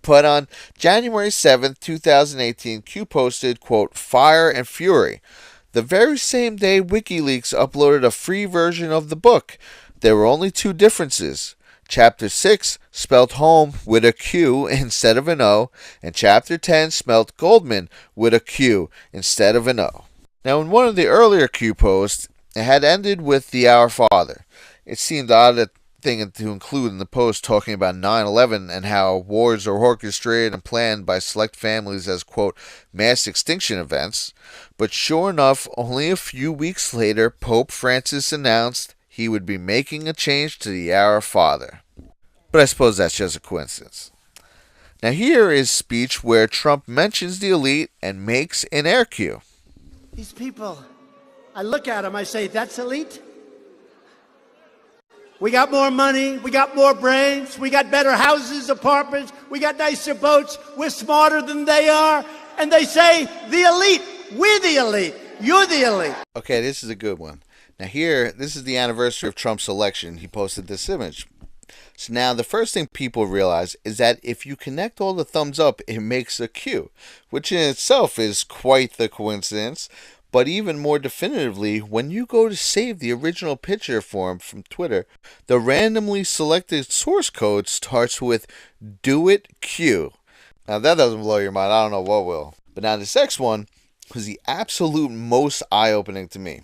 [SPEAKER 15] But on January 7th, 2018, Q posted, quote, Fire and Fury. The very same day, WikiLeaks uploaded a free version of the book. There were only two differences. Chapter 6 spelled home with a Q instead of an O, and Chapter 10 spelled Goldman with a Q instead of an O. Now, in one of the earlier Q posts, it had ended with the Our Father. It seemed odd thing to include in the post talking about 9/11 and how wars are orchestrated and planned by select families as, quote, mass extinction events. But sure enough, only a few weeks later, Pope Francis announced he would be making a change to the Our Father. But I suppose that's just a coincidence. Now here is speech where Trump mentions the elite and makes an air cue.
[SPEAKER 9] These people, I look at them, I say, that's elite? We got more money, we got more brains, we got better houses, apartments, we got nicer boats, we're smarter than they are, and they say, the elite, we're the elite, you're the elite.
[SPEAKER 15] Okay, this is a good one. Now here, this is the anniversary of Trump's election. He posted this image. So now the first thing people realize is that if you connect all the thumbs up, it makes a Q, which in itself is quite the coincidence. But even more definitively, when you go to save the original picture form from Twitter, the randomly selected source code starts with "do it Q." Now if that doesn't blow your mind, I don't know what will. But now this next one was the absolute most eye-opening to me.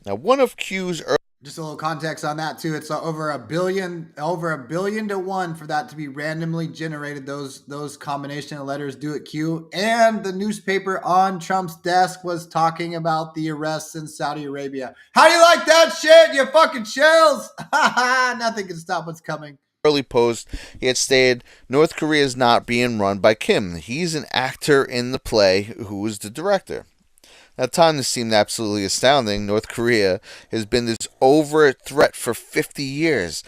[SPEAKER 15] Now one of Q's
[SPEAKER 6] just a little context on that too. It's over a billion to one for that to be randomly generated. Those combination of letters, do it Q. And the newspaper on Trump's desk was talking about the arrests in Saudi Arabia. How do you like that shit, you fucking shells? Nothing can stop what's coming.
[SPEAKER 15] Early post, he had stated North Korea is not being run by Kim. He's an actor in the play who is the director. At the time, this seemed absolutely astounding. North Korea has been this overt threat for 50 years.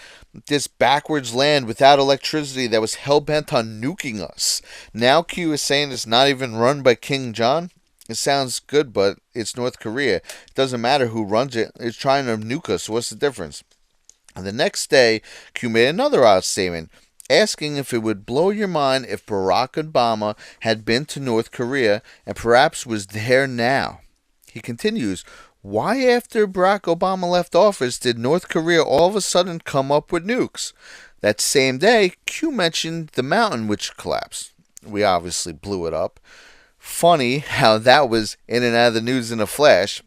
[SPEAKER 15] This backwards land without electricity that was hell-bent on nuking us. Now Q is saying it's not even run by King John? It sounds good, but it's North Korea. It doesn't matter who runs it. It's trying to nuke us. What's the difference? And the next day, Q made another odd statement, asking if it would blow your mind if Barack Obama had been to North Korea and perhaps was there now. He continues, why after Barack Obama left office did North Korea all of a sudden come up with nukes? That same day, Q mentioned the mountain which collapsed. We obviously blew it up. Funny how that was in and out of the news in a flash.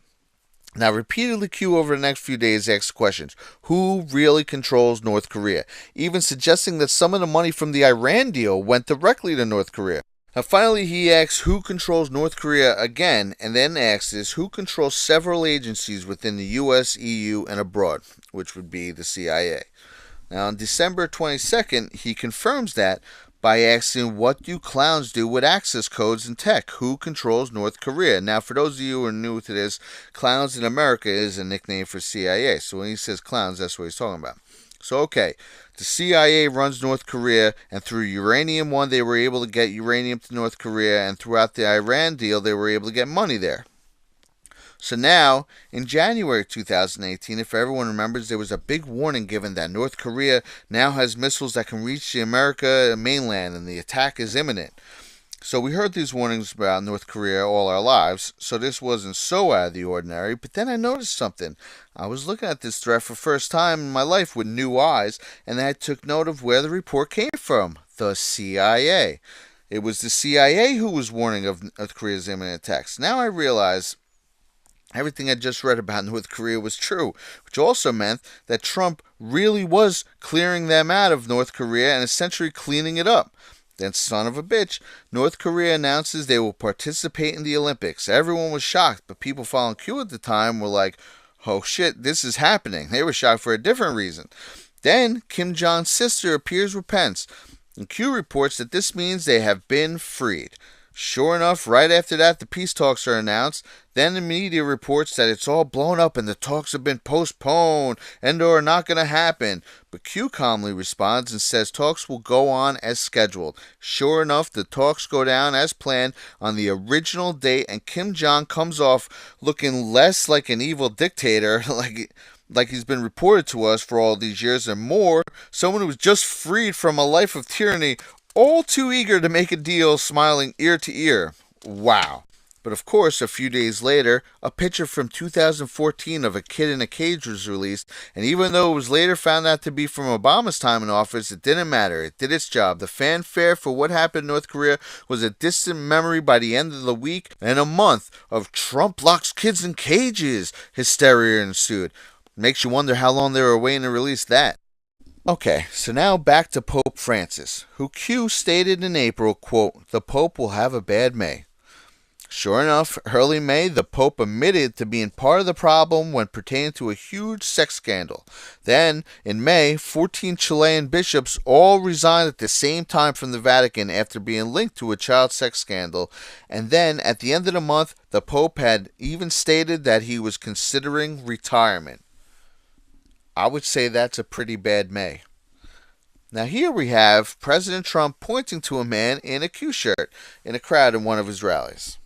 [SPEAKER 15] Now, repeatedly, Q over the next few days asked questions. Who really controls North Korea? Even suggesting that some of the money from the Iran deal went directly to North Korea. Now, finally, he asks who controls North Korea again, and then asks who controls several agencies within the U.S., EU, and abroad, which would be the CIA. Now, on December 22nd, he confirms that by asking, what do clowns do with access codes and tech? Who controls North Korea? Now, for those of you who are new to this, clowns in America is a nickname for CIA. So when he says clowns, that's what he's talking about. So, okay, the CIA runs North Korea, and through Uranium One, they were able to get uranium to North Korea, and throughout the Iran deal, they were able to get money there. So now, in January 2018, if everyone remembers, there was a big warning given that North Korea now has missiles that can reach the American mainland, and the attack is imminent. So we heard these warnings about North Korea all our lives, so this wasn't so out of the ordinary. But then I noticed something. I was looking at this threat for the first time in my life with new eyes, and I took note of where the report came from. The CIA. It was the CIA who was warning of North Korea's imminent attacks. Now I realize everything I just read about North Korea was true, which also meant that Trump really was clearing them out of North Korea and essentially cleaning it up. Then, son of a bitch, North Korea announces they will participate in the Olympics. Everyone was shocked, but people following Q at the time were like, oh shit, this is happening. They were shocked for a different reason. Then, Kim Jong's sister appears with Pence, and Q reports that this means they have been freed. Sure enough, right after that, the peace talks are announced. Then the media reports that it's all blown up and the talks have been postponed and are not going to happen. But Q calmly responds and says talks will go on as scheduled. Sure enough, the talks go down as planned on the original date, and Kim Jong comes off looking less like an evil dictator, like he's been reported to us for all these years, and more, someone who was just freed from a life of tyranny, all too eager to make a deal, smiling ear to ear. Wow. But of course, a few days later, a picture from 2014 of a kid in a cage was released, and even though it was later found out to be from Obama's time in office, it didn't matter. It did its job. The fanfare for what happened in North Korea was a distant memory by the end of the week, and a month of Trump locks kids in cages hysteria ensued. Makes you wonder how long they were waiting to release that. Okay, so now back to Pope Francis, who Q stated in April, quote, the Pope will have a bad May. Sure enough, early May, the Pope admitted to being part of the problem when pertaining to a huge sex scandal. Then, in May, 14 Chilean bishops all resigned at the same time from the Vatican after being linked to a child sex scandal. And then, at the end of the month, the Pope had even stated that he was considering retirement. I would say that's a pretty bad May. Now here we have President Trump pointing to a man in a Q shirt in a crowd in one of his rallies.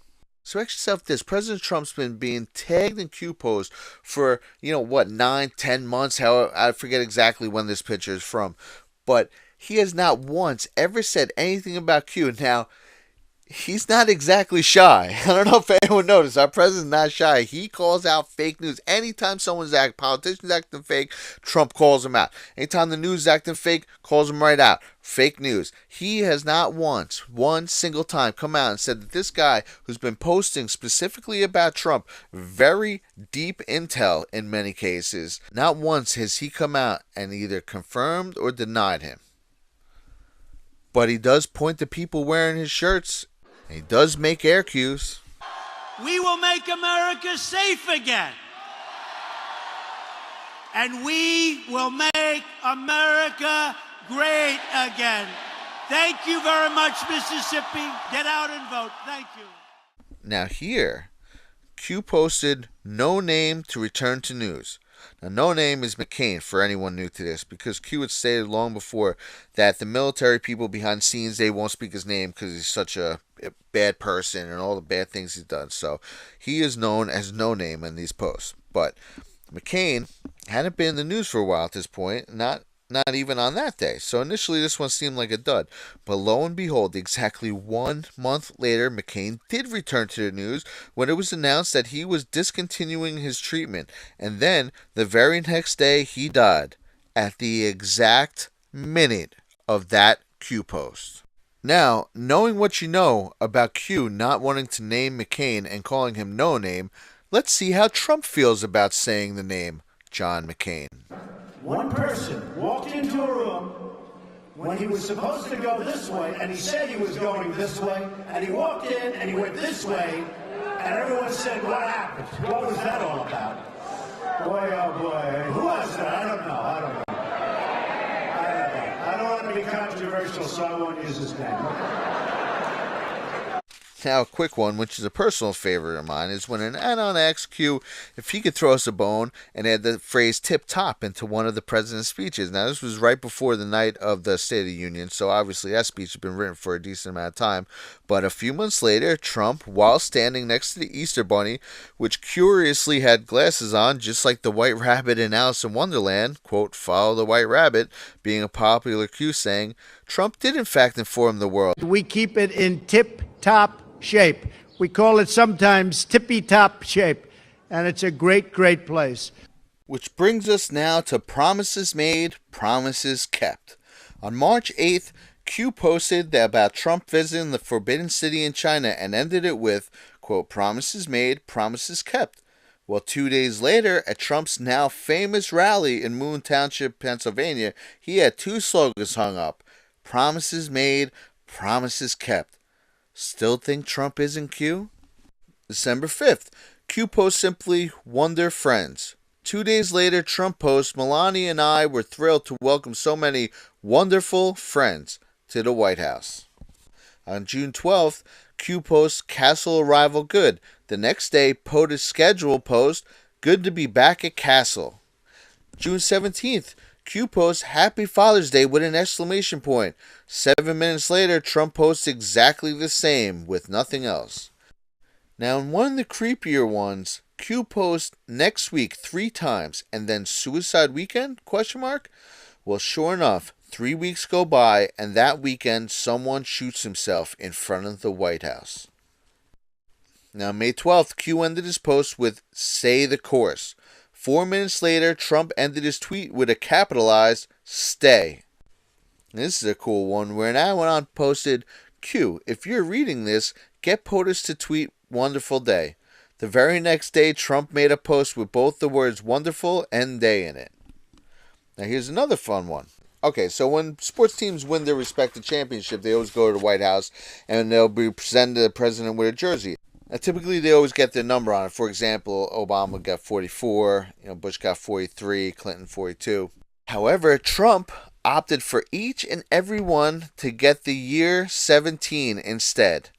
[SPEAKER 15] So ask yourself this: President Trump's been being tagged in Q posts for 9, 10 months. How I forget exactly when this picture is from, but he has not once ever said anything about Q. Now, he's not exactly shy. I don't know if anyone noticed. Our president's not shy. He calls out fake news. Anytime politicians acting fake, Trump calls them out. Anytime the news is acting fake, calls them right out. Fake news. He has not once, one single time, come out and said that this guy who's been posting specifically about Trump, very deep intel in many cases, not once has he come out and either confirmed or denied him. But he does point to people wearing his shirts. He does make air cues.
[SPEAKER 9] We will make America safe again. And we will make America great again. Thank you very much, Mississippi. Get out and vote. Thank you.
[SPEAKER 15] Now here, Q posted no name to return to news. Now, no name is McCain for anyone new to this, because Q had stated long before that the military people behind the scenes, they won't speak his name because he's such a bad person and all the bad things he's done. So he is known as no name in these posts. But McCain hadn't been in the news for a while at this point, not even on that day. So initially this one seemed like a dud. But lo and behold, exactly 1 month later, McCain did return to the news when it was announced that he was discontinuing his treatment. And then the very next day he died at the exact minute of that Q post. Now, knowing what you know about Q not wanting to name McCain and calling him no name, let's see how Trump feels about saying the name John McCain.
[SPEAKER 9] One person walked into a room when he was supposed to go this way, and he said he was going this way, and he walked in and he went this way, and everyone said, "What happened? What was that all about?" Boy, oh boy, who was that? I don't know. I don't want to be controversial, so I won't use his name.
[SPEAKER 15] Now, a quick one, which is a personal favorite of mine, is when an anon asked Q if he could throw us a bone and add the phrase tip top into one of the president's speeches. Now, this was right before the night of the State of the Union, so obviously that speech had been written for a decent amount of time. But a few months later, Trump, while standing next to the Easter Bunny, which curiously had glasses on, just like the White Rabbit in Alice in Wonderland, quote, "follow the White Rabbit," being a popular Q saying, Trump did in fact inform the world.
[SPEAKER 9] We keep it in tip-top shape. We call it sometimes tippy-top shape, and it's a great, great place.
[SPEAKER 15] Which brings us now to promises made, promises kept. On March 8th, Q posted about Trump visiting the Forbidden City in China and ended it with, quote, "promises made, promises kept." Well, 2 days later, at Trump's now famous rally in Moon Township, Pennsylvania, he had two slogans hung up: promises made, promises kept. Still think Trump isn't Q? December 5th, Q posts simply, "Wonder Friends." 2 days later, Trump posts, "Melania and I were thrilled to welcome so many wonderful friends to the White House." On June 12th, Q posts, "Castle arrival good." The next day, POTUS schedule post, "Good to be back at Castle." June 17th, Q posts, "Happy Father's Day" with an exclamation point. 7 minutes later, Trump posts exactly the same with nothing else. Now, in one of the creepier ones, Q posts, "next week" 3 times, and then "suicide weekend?" ? Well, sure enough, 3 weeks go by, and that weekend someone shoots himself in front of the White House. Now, May 12th, Q ended his post with "say the course." 4 minutes later, Trump ended his tweet with a capitalized "stay." This is a cool one, where now went on posted, "Q, if you're reading this, get POTUS to tweet wonderful day." The very next day, Trump made a post with both the words wonderful and day in it. Now here's another fun one. Okay, so when sports teams win their respective championship, they always go to the White House and they'll be presented the president with a jersey. Now, typically, they always get their number on it. For example, Obama got 44, Bush got 43, Clinton 42. However, Trump opted for each and every one to get the year 17 instead.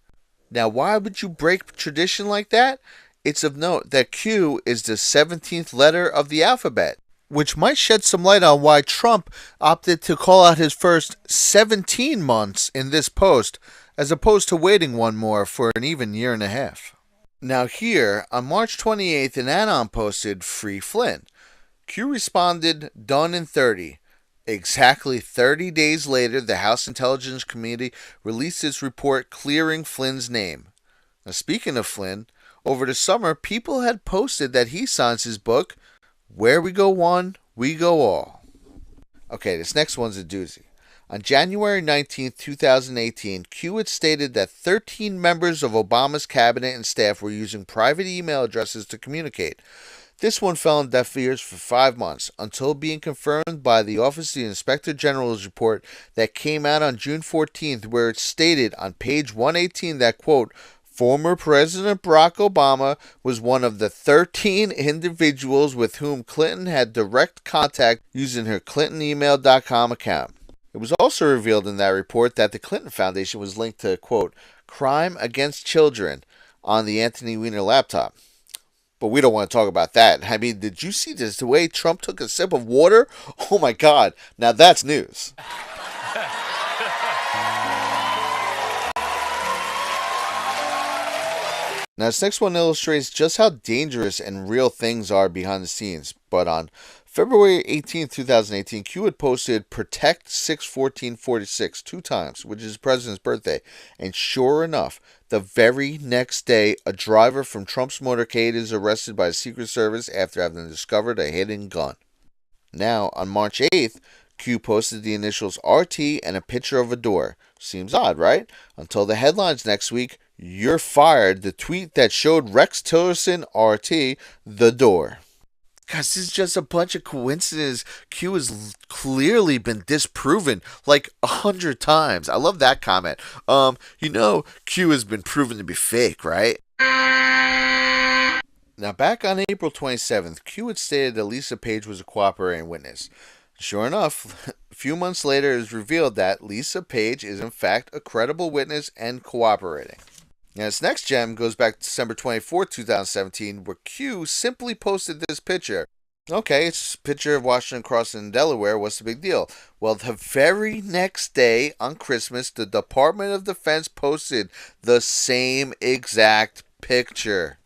[SPEAKER 15] Now, why would you break tradition like that? It's of note that Q is the 17th letter of the alphabet, which might shed some light on why Trump opted to call out his first 17 months in this post, as opposed to waiting one more for an even year and a half. Now here, on March 28th, an anon posted, "Free Flynn." Q responded, "Done in 30. Exactly 30 days later, the House Intelligence Committee released its report clearing Flynn's name. Now, speaking of Flynn, over the summer, people had posted that he signs his book, "Where we go one, we go all." Okay, this next one's a doozy. On January 19th, 2018, Q had stated that 13 members of Obama's cabinet and staff were using private email addresses to communicate. This one fell on deaf ears for 5 months, until being confirmed by the Office of the Inspector General's report that came out on June 14th, where it stated on page 118 that, quote, "Former President Barack Obama was one of the 13 individuals with whom Clinton had direct contact using her ClintonEmail.com account." It was also revealed in that report that the Clinton Foundation was linked to, quote, "crime against children" on the Anthony Weiner laptop. But we don't want to talk about that. I mean, did you see this? The way Trump took a sip of water? Oh my God. Now that's news. Now this next one illustrates just how dangerous and real things are behind the scenes. But on February 18th, 2018, Q had posted "Protect 6/14/46" 2 times, which is the president's birthday. And sure enough, the very next day, a driver from Trump's motorcade is arrested by the Secret Service after having discovered a hidden gun. Now, on March 8th, Q posted the initials RT and a picture of a door. Seems odd, right? Until the headlines next week, "You're fired," the tweet that showed Rex Tillerson, RT, the door. Guys, this is just a bunch of coincidences. Q has clearly been disproven like 100 times. I love that comment. Q has been proven to be fake, right? Now, back on April 27th, Q had stated that Lisa Page was a cooperating witness. Sure enough, a few months later, it was revealed that Lisa Page is in fact a credible witness and cooperating. Now, this next gem goes back to December 24th, 2017, where Q simply posted this picture. Okay, it's a picture of Washington crossing in Delaware. What's the big deal? Well, the very next day on Christmas, the Department of Defense posted the same exact picture.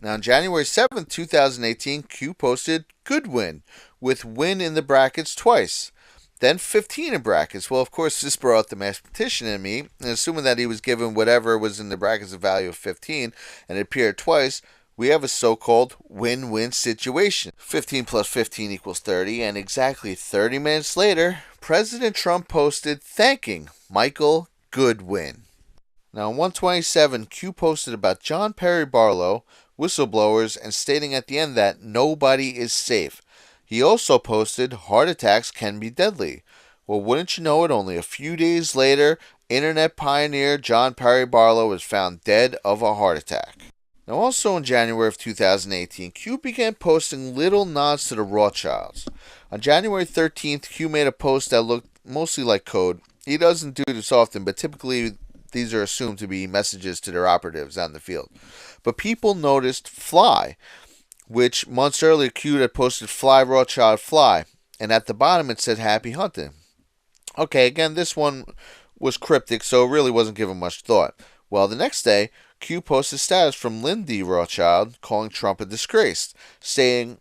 [SPEAKER 15] Now, on January 7th, 2018, Q posted "Goodwin," with "win" in the brackets twice. Then 15 in brackets. Well, of course, this brought out the mathematician in me, and assuming that he was given whatever was in the brackets a value of 15, and it appeared twice, we have a so-called win-win situation. 15 plus 15 equals 30, and exactly 30 minutes later, President Trump posted thanking Michael Goodwin. Now, on 127, Q posted about John Perry Barlow, whistleblowers, and stating at the end that nobody is safe. He also posted "Heart attacks can be deadly." Well, wouldn't you know it, only a few days later, internet pioneer John Perry Barlow was found dead of a heart attack. Now, also in January of 2018, Q began posting little nods to the Rothschilds. On January 13th, Q made a post that looked mostly like code. He doesn't do this often, but typically these are assumed to be messages to their operatives out in the field. But people noticed "fly," which months earlier Q had posted "Fly Rothschild Fly," and at the bottom it said "Happy Hunting." Okay, again, this one was cryptic, so it really wasn't given much thought. Well, the next day, Q posted status from Lindy Rothschild calling Trump a disgrace, saying,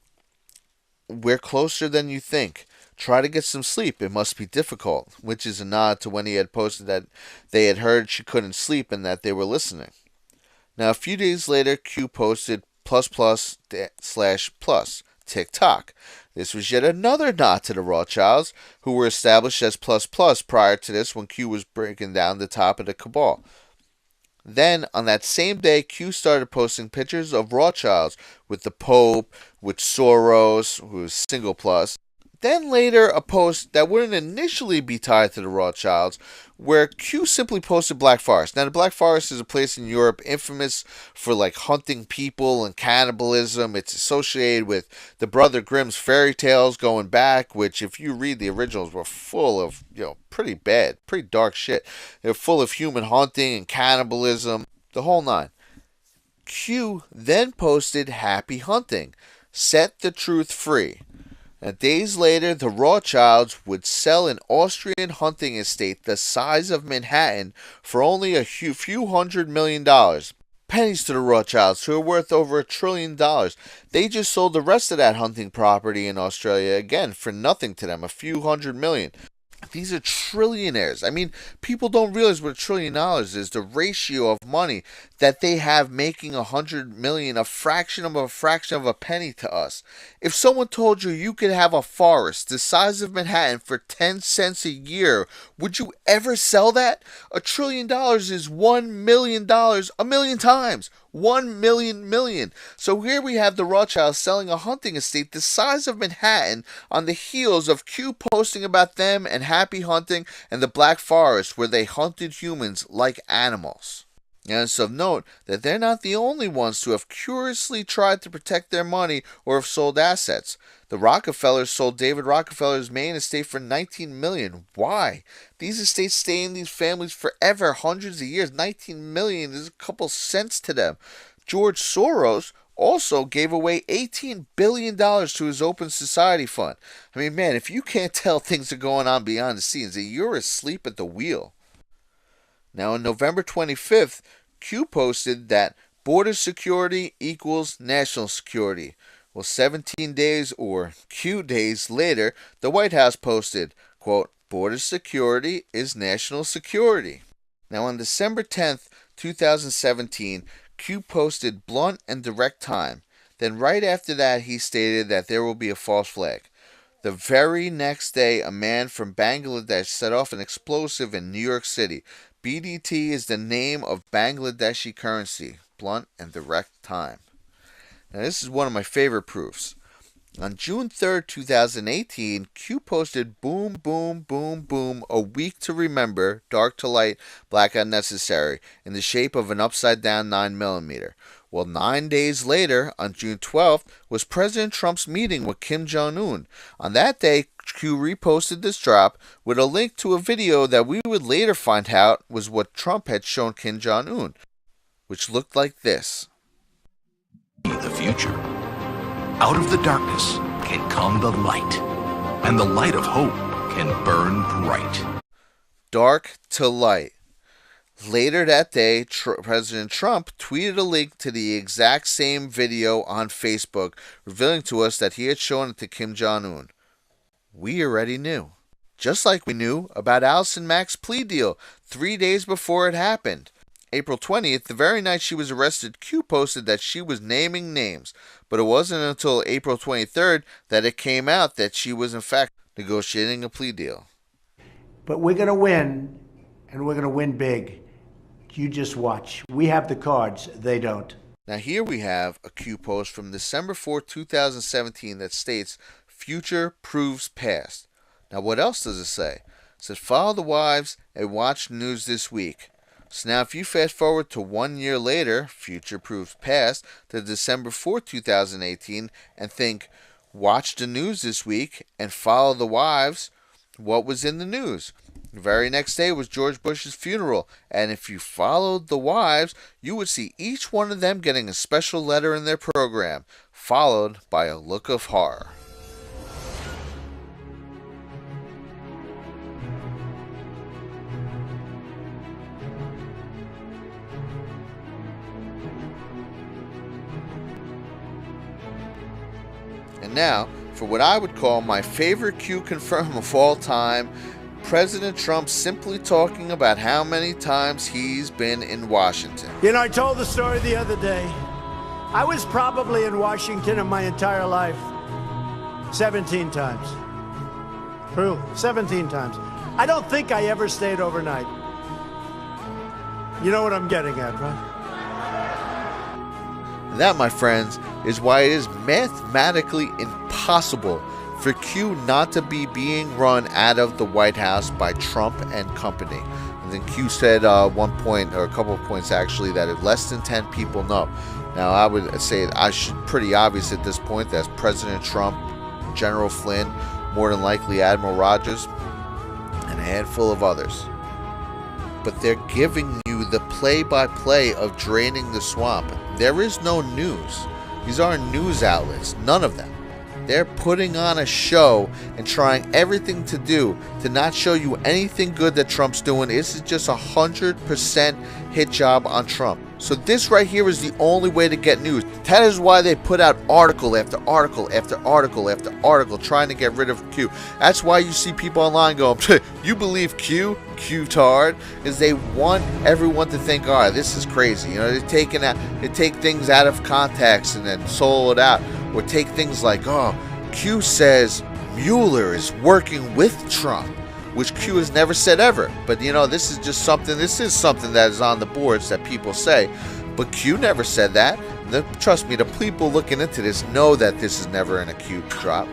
[SPEAKER 15] "We're closer than you think. Try to get some sleep. It must be difficult," which is a nod to when he had posted that they had heard she couldn't sleep and that they were listening. Now, a few days later, Q posted ++/+ TikTok. This was yet another nod to the Rothschilds, who were established as ++ prior to this when Q was breaking down the top of the cabal. Then, on that same day, Q started posting pictures of Rothschilds with the Pope, with Soros, who was single plus. Then later, a post that wouldn't initially be tied to the Rothschilds, where Q simply posted Black Forest. Now, the Black Forest is a place in Europe infamous for hunting people and cannibalism. It's associated with the Brother Grimm's fairy tales going back, which, if you read the originals, were full of, pretty bad, pretty dark shit. They're full of human hunting and cannibalism, the whole nine. Q then posted "Happy Hunting. Set the truth free." Now, days later, the Rothschilds would sell an Austrian hunting estate the size of Manhattan for only a few $100 million. Pennies to the Rothschilds, who are worth over $1 trillion. They just sold the rest of that hunting property in Australia, again, for nothing to them, a few $100 million. These are trillionaires. I mean, people don't realize what $1 trillion is, the ratio of money that they have making $100 million, a fraction of a penny to us. If someone told you you could have a forest the size of Manhattan for 10 cents a year, would you ever sell that? $1 trillion is $1 million a million times. 1 million. So here we have the Rothschilds selling a hunting estate the size of Manhattan on the heels of Q posting about them and happy hunting and the Black Forest where they hunted humans like animals. And it's of note that they're not the only ones to have curiously tried to protect their money or have sold assets. The Rockefellers sold David Rockefeller's Maine estate for $19 million. Why? These estates stay in these families forever, hundreds of years. $19 million is a couple cents to them. George Soros also gave away $18 billion to his Open Society Fund. I mean, man, if you can't tell things are going on behind the scenes, then you're asleep at the wheel. Now, on November 25th, Q posted that border security equals national security. Well, 17 days or Q days later, the White House posted, quote, border security is national security. Now, on December 10th, 2017, Q posted blunt and direct time. Then right after that, he stated that there will be a false flag. The very next day, a man from Bangladesh set off an explosive in New York City. BDT is the name of Bangladeshi currency, blunt and direct time. Now, this is one of my favorite proofs. On June 3rd, 2018, Q posted boom, boom, boom, boom, a week to remember, dark to light, black unnecessary, in the shape of an upside-down 9mm. Well, 9 days later, on June 12th, was President Trump's meeting with Kim Jong-un. On that day, Q reposted this drop with a link to a video that we would later find out was what Trump had shown Kim Jong-un, which looked like this.
[SPEAKER 17] The future. Out of the darkness can come the light, and the light of hope can burn bright.
[SPEAKER 15] Dark to light. Later that day, President Trump tweeted a link to the exact same video on Facebook, revealing to us that he had shown it to Kim Jong-un. We already knew. Just like we knew about Allison Mack's plea deal 3 days before it happened. April 20th, the very night she was arrested, Q posted that she was naming names, but it wasn't until April 23rd that it came out that she was in fact negotiating a plea deal.
[SPEAKER 5] But we're going to win, and we're going to win big. You just watch. We have the cards. They don't.
[SPEAKER 15] Now here we have a Q post from December 4, 2017 that states, future proves past. Now what else does it say? It says, follow the wives and watch news this week. So now if you fast forward to 1 year later, future proves past, to December 4, 2018, and think, watch the news this week and follow the wives, what was in the news? The very next day was George Bush's funeral, and if you followed the wives, you would see each one of them getting a special letter in their program, followed by a look of horror. And now, for what I would call my favorite Q confirm of all time, President Trump simply talking about how many times he's been in Washington.
[SPEAKER 9] You know, I told the story the other day. I was probably in Washington in my entire life 17 times. True, 17 times. I don't think I ever stayed overnight. You know what I'm getting at, right?
[SPEAKER 15] And that, my friends, is why it is mathematically impossible for Q not to be being run out of the White House by Trump and company. And then Q said one point, or a couple of points actually, that if less than 10 people know. Now I would say pretty obvious at this point that's President Trump, General Flynn, more than likely Admiral Rogers, and a handful of others. But they're giving you the play-by-play of draining the swamp. There is no news. These aren't news outlets, none of them. They're putting on a show and trying everything to do to not show you anything good that Trump's doing. This is just 100% hit job on Trump. So this right here is the only way to get news. That is why they put out article after article after article after article trying to get rid of Q. That's why you see people online going, you believe Q? Q-tard? Is they want everyone to think, all right, this is crazy. You know, they take things out of context and then sold it out. Or take things like, oh, Q says Mueller is working with Trump, which Q has never said ever. But you know, this is something that is on the boards that people say, but Q never said that. Trust me, the people looking into this know that this is never in a Q drop,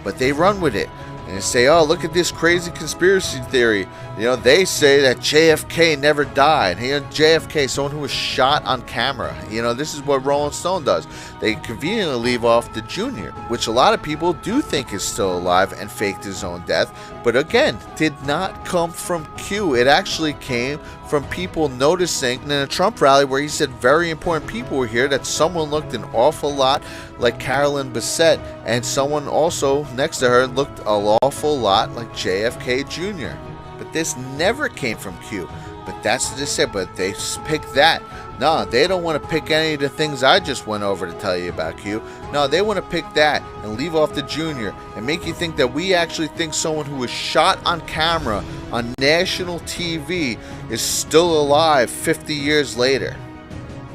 [SPEAKER 15] but they run with it and they say, oh, look at this crazy conspiracy theory. You know, they say that JFK never died. You know, JFK, someone who was shot on camera. You know, this is what Rolling Stone does. They conveniently leave off the Junior, which a lot of people do think is still alive and faked his own death. But again, did not come from Q. It actually came from people noticing in a Trump rally where he said very important people were here, that someone looked an awful lot like Carolyn Bessette, and someone also next to her looked an awful lot like JFK Jr. But this never came from Q. But that's what they said, but they picked that. No, they don't want to pick any of the things I just went over to tell you about Q. No, they want to pick that and leave off the Junior and make you think that we actually think someone who was shot on camera on national TV is still alive 50 years later.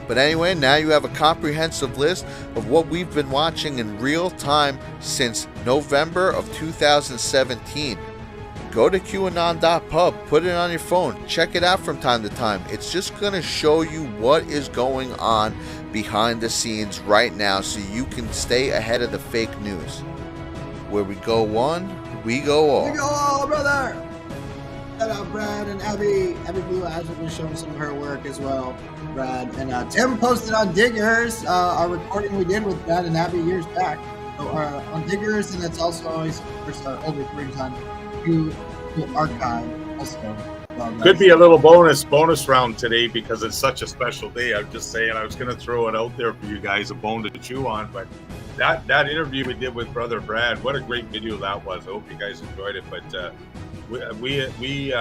[SPEAKER 15] But anyway, now you have a comprehensive list of what we've been watching in real time since November of 2017. Go to QAnon.pub, put it on your phone, check it out from time to time. It's just going to show you what is going on behind the scenes right now so you can stay ahead of the fake news. Where we go one, we go all.
[SPEAKER 6] We go all, brother! Shout out Brad and Abby. Abby Blue has been showing some of her work as well, Brad. And Tim posted on Diggers our recording we did with Brad and Abby years back. So, on Diggers, and that's also always our old recordings on Qschqql archive also.
[SPEAKER 24] Could be a little bonus round today because it's such a special day. I'm just saying, I was going to throw it out there for you guys, a bone to chew on. But that interview we did with Brother Brad, what a great video that was. I hope you guys enjoyed it. But we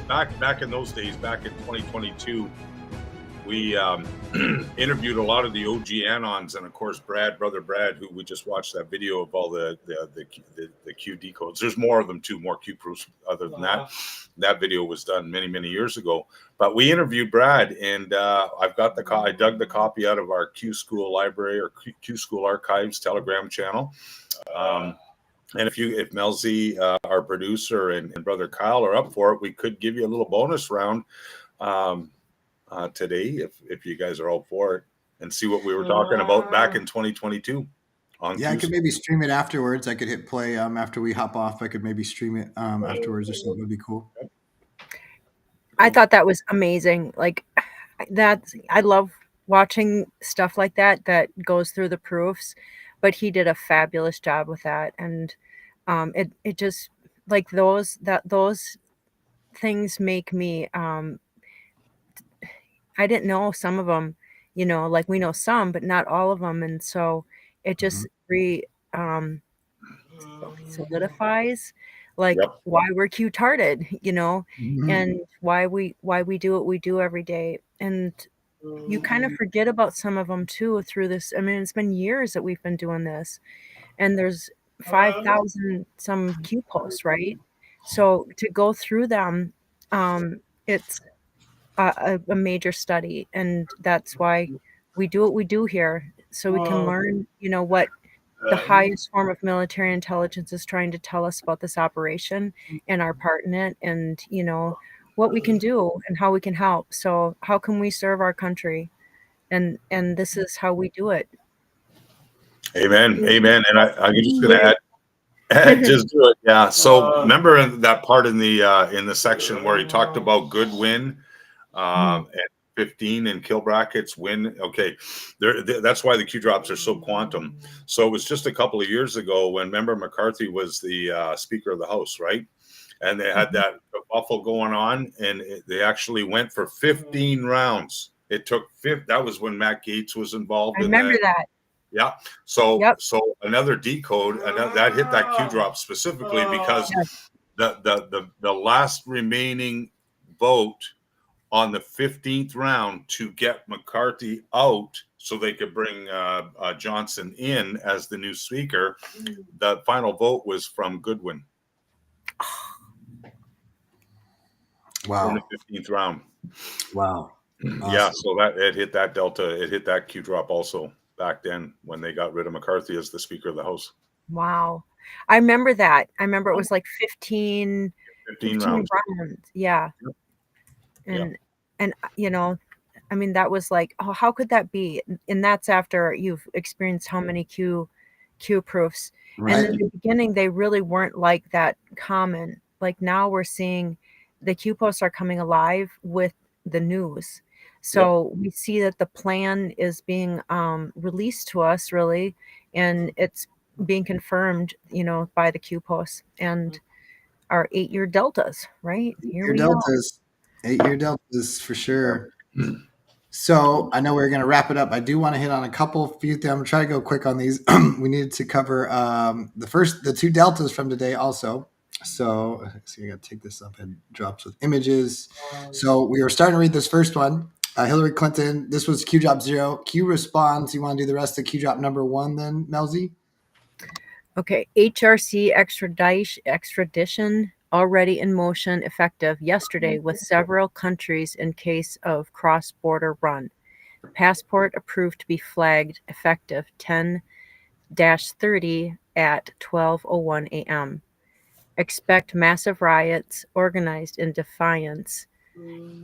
[SPEAKER 24] back in those days, back in 2022, we interviewed a lot of the OG Anons, and of course Brother Brad, who we just watched that video of all the Q decodes. There's more of them too, more Q proofs. Other than that video was done many years ago. But we interviewed Brad, and I dug the copy out of our Qschqql library or Qschqql archives Telegram channel. And if Melzie, our producer, and Brother Kyle are up for it, we could give you a little bonus round today, if you guys are all for it, and see what we were talking about back in 2022.
[SPEAKER 6] I could maybe stream it afterwards. I could hit play after we hop off. I could maybe stream it afterwards or something. Would be cool.
[SPEAKER 7] I thought that was amazing. Like that, I love watching stuff like that goes through the proofs. But he did a fabulous job with that, and it just like those things make me. I didn't know some of them, you know, like we know some, but not all of them. And so it just solidifies like why we're Q-tarded, you know, and why we do what we do every day. And you kind of forget about some of them too through this. I mean, it's been years that we've been doing this, and there's 5,000 some Q posts, right? So to go through them, it's a major study, and that's why we do what we do here, so we can learn, you know, what the highest form of military intelligence is trying to tell us about this operation and our part in it, and you know what we can do and how we can help. So how can we serve our country, and this is how we do it.
[SPEAKER 24] Amen. And I'm just going to add just do it. Yeah. So remember in that part in the section where he talked about good win, and 15 and kill brackets win. Okay, that's why the Q drops are so quantum. So it was just a couple of years ago when member McCarthy was the Speaker of the House, right? And they had that buffle going on, and they actually went for 15 rounds. It took that was when Matt Gaetz was involved.
[SPEAKER 7] I remember that.
[SPEAKER 24] Yeah. So another decode, that hit that Q drop specifically because the last remaining vote on the 15th round to get McCarthy out so they could bring Johnson in as the new speaker. The final vote was from Goodwin.
[SPEAKER 6] Wow.
[SPEAKER 24] In the 15th round.
[SPEAKER 6] Wow.
[SPEAKER 24] Yeah, so that it hit that delta, it hit that Q drop also back then when they got rid of McCarthy as the Speaker of the House.
[SPEAKER 7] Wow. I remember that. I remember it was like 15
[SPEAKER 24] rounds.
[SPEAKER 7] Yeah. And you know, I mean, that was like, oh, how could that be? And that's after you've experienced how many Q proofs.
[SPEAKER 6] Right.
[SPEAKER 7] And in the beginning, they really weren't like that common. Like now we're seeing the Q posts are coming alive with the news. So we see that the plan is being released to us really, and it's being confirmed, you know, by the Q posts and our 8-year deltas, right? Here we go.
[SPEAKER 6] 8-year deltas for sure. So I know we're going to wrap it up. I do want to hit on a few things. I'm going to try to go quick on these. We needed to cover the 2 deltas from today also. So I got to take this up and drops with images. So we were starting to read this first one. Hillary Clinton, this was Q drop 0. Q responds. You want to do the rest of Q drop number 1 then, Melzie?
[SPEAKER 7] Okay. HRC extradition already in motion, effective yesterday with several countries in case of cross-border run. Passport approved to be flagged, effective 10-30 at 12:01 a.m. Expect massive riots organized in defiance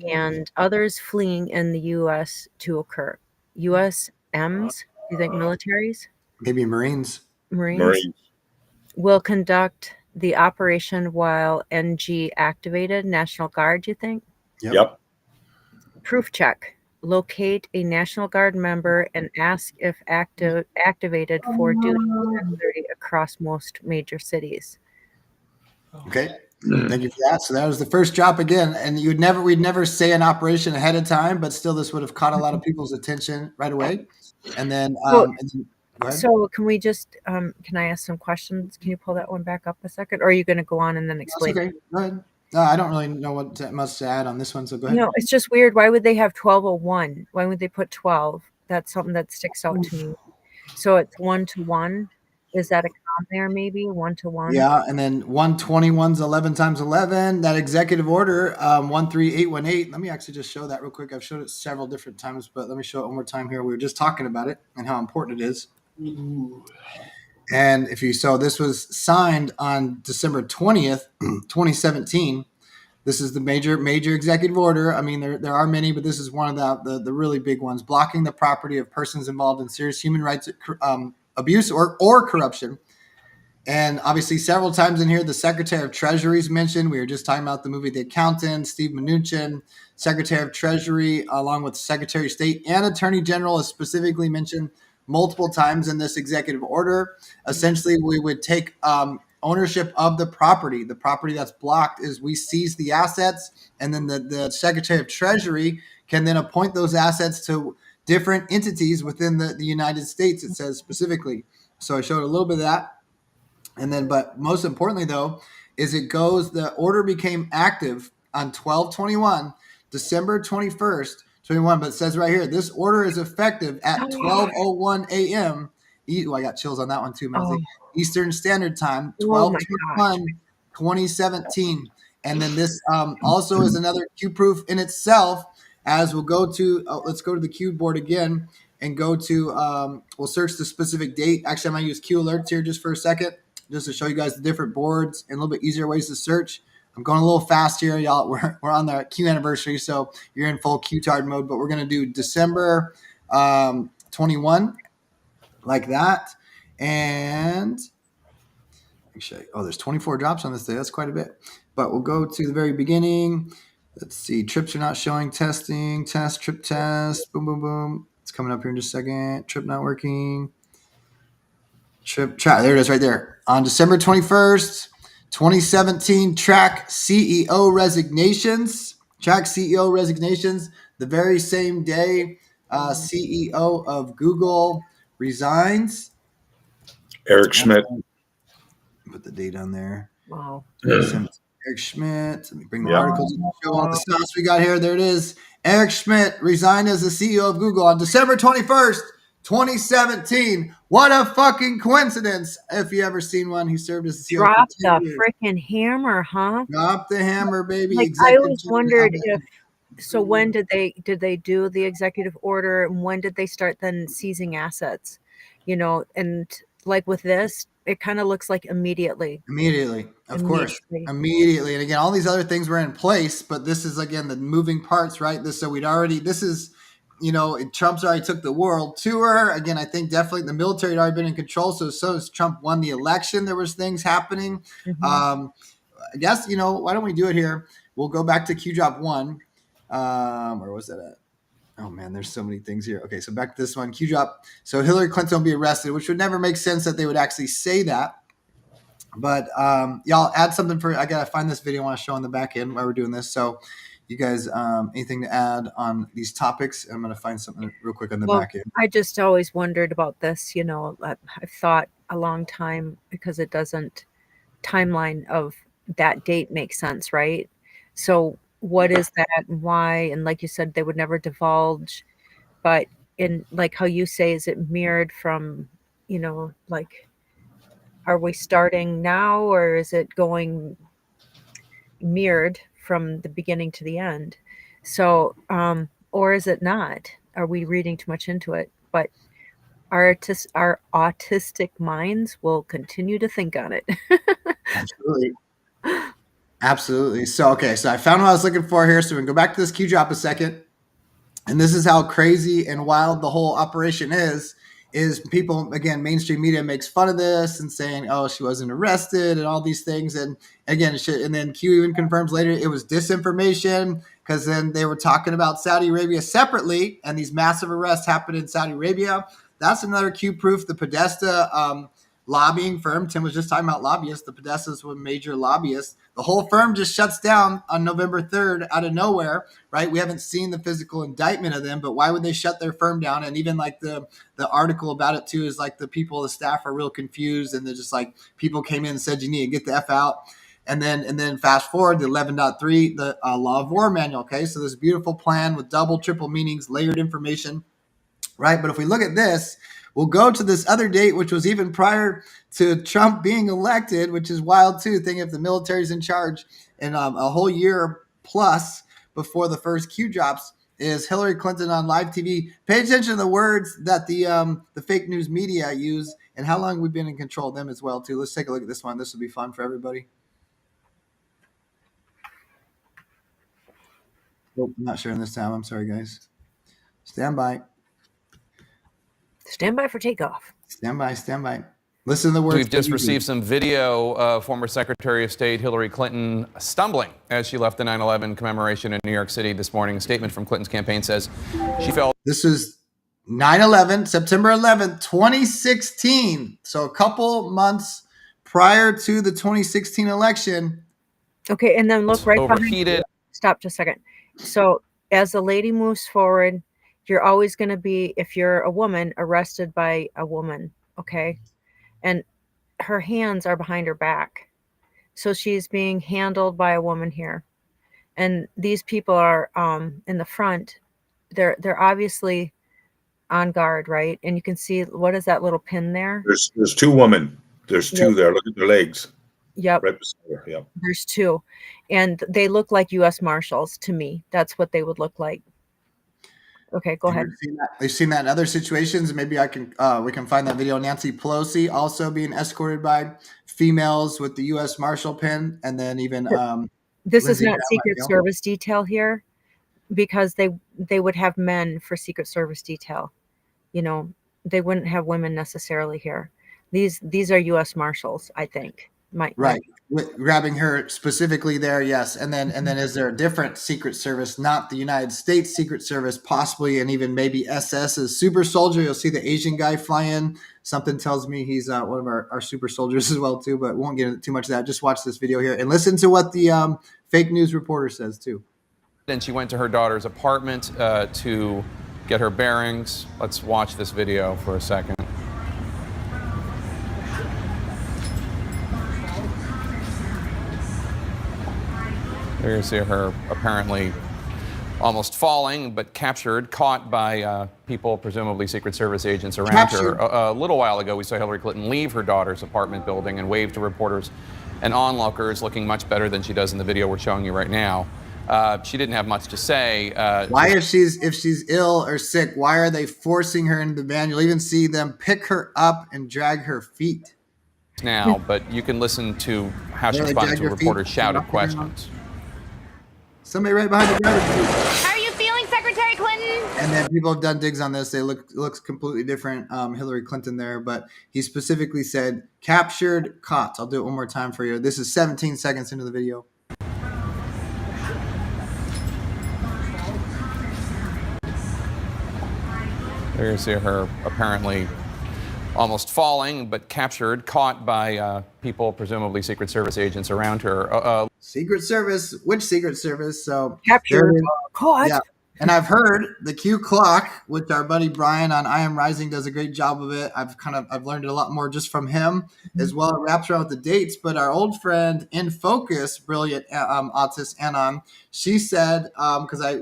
[SPEAKER 7] and others fleeing in the U.S. to occur. USMs, you think militaries?
[SPEAKER 6] Maybe Marines.
[SPEAKER 7] Marines will conduct the operation while NG activated. National Guard, you think?
[SPEAKER 24] Yep.
[SPEAKER 7] Proof check. Locate a National Guard member and ask if activated for duty at 30 across most major cities.
[SPEAKER 6] Okay. Thank you for that. So that was the first drop again. And we'd never say an operation ahead of time, but still this would have caught a lot of people's attention right away. And then, go ahead.
[SPEAKER 7] So can we just, can I ask some questions? Can you pull that one back up a second? Or are you going to go on and then explain?
[SPEAKER 6] That's okay. Go ahead. No, I don't really know what much to add on this one, so go ahead.
[SPEAKER 7] No, it's just weird. Why would they have 12:01? Why would they put 12? That's something that sticks out to me. So it's 1-1. Is that a count there maybe? 1-1?
[SPEAKER 6] Yeah, and then 121's 11 times 11. That executive order, 13818. Let me actually just show that real quick. I've showed it several different times, but let me show it one more time here. We were just talking about it and how important it is. Ooh. And this was signed on December 20th, 2017. This is the major executive order. I mean, there are many, but this is one of the really big ones, blocking the property of persons involved in serious human rights abuse or corruption. And obviously several times in here, the Secretary of Treasury is mentioned. We were just talking about the movie The Accountant, Steve Mnuchin, Secretary of Treasury, along with Secretary of State and Attorney General is specifically mentioned multiple times in this executive order. Essentially, we would take ownership of the property. The property that's blocked is we seize the assets, and then the Secretary of Treasury can then appoint those assets to different entities within the United States, it says specifically. So I showed a little bit of that. And then, but most importantly, though, is the order became active on 12/21, December 21st, 21. But it says right here, this order is effective at 12:01 a.m. I got chills on that one too, Melzie. Eastern Standard Time, 12/21, 2017. And then this also is another Q proof in itself. As we'll go to, let's go to the Q board again and go to, we'll search the specific date. Actually, I'm going to use Q alerts here just for a second, just to show you guys the different boards and a little bit easier ways to search. I'm going a little fast here, y'all. We're on the Q anniversary, so you're in full Q-tard mode, but we're going to do December 21, like that. And actually, there's 24 drops on this day. That's quite a bit. But we'll go to the very beginning. Let's see. Trips are not showing. Testing. Test. Trip test. Boom, boom, boom. It's coming up here in just a second. Trip not working. Trip track. There it is right there. On December 21st, 2017, track CEO resignations. Track CEO resignations. The very same day, CEO of Google resigns.
[SPEAKER 24] Eric Schmidt.
[SPEAKER 6] Put the date on there.
[SPEAKER 7] Wow.
[SPEAKER 6] Eric Schmidt. Let me bring the articles and show all the stuff we got here. There it is. Eric Schmidt resigned as the CEO of Google on December 21st, 2017. What a fucking coincidence. If you ever seen one, he served as the CEO.
[SPEAKER 7] Drop the freaking hammer, huh?
[SPEAKER 6] Drop the hammer, baby.
[SPEAKER 7] Like, I always wondered if, so when did they do the executive order, and when did they start then seizing assets? You know, and like with this, it kind of looks like immediately.
[SPEAKER 6] Immediately, of course. Immediately. And again, all these other things were in place, but this is, again, the moving parts, right? This is, you know, Trump's already took the world tour. Again, I think definitely the military had already been in control. So as Trump won the election, there was things happening. I guess, you know, why don't we do it here? We'll go back to Qschqql 1. Where was that at? Oh man, there's so many things here. Okay, so back to this one, Qschqql. So Hillary Clinton will be arrested, which would never make sense that they would actually say that. But y'all add something for, I gotta find this video I want to show on the back end while we're doing this. So you guys, anything to add on these topics? I'm gonna find something real quick on the back end.
[SPEAKER 7] I just always wondered about this, you know, I've thought a long time, because it doesn't, timeline of that date makes sense, right? So what is that and why? And like you said, they would never divulge, but in like how you say, is it mirrored from, you know, like, are we starting now, or is it going mirrored from the beginning to the end? So, or is it not? Are we reading too much into it? But our autistic minds will continue to think on it.
[SPEAKER 6] Absolutely. Absolutely. So, okay. So I found what I was looking for here. So we can go back to this Qschqql a second. And this is how crazy and wild the whole operation is people, again, mainstream media makes fun of this and saying, oh, she wasn't arrested and all these things. And again, and then Q even confirms later it was disinformation, because then they were talking about Saudi Arabia separately, and these massive arrests happened in Saudi Arabia. That's another Q proof. The Podesta lobbying firm, Tim was just talking about lobbyists. The Podestas were major lobbyists. The whole firm just shuts down on November 3rd out of nowhere, right? We haven't seen the physical indictment of them, but why would they shut their firm down? And even like the article about it too is like the people, the staff are real confused, and they're just like, people came in and said, you need to get the F out. And then fast forward to 11.3, the law of war manual. Okay. So this beautiful plan with double, triple meanings, layered information, right? But if we look at this, we'll go to this other date, which was even prior to Trump being elected, which is wild too. Think if the military's in charge, and a whole year plus before the first Q drops is Hillary Clinton on live TV. Pay attention to the words that the fake news media use, and how long we've been in control of them as well too. Let's take a look at this one. This will be fun for everybody. Nope, I'm not sharing this time. I'm sorry, guys. Stand by.
[SPEAKER 7] Stand by for takeoff.
[SPEAKER 6] Stand by, stand by. Listen to the words.
[SPEAKER 18] We've just received some video of former Secretary of State Hillary Clinton stumbling as she left the 9/11 commemoration in New York City this morning. A statement from Clinton's campaign says she fell.
[SPEAKER 6] This is 9/11, September 11th, 2016. So a couple months prior to the 2016 election.
[SPEAKER 7] Okay, and then look right
[SPEAKER 18] overheated.
[SPEAKER 7] behind you. Stop just a second. So as the lady moves forward, you're always going to be, if you're a woman, arrested by a woman, okay? And her hands are behind her back. So she's being handled by a woman here. And these people are in the front. They're obviously on guard, right? And you can see, what is that little pin there?
[SPEAKER 24] There's two women. There's two there. Look at their legs.
[SPEAKER 7] Yep.
[SPEAKER 24] Right beside her. Yep.
[SPEAKER 7] There's two. And they look like U.S. Marshals to me. That's what they would look like. Okay, go ahead.
[SPEAKER 6] We've seen that in other situations. Maybe we can find that video. Nancy Pelosi also being escorted by females with the U.S. Marshal pin, and then even
[SPEAKER 7] this is not Secret Service detail here, because they would have men for Secret Service detail. You know, they wouldn't have women necessarily here. These are U.S. Marshals, I think.
[SPEAKER 6] Right. Grabbing her specifically there, yes. And then is there a different Secret Service, not the United States Secret Service, possibly, and even maybe SS as super soldier? You'll see the Asian guy fly in. Something tells me he's one of our super soldiers as well too, but won't get into too much of that. Just watch this video here and listen to what the fake news reporter says too.
[SPEAKER 18] Then she went to her daughter's apartment to get her bearings. Let's watch this video for a second. There you see her apparently almost falling, but captured, caught by people, presumably Secret Service agents around her. A little while ago, we saw Hillary Clinton leave her daughter's apartment building and wave to reporters and onlookers, looking much better than she does in the video we're showing you right now. She didn't have much to say.
[SPEAKER 6] Why, if she's ill or sick, why are they forcing her into the van? You'll even see them pick her up and drag her feet.
[SPEAKER 18] Now, but you can listen to how she responded to reporters' shouted questions.
[SPEAKER 6] Somebody right behind the driver's seat.
[SPEAKER 12] How are you feeling, Secretary Clinton?
[SPEAKER 6] And then people have done digs on this. They looks completely different. Hillary Clinton there, but he specifically said captured, caught. I'll do it one more time for you. This is 17 seconds into the video.
[SPEAKER 18] There you see her apparently almost falling, but captured, caught by people, presumably Secret Service agents around her.
[SPEAKER 6] Secret Service? Which Secret Service? So
[SPEAKER 7] captured, caught.
[SPEAKER 6] Yeah. And I've heard the Qschqql, which our buddy Brian on I Am Rising does a great job of it. I've learned a lot more just from him as well. It wraps around with the dates. But our old friend in Focus, brilliant autist Anon, she said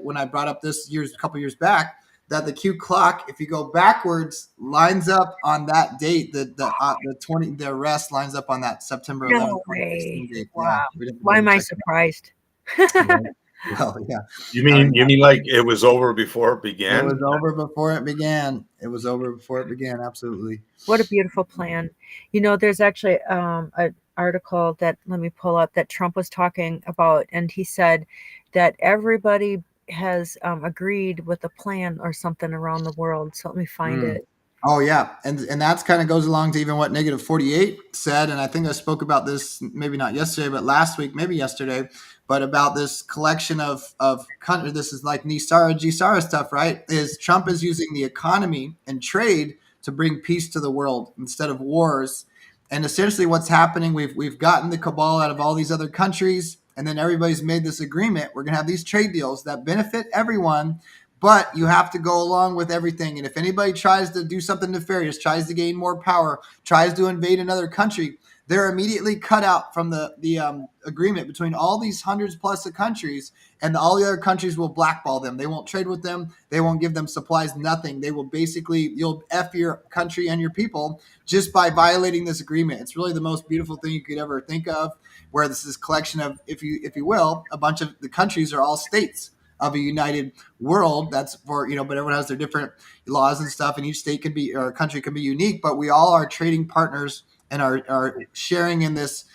[SPEAKER 6] when I brought up this a couple years back, that the Qschqql, if you go backwards, lines up on that date. The arrest lines up on that September 11th.
[SPEAKER 7] No way.
[SPEAKER 6] Date.
[SPEAKER 7] Wow.
[SPEAKER 6] Yeah,
[SPEAKER 7] why am I surprised?
[SPEAKER 6] Well, yeah.
[SPEAKER 24] You mean like it was over before it began?
[SPEAKER 6] It was over before it began. It was over before it began. Absolutely.
[SPEAKER 7] What a beautiful plan. You know, there's actually an article that, let me pull up, that Trump was talking about, and he said that everybody has agreed with the plan or something around the world. So let me find it.
[SPEAKER 6] Oh yeah, and that's kind of goes along to even what Negative 48 said, and I think I spoke about this maybe not yesterday, but last week, maybe yesterday, but about this collection of country. This is like Gisara stuff, right? Is Trump is using the economy and trade to bring peace to the world instead of wars, and essentially what's happening, we've gotten the cabal out of all these other countries, and then everybody's made this agreement. We're gonna have these trade deals that benefit everyone. But you have to go along with everything. And if anybody tries to do something nefarious, tries to gain more power, tries to invade another country, they're immediately cut out from the agreement between all these hundreds plus of countries, and all the other countries will blackball them. They won't trade with them. They won't give them supplies, nothing. They will you'll F your country and your people just by violating this agreement. It's really the most beautiful thing you could ever think of, where this is a collection of, if you will, a bunch of the countries are all states of a united world. That's for, but everyone has their different laws and stuff, and each state can be, or country can be unique, but we all are trading partners and are sharing in this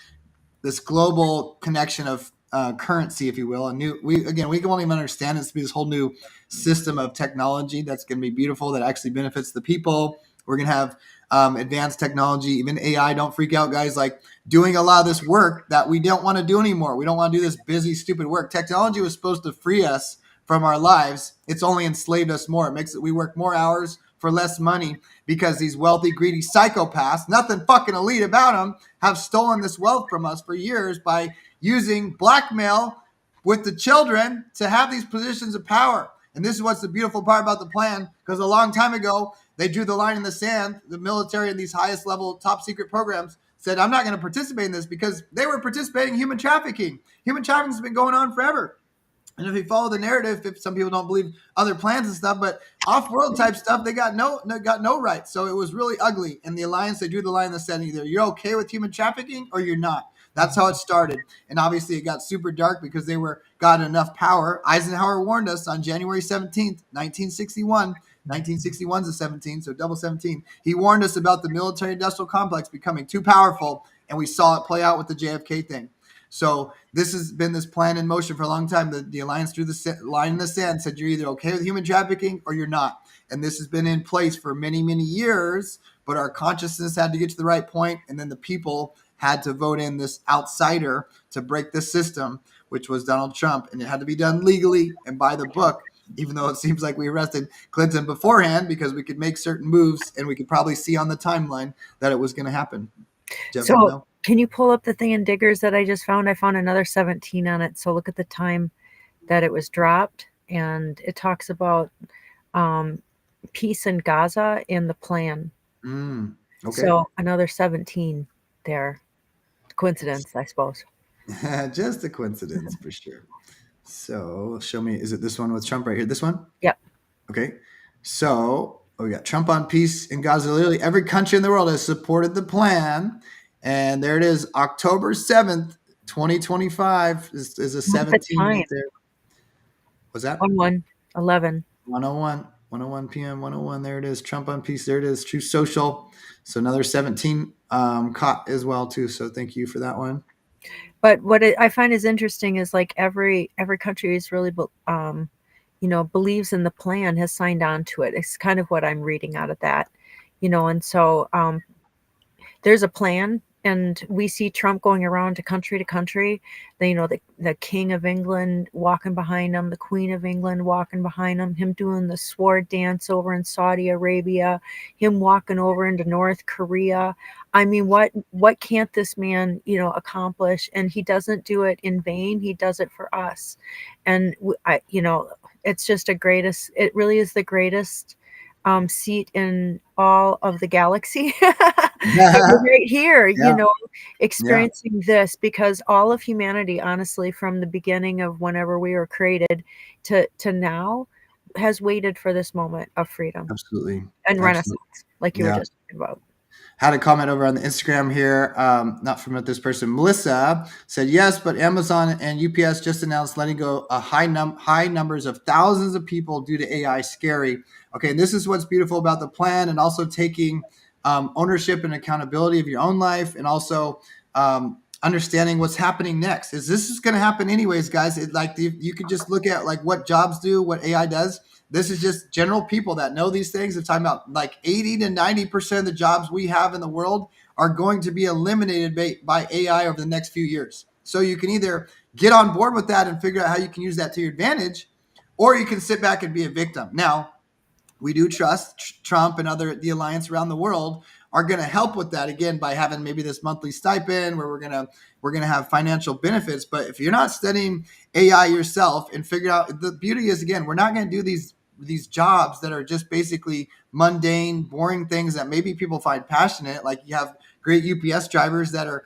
[SPEAKER 6] global connection of currency, if you will. And we won't even understand it. It's this whole new system of technology that's going to be beautiful, that actually benefits the people. We're going to have advanced technology, even AI. Don't freak out, guys. Like doing a lot of this work that we don't want to do anymore. We don't want to do this busy, stupid work. Technology was supposed to free us from our lives. It's only enslaved us more. It makes it we work more hours for less money because these wealthy, greedy psychopaths, nothing fucking elite about them, have stolen this wealth from us for years by using blackmail with the children to have these positions of power. And this is what's the beautiful part about the plan, because a long time ago, they drew the line in the sand. The military and these highest level top secret programs said, I'm not going to participate in this, because they were participating in human trafficking. Human trafficking has been going on forever. And if you follow the narrative, if some people don't believe other plans and stuff, but off-world type stuff, they got no rights. So it was really ugly. And the alliance, they drew the line in the sand. Either you're okay with human trafficking or you're not. That's how it started. And obviously it got super dark because they got enough power. Eisenhower warned us on January 17th, 1961. 1961 is the 17, so double 17. He warned us about the military-industrial complex becoming too powerful, and we saw it play out with the JFK thing. So this has been this plan in motion for a long time. The alliance drew the line in the sand, said you're either okay with human trafficking or you're not. And this has been in place for many, many years, but our consciousness had to get to the right point, and then the people had to vote in this outsider to break the system, which was Donald Trump. And it had to be done legally and by the book, even though it seems like we arrested Clinton beforehand because we could make certain moves and we could probably see on the timeline that it was going to happen. Jeff,
[SPEAKER 7] so can you pull up the thing in Diggers that I just found? I found another 17 on it. So look at the time that it was dropped. And it talks about peace in Gaza and the plan.
[SPEAKER 6] Okay.
[SPEAKER 7] So another 17 there. Coincidence, I suppose.
[SPEAKER 6] Just a coincidence for sure. So show me, is it this one with Trump right here? This one?
[SPEAKER 7] Yep.
[SPEAKER 6] Okay. So we got Trump on peace in Gaza. Literally every country in the world has supported the plan. And there it is, October 7th, 2025 is a
[SPEAKER 7] What's the
[SPEAKER 6] 17
[SPEAKER 7] time?
[SPEAKER 6] right there. Was that?
[SPEAKER 7] 11.
[SPEAKER 6] 101 p.m. 101. There it is. Trump on peace. There it is. True Social. So another 17 caught as well too. So thank you for that one.
[SPEAKER 7] But what I find is interesting is like every country is really, believes in the plan, has signed on to it. It's kind of what I'm reading out of that, and so there's a plan. And we see Trump going around to country, the King of England walking behind him, the Queen of England walking behind him doing the sword dance over in Saudi Arabia, him walking over into North Korea. I mean, what can't this man, accomplish? And he doesn't do it in vain. He does it for us. And it's just it really is the greatest seat in all of the galaxy. Right here, experiencing this, because all of humanity, honestly, from the beginning of whenever we were created to now, has waited for this moment of freedom.
[SPEAKER 6] Absolutely.
[SPEAKER 7] And renaissance, like you were just talking about.
[SPEAKER 6] Had a comment over on the Instagram here, not from this person. Melissa said, yes, but Amazon and UPS just announced letting go a high numbers of thousands of people due to AI. Scary. Okay, and this is what's beautiful about the plan, and also taking ownership and accountability of your own life, and also understanding what's happening next. This is going to happen anyways, guys. You could just look at like what jobs do, what AI does. This is just general people that know these things. They're talking about like 80 to 90% of the jobs we have in the world are going to be eliminated by AI over the next few years. So you can either get on board with that and figure out how you can use that to your advantage, or you can sit back and be a victim. Now, we do trust Trump and the alliance around the world are going to help with that, again, by having maybe this monthly stipend where we're going to have financial benefits. But if you're not studying AI yourself and figure out, the beauty is, again, we're not going to do these jobs that are just basically mundane, boring things that maybe people find passionate. Like you have great UPS drivers that are,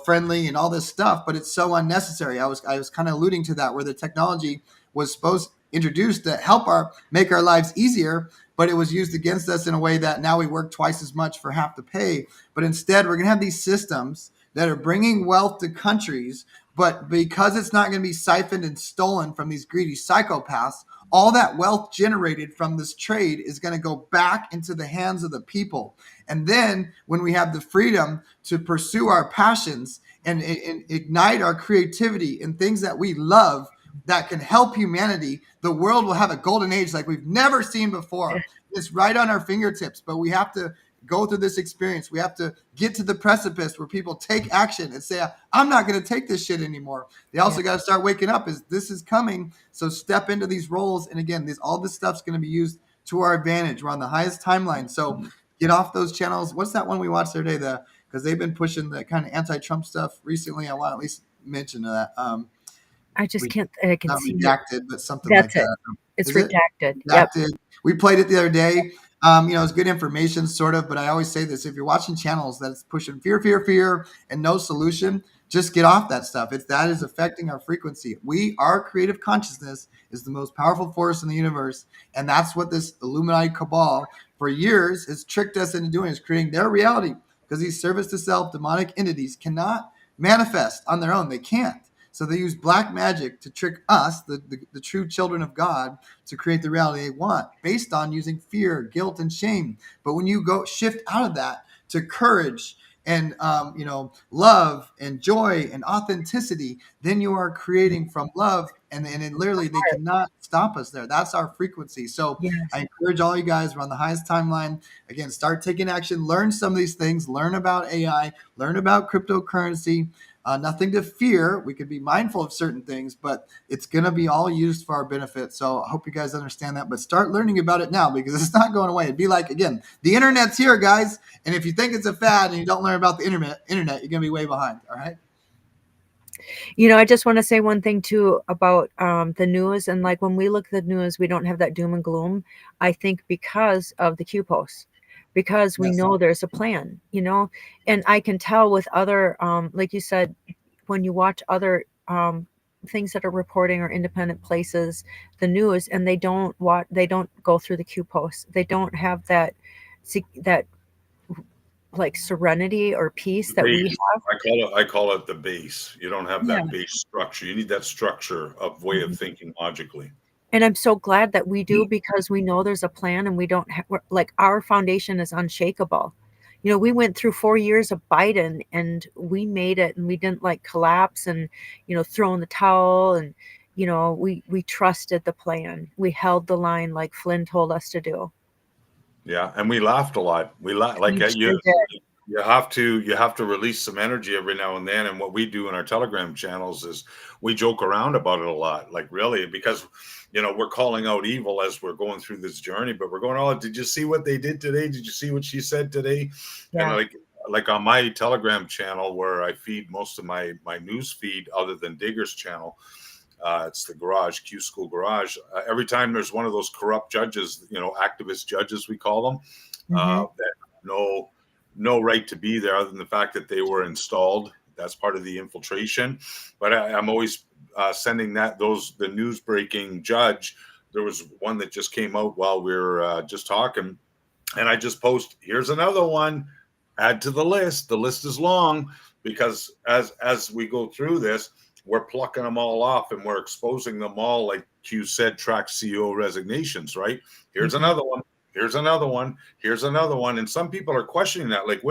[SPEAKER 6] friendly and all this stuff, but it's so unnecessary. I was kind of alluding to that, where the technology was introduced to help make our lives easier, but it was used against us in a way that now we work twice as much for half the pay. But instead, we're going to have these systems that are bringing wealth to countries, but because it's not going to be siphoned and stolen from these greedy psychopaths, all that wealth generated from this trade is going to go back into the hands of the people. And then when we have the freedom to pursue our passions and ignite our creativity and things that we love that can help humanity, the world will have a golden age like we've never seen before. It's right on our fingertips, but we have to go through this experience. We have to get to the precipice where people take action and say, I'm not going to take this shit anymore. They also got to start waking up as this is coming. So step into these roles. And again, all this stuff's going to be used to our advantage. We're on the highest timeline. So get off those channels. What's that one we watched the other day? Because they've been pushing the kind of anti-Trump stuff recently. I want to at least mention that.
[SPEAKER 7] I just can't. I can see
[SPEAKER 6] redacted, but something
[SPEAKER 7] that's
[SPEAKER 6] like
[SPEAKER 7] it.
[SPEAKER 6] that.
[SPEAKER 7] It's
[SPEAKER 6] Is it?
[SPEAKER 7] redacted.
[SPEAKER 6] Redacted.
[SPEAKER 7] Yep.
[SPEAKER 6] We played it the other day. It's good information, sort of, but I always say this: if you're watching channels that's pushing fear, and no solution, just get off that stuff. That is affecting our frequency. Our creative consciousness is the most powerful force in the universe, and that's what this Illuminati cabal for years has tricked us into doing, is creating their reality, because these service to self demonic entities cannot manifest on their own. They can't. So they use black magic to trick us, the true children of God, to create the reality they want, based on using fear, guilt, and shame. But when you go shift out of that to courage and love and joy and authenticity, then you are creating from love, and literally they cannot stop us there. That's our frequency. So yes. I encourage all you guys, we're on the highest timeline. Again, start taking action, learn some of these things, learn about AI, learn about cryptocurrency. Nothing to fear. We could be mindful of certain things, but it's going to be all used for our benefit. So I hope you guys understand that, but start learning about it now, because it's not going away. It'd be like, again, the internet's here, guys. And if you think it's a fad and you don't learn about the internet, you're going to be way behind. All right.
[SPEAKER 7] I just want to say one thing too about the news. And like when we look at the news, we don't have that doom and gloom. I think because of the Q posts. Because we know there's a plan, and I can tell with other, like you said, when you watch other things that are reporting or independent places, the news, and they don't go through the Q posts. They don't have that like serenity or peace that we
[SPEAKER 24] Base.
[SPEAKER 7] have.
[SPEAKER 24] I call it the base. You don't have
[SPEAKER 7] Yeah.
[SPEAKER 24] that base structure. You need that structure of way of thinking logically.
[SPEAKER 7] And I'm so glad that we do, because we know there's a plan, and we don't have, like, our foundation is unshakable. You know, we went through 4 years of Biden, and we made it, and we didn't like collapse and, you know, throw in the towel. And, you know, we trusted the plan. We held the line like Flynn told us to do.
[SPEAKER 24] Yeah, and we laughed a lot. We laughed like
[SPEAKER 7] We
[SPEAKER 24] at you.
[SPEAKER 7] sure did.
[SPEAKER 24] You have to release some energy every now and then. And what we do in our Telegram channels is we joke around about it a lot. Like, really, because we're calling out evil as we're going through this journey, but we're going, oh, did you see what they did today? Did you see what she said today?
[SPEAKER 7] Yeah.
[SPEAKER 24] And like on my Telegram channel, where I feed most of my news feed, other than Digger's channel, it's the Garage, Qschqql Garage. Every time there's one of those corrupt judges, activist judges, we call them, that no right to be there other than the fact that they were installed. That's part of the infiltration. But I'm always sending the news breaking judge. There was one that just came out while we were just talking, and I just post, here's another one, add to the list. The list is long, because as we go through this, we're plucking them all off, and we're exposing them all, like Q said, track CEO resignations, right? Here's another one. Here's another one. Here's another one. And some people are questioning that. Like,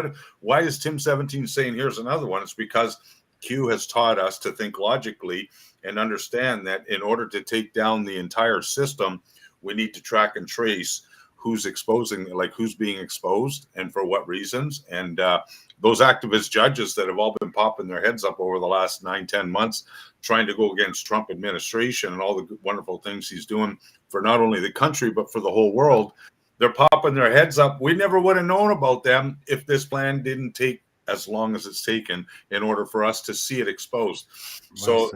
[SPEAKER 24] why is Tim 17 saying here's another one? It's because Q has taught us to think logically and understand that in order to take down the entire system, we need to track and trace who's being exposed and for what reasons. And those activist judges that have all been popping their heads up over the last 9-10 months, trying to go against Trump administration and all the wonderful things he's doing for not only the country, but for the whole world, they're popping their heads up. We never would have known about them if this plan didn't take as long as it's taken in order for us to see it exposed. So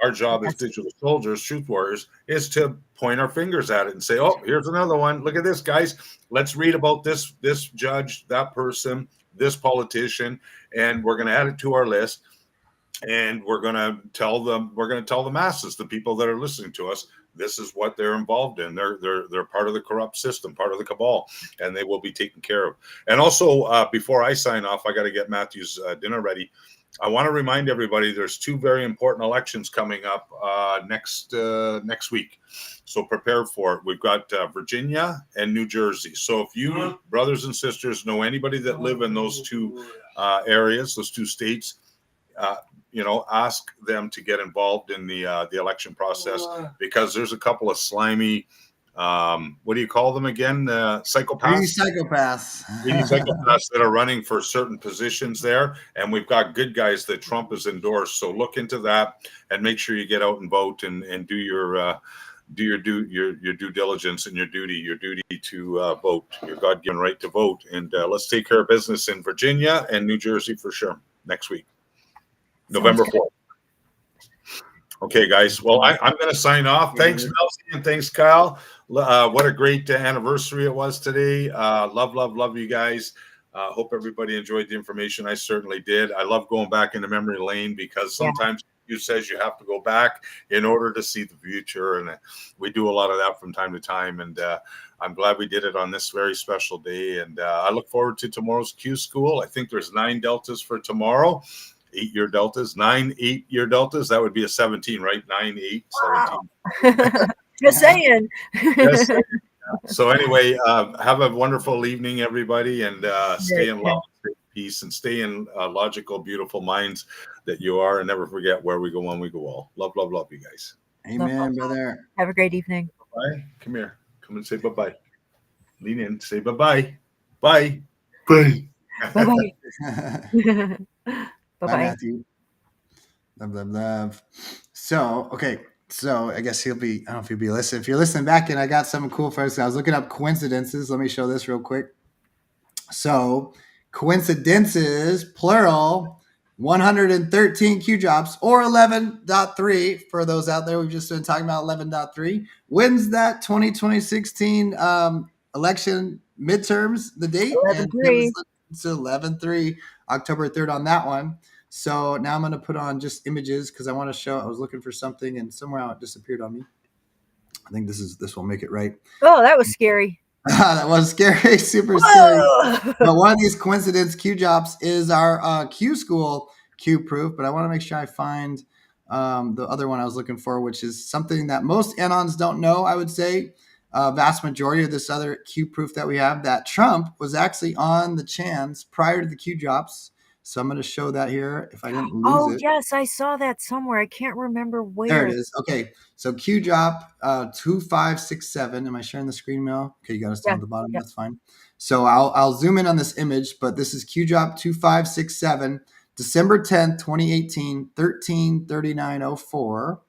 [SPEAKER 24] our job as digital soldiers, truth warriors, is to point our fingers at it and say, oh, here's another one. Look at this, guys. Let's read about this judge, that person, this politician, and we're going to add it to our list. And we're going to tell the masses, the people that are listening to us, this is what they're involved in. They're part of the corrupt system, part of the cabal, and they will be taken care of. And also, before I sign off, I got to get Matthew's dinner ready. I want to remind everybody there's 2 very important elections coming up next week. So prepare for it. We've got Virginia and New Jersey. So if you, brothers and sisters, know anybody that live in those 2 areas, those 2 states, ask them to get involved in the election process, because there's a couple of slimy, what do you call them again? Psychopaths.
[SPEAKER 6] Greedy psychopaths.
[SPEAKER 24] Greedy psychopaths that are running for certain positions there, and we've got good guys that Trump has endorsed. So look into that and make sure you get out and vote and do your due diligence and your duty to vote, your God-given right to vote. And let's take care of business in Virginia and New Jersey for sure next week. November 4th. Okay, guys. Well, I'm going to sign off. Thanks, Melzie, and thanks, Kyle. What a great anniversary it was today. Love you guys. Hope everybody enjoyed the information. I certainly did. I love going back into memory lane, because sometimes you says you have to go back in order to see the future, and we do a lot of that from time to time. And I'm glad we did it on this very special day. And I look forward to tomorrow's Qschqql. I think there's 9 deltas for tomorrow. 8-year deltas, 9 8-year deltas. That would be a 17, right? 9, 8, 17.
[SPEAKER 7] Just saying.
[SPEAKER 24] Yes. So anyway, have a wonderful evening, everybody, and stay in love, stay in peace, and stay in logical, beautiful minds that you are, and never forget where we go, when we go all. Love you guys.
[SPEAKER 6] Amen, brother.
[SPEAKER 7] Have a great evening.
[SPEAKER 24] Bye. Come here. Come and say bye-bye. Lean in. Say bye-bye. Bye. Bye.
[SPEAKER 7] Bye-bye.
[SPEAKER 6] Bye, Matthew. Love. So, okay. So I guess I don't know if he'll be listening. If you're listening back, and I got something cool for us. I was looking up coincidences. Let me show this real quick. So coincidences, plural, 113 Q drops, or 11.3 for those out there. We've just been talking about 11.3. When's that 2016 election midterms? The date?
[SPEAKER 7] 11.3.
[SPEAKER 6] It's 11.3, October 3rd on that one. So now I'm going to put on just images because I want to show. I was looking for something and somewhere it disappeared on me. I think this will make it right.
[SPEAKER 7] Oh, that was scary.
[SPEAKER 6] That was scary, super scary. But one of these coincidence Q drops is our Q School Q proof. But I want to make sure I find the other one I was looking for, which is something that most Anons don't know. I would say vast majority of this other Q proof that we have, that Trump was actually on the Chans prior to the Q drops. So I'm going to show that here if I didn't lose it.
[SPEAKER 7] Yes, I saw that somewhere. I can't remember where.
[SPEAKER 6] There it is. Okay, so Q drop 2567. Am I sharing the screen now? Okay, you got us down at the bottom. That's fine. So I'll zoom in on this image, but this is Q drop 2567, December 10th, 2018, 133904.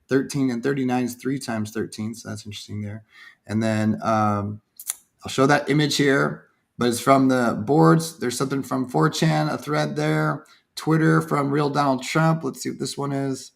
[SPEAKER 6] 13 and 39 is 3 times 13, so that's interesting there. And then I'll show that image here, but it's from the boards. There's something from 4chan, a thread there. Twitter from Real Donald Trump. Let's see what this one is.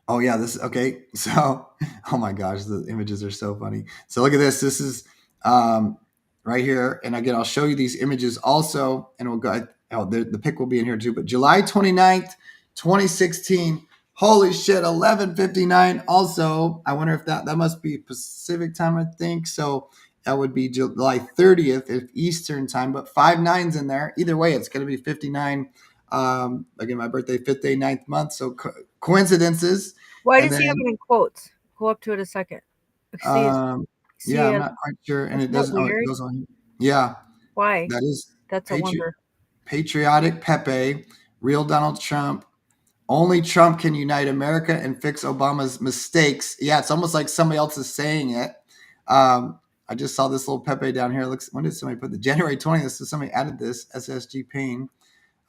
[SPEAKER 6] Oh yeah, this okay. So, oh my gosh, the images are so funny. So look at this. This is right here, and again, I'll show you these images also, and we'll go. Oh, the pic will be in here too. But July 29th, 2016. Holy shit, 11:59. Also, I wonder if that must be Pacific time. I think so. That would be July 30th if Eastern time, but 5/9's in there. Either way, it's going to be 59. Again, my birthday, 5th day, 9th month. So coincidences.
[SPEAKER 7] Why does he have it in quotes? Go up to it a second.
[SPEAKER 6] Yeah, I'm not quite sure. And it doesn't. Oh, it goes on. Yeah.
[SPEAKER 7] Why?
[SPEAKER 6] That's
[SPEAKER 7] a wonder.
[SPEAKER 6] Patriotic Pepe, Real Donald Trump. Only Trump can unite America and fix Obama's mistakes. Yeah, it's almost like somebody else is saying it. I just saw this little Pepe down here. Looks. When did somebody put the January 20th? So somebody added this SSG Payne.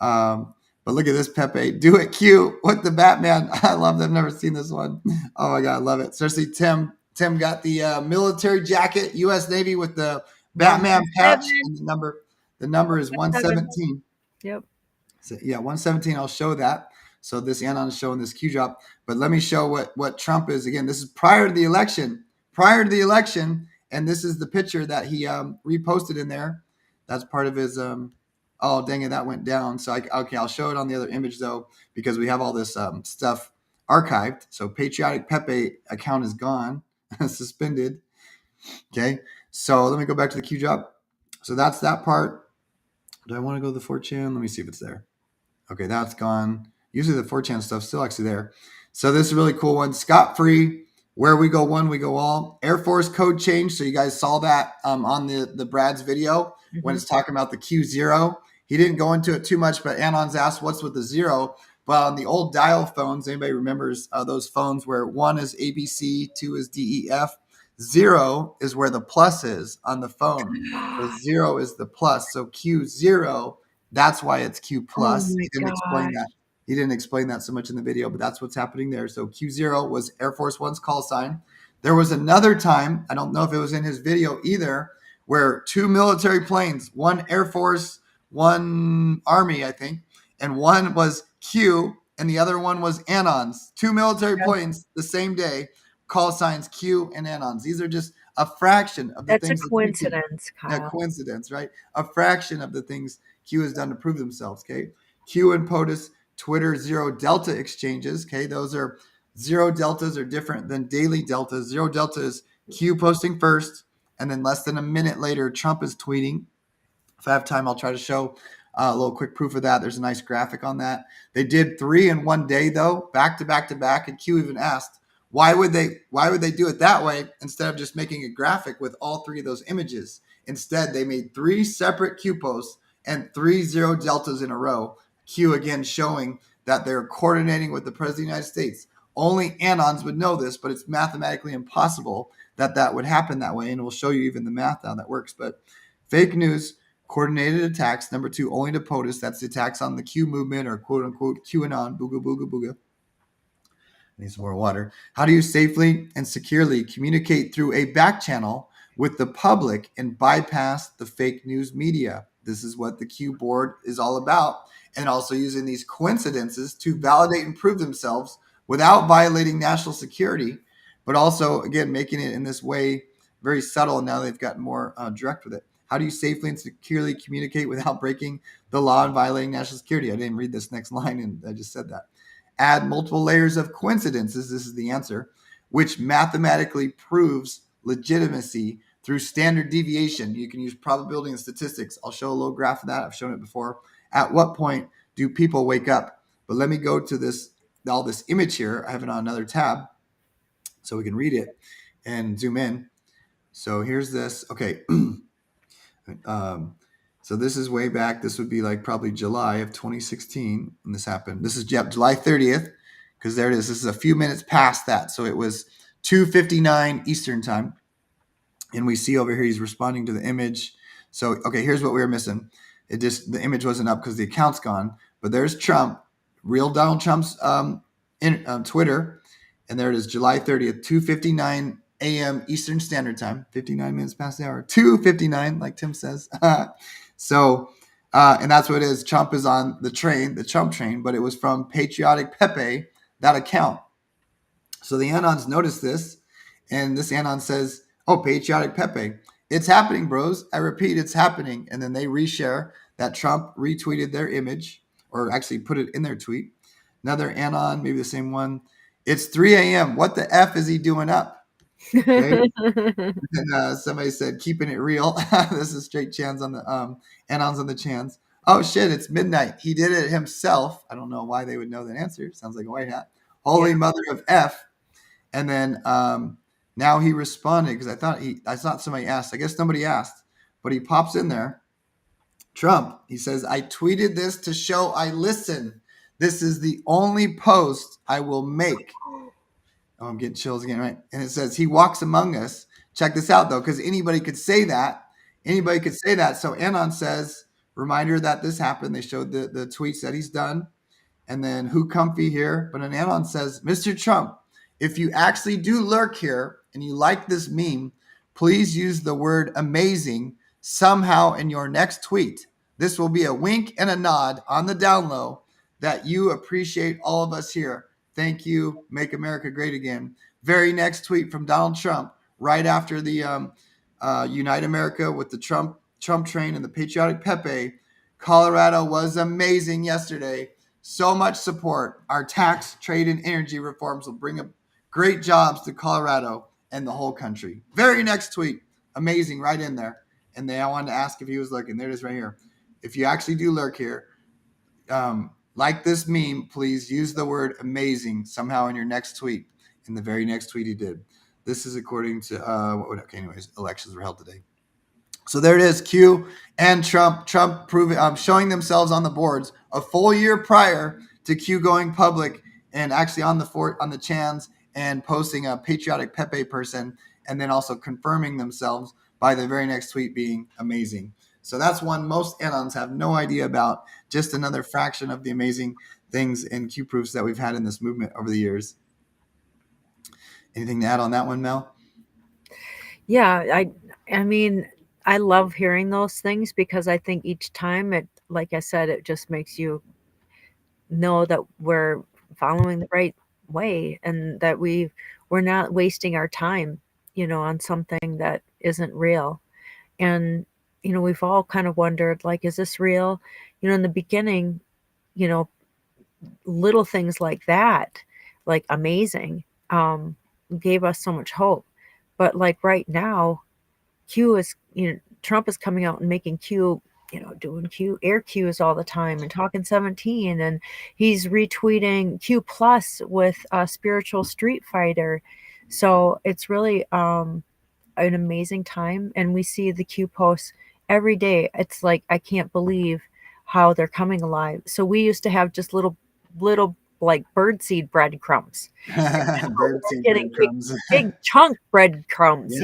[SPEAKER 6] But look at this Pepe. Do it Q. What the Batman? I love that. I've never seen this one. Oh my God, I love it. Especially Tim. Tim got the military jacket, U.S. Navy with the Batman patch. And the number is 117.
[SPEAKER 7] Yep.
[SPEAKER 6] So, yeah, 117. I'll show that. So this Anon is showing this Q drop. But let me show what Trump is. Again, this is prior to the election. Prior to the election. And this is the picture that he reposted in there. That's part of his oh, dang it, that went down. So, I'll show it on the other image, though, because we have all this stuff archived. So, Patriotic Pepe account is gone, suspended. Okay, so let me go back to the Q drop. So, that's that part. Do I want to go to the 4chan? Let me see if it's there. Okay, that's gone. Usually the 4chan stuff's still actually there. So, this is a really cool one. Scot-free. Where we go one, we go all. Air Force code change. So, you guys saw that on the Brad's video when it's talking about the Q0. He didn't go into it too much, but Anon's asked what's with the 0. But on the old dial phones, anybody remembers those phones where 1 is ABC, 2 is DEF, 0 is where the plus is on the phone. So 0 is the plus. So Q0, that's why it's Q plus.
[SPEAKER 7] Oh
[SPEAKER 6] He didn't explain that. He didn't explain that so much in the video, but that's what's happening there. So Q0 was Air Force One's call sign. There was another time, I don't know if it was in his video either, where 2 military planes, 1 Air Force, 1 Army, I think, and one was Q, and the other one was Anons. 2 military planes the same day, call signs Q and Anons. These are just a fraction of the things.
[SPEAKER 7] That's a coincidence, Kyle.
[SPEAKER 6] A coincidence, right? A fraction of the things Q has done to prove themselves, okay? Q and POTUS, Twitter 0 Delta exchanges, okay? Those are 0 Deltas are different than daily Deltas. 0 Delta is Q posting first, and then less than a minute later, Trump is tweeting. If I have time, I'll try to show a little quick proof of that. There's a nice graphic on that. They did 3 in one day, though, back to back to back. And Q even asked, why would they do it that way instead of just making a graphic with all 3 of those images? Instead, they made 3 separate Q posts and 3 0 Deltas in a row. Q again showing that they're coordinating with the President of the United States. Only Anons would know this, but it's mathematically impossible that would happen that way. And we'll show you even the math how that works. But fake news. Coordinated attacks. Number 2, only to POTUS. That's the attacks on the Q movement or quote unquote QAnon. Booga, booga, booga. I need some more water. How do you safely and securely communicate through a back channel with the public and bypass the fake news media? This is what the Q board is all about. And also using these coincidences to validate and prove themselves without violating national security, but also, again, making it in this way very subtle. And now they've gotten more direct with it. How do you safely and securely communicate without breaking the law and violating national security. I didn't read this next line, and I just said that. Add multiple layers of coincidences. This is the answer, which mathematically proves legitimacy through standard deviation. You can use probability and statistics. I'll show a little graph of that. I've shown it before. At what point do people wake up? But let me go to all this image here. I have it on another tab so we can read it and zoom in. So here's this. Okay. So this is way back. This would be like probably July of 2016 when this happened. This is July 30th, because there it is. This is a few minutes past that. So it was 2:59 Eastern time. And we see over here he's responding to the image. So, okay, here's what we were missing. The image wasn't up because the account's gone. But there's Trump, real Donald Trump's Twitter. And there it is, July 30th, 2:59 a.m. Eastern Standard Time, 59 minutes past the hour, 2:59, like Tim says. So, and that's what it is. Trump is on the train, the Trump train, but it was from Patriotic Pepe, that account. So the Anons noticed this, and this Anon says, oh, Patriotic Pepe, it's happening, bros. I repeat, it's happening. And then they reshare that Trump retweeted their image, or actually put it in their tweet. Another Anon, maybe the same one. It's 3 a.m. What the F is he doing up? Okay. And somebody said, keeping it real. This is straight chans on the Anons on the chans. Oh, shit, it's midnight. He did it himself. I don't know why they would know that answer. Sounds like a white hat. Holy mother of F. And then now he responded, because I thought somebody asked. I guess somebody asked. But he pops in there. Trump, he says, I tweeted this to show I listen. This is the only post I will make. Oh, I'm getting chills again, right? And it says, he walks among us. Check this out, though, because anybody could say that. Anybody could say that. So Anon says, reminder that this happened. They showed the tweets that he's done. And then who comfy here? But an Anon says, Mr. Trump, if you actually do lurk here and you like this meme, please use the word amazing somehow in your next tweet. This will be a wink and a nod on the down low that you appreciate all of us here. Thank you. Make America great again. Very next tweet from Donald Trump, right after the Unite America with the Trump train and the Patriotic Pepe. Colorado was amazing yesterday. So much support. Our tax, trade, and energy reforms will bring up great jobs to Colorado and the whole country. Very next tweet. Amazing, right in there. And I wanted to ask if he was lurking. There it is right here. If you actually do lurk here, like this meme, please use the word amazing somehow in your next tweet. In the very next tweet he did. This is according to, anyways, elections were held today. So there it is, Q and Trump proving, showing themselves on the boards a full year prior to Q going public and actually on the chans and posting a Patriotic Pepe person, and then also confirming themselves by the very next tweet being amazing. So that's one most Anons have no idea about, just another fraction of the amazing things and Q proofs that we've had in this movement over the years. Anything to add on that one, Mel?
[SPEAKER 7] Yeah, I mean, I love hearing those things because I think each time it, like I said, it just makes you know that we're following the right way and that we're not wasting our time, on something that isn't real. And, we've all kind of wondered, like, is this real? In the beginning, little things like that, like amazing, gave us so much hope. But like right now, Q is, Trump is coming out and making Q, doing air Qs all the time and talking 17, and he's retweeting Q plus with a spiritual Street Fighter. So it's really an amazing time, and we see the Q posts every day. It's like, I can't believe how they're coming alive. So we used to have just little like birdseed breadcrumbs.
[SPEAKER 6] Birdseed breadcrumbs.
[SPEAKER 7] big chunk breadcrumbs,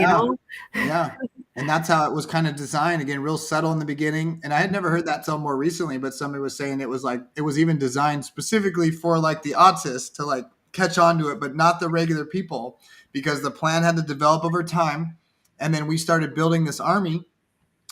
[SPEAKER 6] Yeah. And that's how it was kind of designed. Again, real subtle in the beginning. And I had never heard that till more recently, but somebody was saying it was even designed specifically for like the autists to like catch on to it, but not the regular people, because the plan had to develop over time. And then we started building this army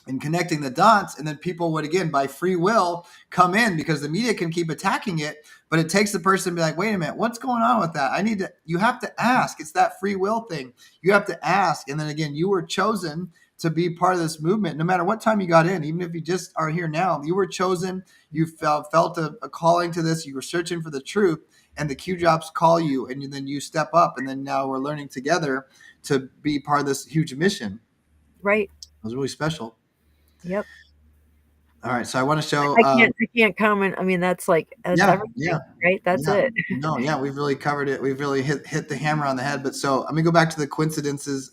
[SPEAKER 6] and connecting the dots, and then people would, again, by free will, come in because the media can keep attacking it, but it takes the person to be like, wait a minute, what's going on with that? You have to ask. It's that free will thing. You have to ask. And then again, you were chosen to be part of this movement, no matter what time you got in, even if you just are here now, you were chosen, you felt a calling to this, you were searching for the truth, and the Q drops call you, and then you step up, and then now we're learning together to be part of this huge mission.
[SPEAKER 7] Right.
[SPEAKER 6] It was really special.
[SPEAKER 7] Yep.
[SPEAKER 6] All right, so I want to show.
[SPEAKER 7] I can't comment. I mean, that's everything, right? That's it.
[SPEAKER 6] No, yeah, we've really covered it. We've really hit the hammer on the head. But so let me go back to the coincidences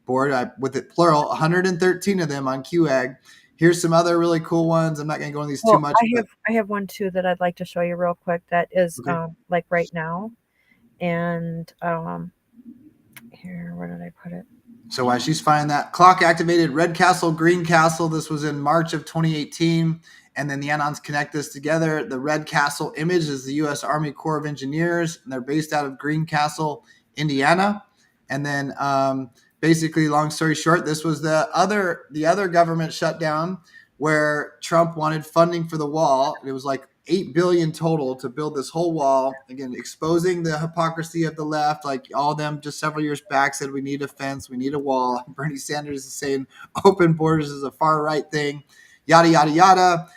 [SPEAKER 6] board with it plural, 113 of them on Qschqql. Here's some other really cool ones. I'm not going to go into these too much.
[SPEAKER 7] I have one too that I'd like to show you real quick. That is like right now, and here, where did I put it?
[SPEAKER 6] So while she's finding that, clock activated Red Castle, Green Castle. This was in March of 2018. And then the Anons connect this together. The Red Castle image is the U.S. Army Corps of Engineers, and they're based out of Green Castle, Indiana. And then basically, long story short, this was the other government shutdown where Trump wanted funding for the wall. It was like $8 billion total to build this whole wall. Again, exposing the hypocrisy of the left. Like all of them just several years back said we need a fence, we need a wall. Bernie Sanders is saying open borders is a far right thing. Yada yada yada.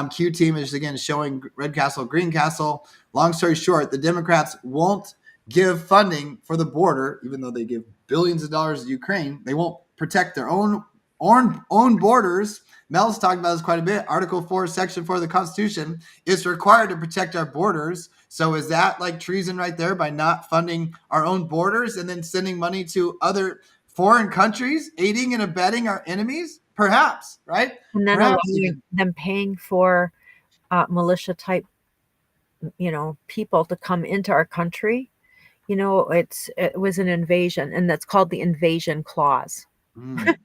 [SPEAKER 6] Q team is again showing Red Castle, Green Castle. Long story short, the Democrats won't give funding for the border, even though they give billions of dollars to Ukraine. They won't protect their own borders. Mel's talked about this quite a bit. Article 4, Section 4 of the Constitution is required to protect our borders. So is that like treason right there by not funding our own borders and then sending money to other foreign countries, aiding and abetting our enemies? Perhaps, right?
[SPEAKER 7] And then allowing them paying for militia type, people to come into our country. It was an invasion, and that's called the invasion clause. Did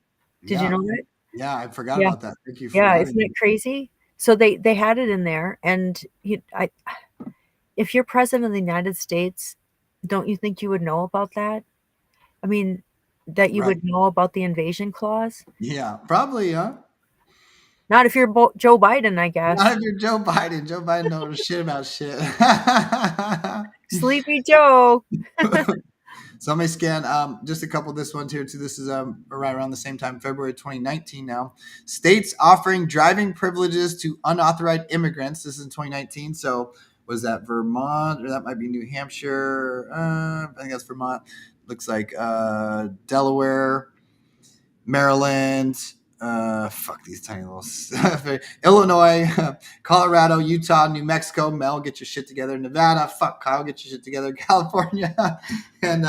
[SPEAKER 7] you know that?
[SPEAKER 6] Yeah, I forgot about that. Thank you for
[SPEAKER 7] isn't it crazy? So they had it in there, and if you're president of the United States, don't you think you would know about that? I mean, that you would know about the invasion clause?
[SPEAKER 6] Yeah, probably, huh?
[SPEAKER 7] Not if you're Joe Biden, I guess.
[SPEAKER 6] Not if you're Joe Biden. Joe Biden knows shit about shit.
[SPEAKER 7] Sleepy Joe.
[SPEAKER 6] So let me scan just a couple of this ones here too. This is right around the same time, February 2019 now. States offering driving privileges to unauthorized immigrants. This is in 2019. So was that Vermont, or that might be New Hampshire? I think that's Vermont. Looks like Delaware, Maryland, fuck these tiny little Illinois, Colorado, Utah, New Mexico. Mel, get your shit together. Nevada, fuck Kyle, get your shit together. California and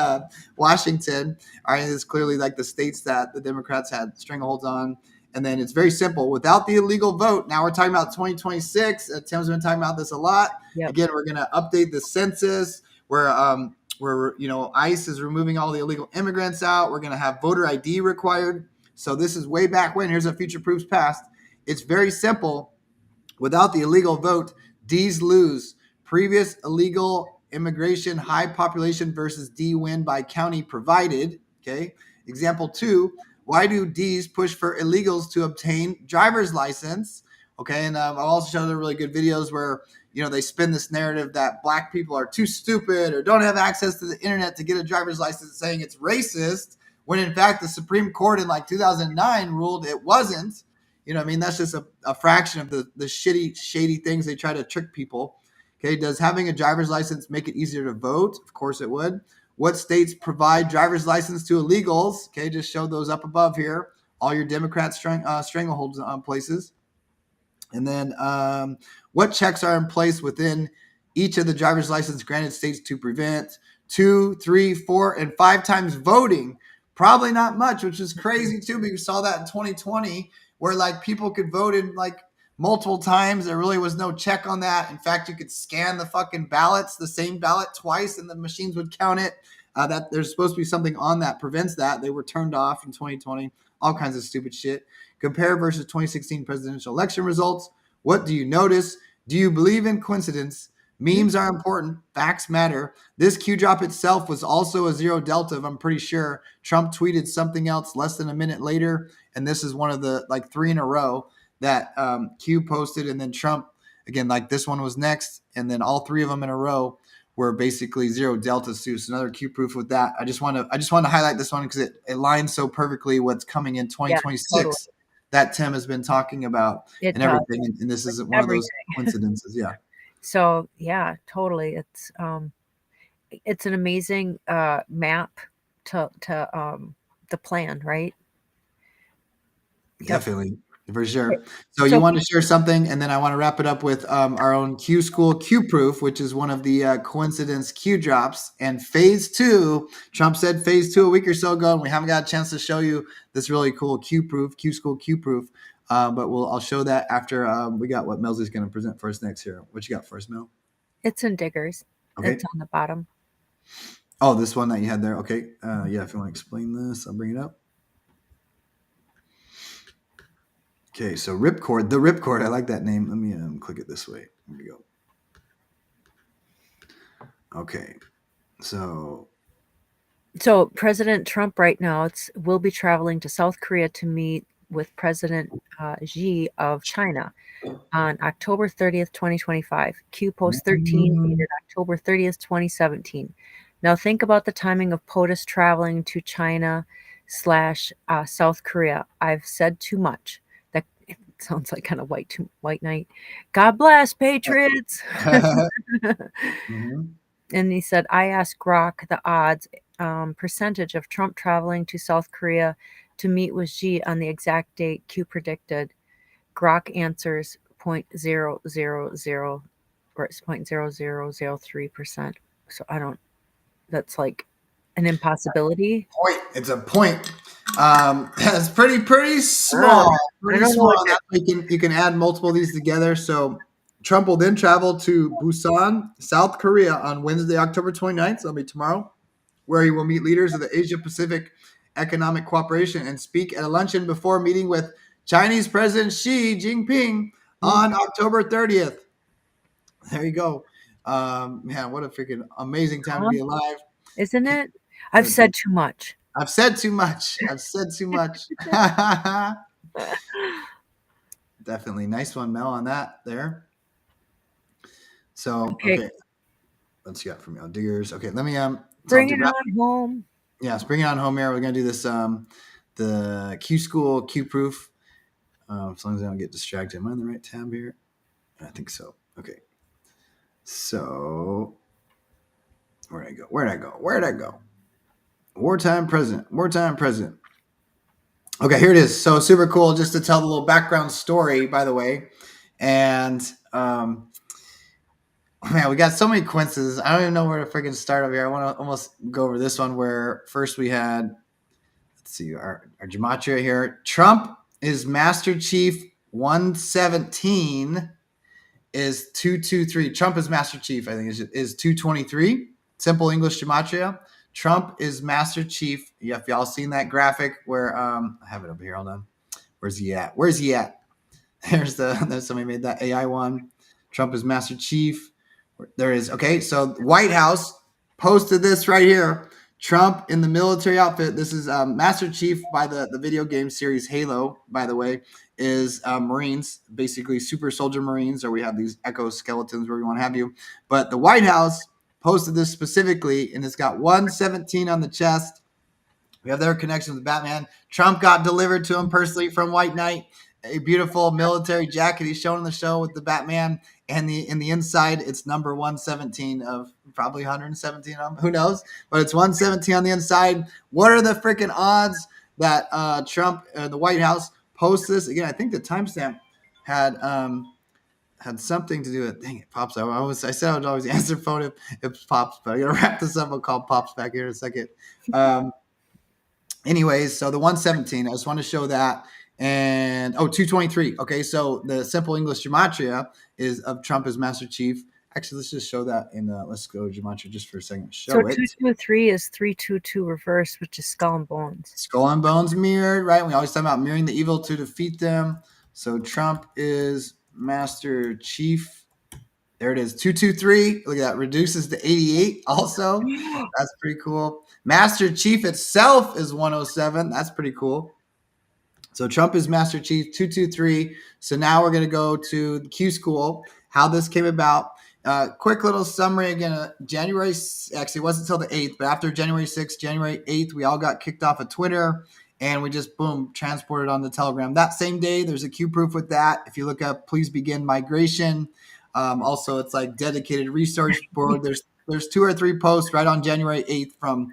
[SPEAKER 6] Washington. All right, this is clearly like the states that the Democrats had strangleholds on. And then it's very simple. Without the illegal vote, now we're talking about 2026. Tim's been talking about this a lot. Yep. Again, we're going to update the census where ICE is removing all the illegal immigrants out. We're going to have voter ID required. So this is way back when. Here's a future proofs past. It's very simple. Without the illegal vote, D's lose. Previous illegal immigration, high population versus D win by county provided. Okay. Example 2. Why do D's push for illegals to obtain driver's license? Okay. And I'll also show them really good videos where, they spin this narrative that black people are too stupid or don't have access to the internet to get a driver's license, saying it's racist. When in fact the Supreme Court in 2009 ruled it wasn't. That's just a fraction of the shady things they try to trick people. Okay, does having a driver's license make it easier to vote? Of course it would. What states provide driver's license to illegals? Okay, just show those up above here. All your Democrat strangleholds on places. And then what checks are in place within each of the driver's license granted states to prevent 2, 3, 4, and 5 times voting? Probably not much, which is crazy too. But you saw that in 2020 where people could vote in multiple times. There really was no check on that. In fact, you could scan the fucking ballots, the same ballot twice, and the machines would count it. That there's supposed to be something on that prevents that. They were turned off in 2020. All kinds of stupid shit. Compare versus 2016 presidential election results. What do you notice? Do you believe in coincidence? Memes are important. Facts matter. This Q drop itself was also a zero delta, I'm pretty sure. Trump tweeted something else less than a minute later, and this is one of the 3 in a row that Q posted, and then Trump, again, this one was next, and then all 3 of them in a row were basically 0 delta suits. Another Q proof with that. I just want to highlight this one because it aligns so perfectly what's coming in 2026
[SPEAKER 7] totally.
[SPEAKER 6] that Tim has been talking about
[SPEAKER 7] It
[SPEAKER 6] and
[SPEAKER 7] does.
[SPEAKER 6] everything. And this is one of those coincidences. Yeah.
[SPEAKER 7] So yeah, totally. It's an amazing map to the plan, right?
[SPEAKER 6] Definitely, for sure. So you want to share something, and then I want to wrap it up with our own Qschqql Q proof, which is one of the coincidence Q drops. And phase 2, Trump said phase 2 a week or so ago, and we haven't got a chance to show you this really cool Q proof, Qschqql Q proof. But I'll show that after we got what Melzie's going to present for us next here. What you got for us, Mel?
[SPEAKER 7] It's in Diggers.
[SPEAKER 6] Okay.
[SPEAKER 7] It's on the bottom.
[SPEAKER 6] Oh, this one that you had there. Okay. Yeah, if you want to explain this, I'll bring it up. Okay, so Ripcord, the Ripcord. I like that name. Let me click it this way. Here we go. Okay, so
[SPEAKER 7] President Trump right now will be traveling to South Korea to meet with President Xi of China on October 30th, 2025. Q Post 13 dated October 30th, 2017. Now think about the timing of POTUS traveling to China / South Korea. I've said too much. That sounds like kind of white knight. God bless, patriots. And he said, I asked Grok the odds percentage of Trump traveling to South Korea to meet with Xi on the exact date Q predicted. Grok answers 0.000 or it's 0.0003%. So that's like an impossibility.
[SPEAKER 6] It's a point. It's pretty small. Pretty small. You can add multiple of these together. So Trump will then travel to Busan, South Korea on Wednesday, October 29th. So that'll be tomorrow, where he will meet leaders of the Asia-Pacific Economic Cooperation and speak at a luncheon before meeting with Chinese President Xi Jinping on October 30th. There you go. Man, what a freaking amazing time to be alive.
[SPEAKER 7] Isn't it? I've said too much.
[SPEAKER 6] I've said too much. Definitely. Nice one, Mel, on that there. So, okay. Let's get from Diggers. Okay, let me
[SPEAKER 7] bring it on home.
[SPEAKER 6] Yes, bring it on home here. We're going to do this the Qschqql Q proof. As long as I don't get distracted. Am I on the right tab here? I think so. Okay. So, where'd I go? Wartime president. Okay, here it is. So super cool. Just to tell the little background story, by the way. And man, we got so many coincidences. I don't even know where to freaking start over here. I want to almost go over this one where first we had, let's see, our gematria here. Trump is Master Chief 117 is 223. Trump is Master Chief, I think, is 223. Simple English gematria. Trump is Master Chief. If y'all seen that graphic where I have it over here. Hold on. Where's he at? There's somebody made that AI one. Trump is Master Chief. There it is. Okay, so White House posted this right here. Trump in the military outfit. This is Master Chief by the video game series Halo, by the way, is Marines, basically super soldier Marines, or we have these Echo skeletons where we want to have you. But the White House posted this specifically, and it's got 117 on the chest. We have their connection with Batman. Trump got delivered to him personally from White Knight, a beautiful military jacket he's shown in the show with the Batman, and in the inside, it's number 117 of probably 117 of them. Who knows? But it's 117 on the inside. What are the freaking odds that Trump, the White House, posts this? Again, I think the timestamp had something to do with, dang it, Pops. I said I would always answer phone if it Pops, but I got to wrap this up. I'll call Pops back here in a second. Anyways, so the 117, I just want to show that. And 223. Okay, so the simple English gematria is of Trump as Master Chief. Actually, let's just show that in let's go gematria just for a second. Show it.
[SPEAKER 7] 223 is 322 reverse, which is skull and bones.
[SPEAKER 6] Skull and bones mirrored, right? We always talk about mirroring the evil to defeat them. So Trump is Master Chief. There it is, 223. Look at that, reduces to 88 also. That's pretty cool. Master Chief itself is 107. That's pretty cool. So Trump is Master Chief 223. So now we're going to go to the Qschqql, how this came about. Quick little summary again. January, actually, it wasn't until the 8th, but after January 6th, January 8th, we all got kicked off of Twitter and we just, boom, transported on the Telegram. That same day, there's a Q proof with that. If you look up, please begin migration. Also, it's like dedicated resource board. There's 2 or 3 posts right on January 8th from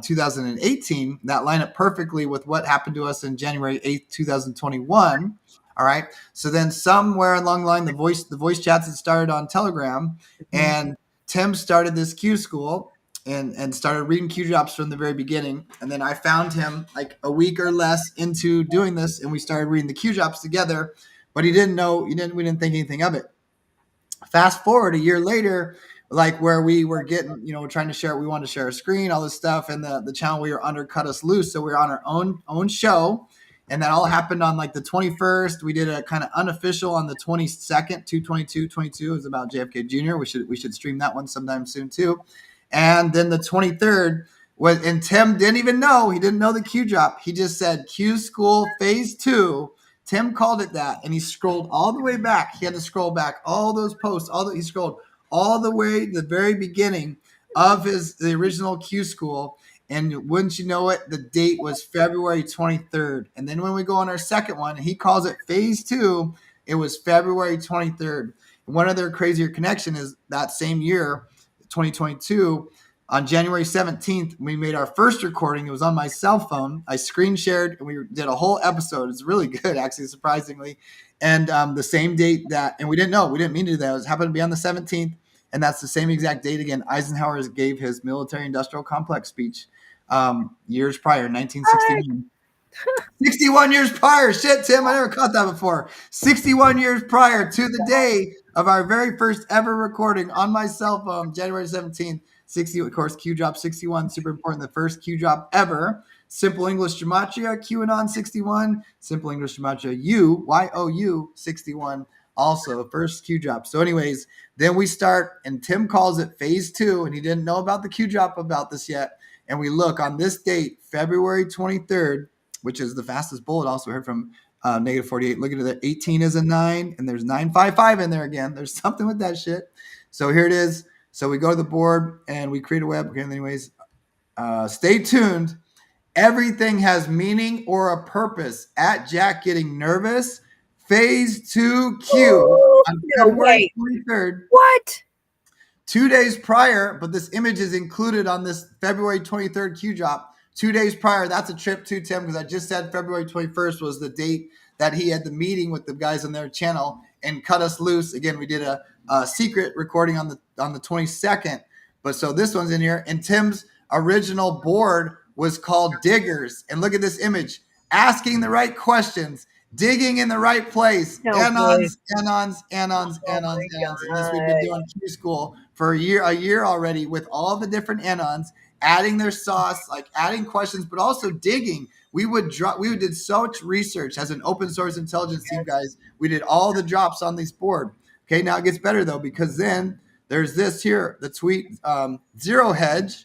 [SPEAKER 6] 2018 that line up perfectly with what happened to us in January 8th, 2021. All right. So then somewhere along the line, the voice chats had started on Telegram, and Tim started this Q school and started reading Q drops from the very beginning. And then I found him like a week or less into doing this, and we started reading the Q drops together. But he didn't know, we didn't think anything of it. Fast forward a year later, like where we were getting, we're trying to share, we wanted to share a screen, all this stuff, and the channel we were under cut us loose. So we were on our own show. And that all happened on like the 21st. We did a kind of unofficial on the 22nd, 2/22/22. It was about JFK Jr. We should stream that one sometime soon too. And then the 23rd was, and Tim didn't even know. He didn't know the Q drop. He just said Q School Phase 2. Tim called it that, and he scrolled all the way back. He had to scroll back all those posts. He scrolled all the way to the very beginning of the original Q School. And wouldn't you know it, the date was February 23rd. And then when we go on our second one, he calls it Phase 2. It was February 23rd. And one other crazier connection is that same year, 2022, on January 17th, we made our first recording. It was on my cell phone. I screen shared, and we did a whole episode. It's really good, actually, surprisingly. And the same date and we didn't know. We didn't mean to do that. It was happened to be on the 17th. And that's the same exact date again. Eisenhower gave his military-industrial complex speech years prior, 1961. 61 years prior. Shit, Tim, I never caught that before. 61 years prior to the day of our very first ever recording on my cell phone, January 17th, 60. Of course, Q drop 61, super important. The first Q drop ever. Simple English Gematria, QAnon 61. Simple English Gematria, YOU 61. Also, first Q drop. So anyways, then we start, and Tim calls it Phase 2, and he didn't know about the Q drop about this yet. And we look on this date, February 23rd, which is the fastest bullet. Also heard from negative 48. Look at it. 18 is a 9, and there's 955 in there again. There's something with that shit. So here it is. So we go to the board, and we create a web. Okay, anyways, stay tuned. Everything has meaning or a purpose. At Jack Getting Nervous, Phase 2 Q on February 23rd.
[SPEAKER 7] What?
[SPEAKER 6] 2 days prior, but this image is included on this February 23rd Q drop. 2 days prior, that's a trip too, Tim, because I just said February 21st was the date that he had the meeting with the guys on their channel and cut us loose. Again, we did a secret recording on the 22nd, but so this one's in here. And Tim's original board was called Diggers. And look at this image, asking the right questions, digging in the right place. Anons. And this we've been doing Q School for a year already with all the different Anons, adding their sauce, like adding questions, but also digging. We did so much research as an open source intelligence team, guys. We did all the drops on this board. Okay, now it gets better though, because then there's this here, the tweet, Zero Hedge,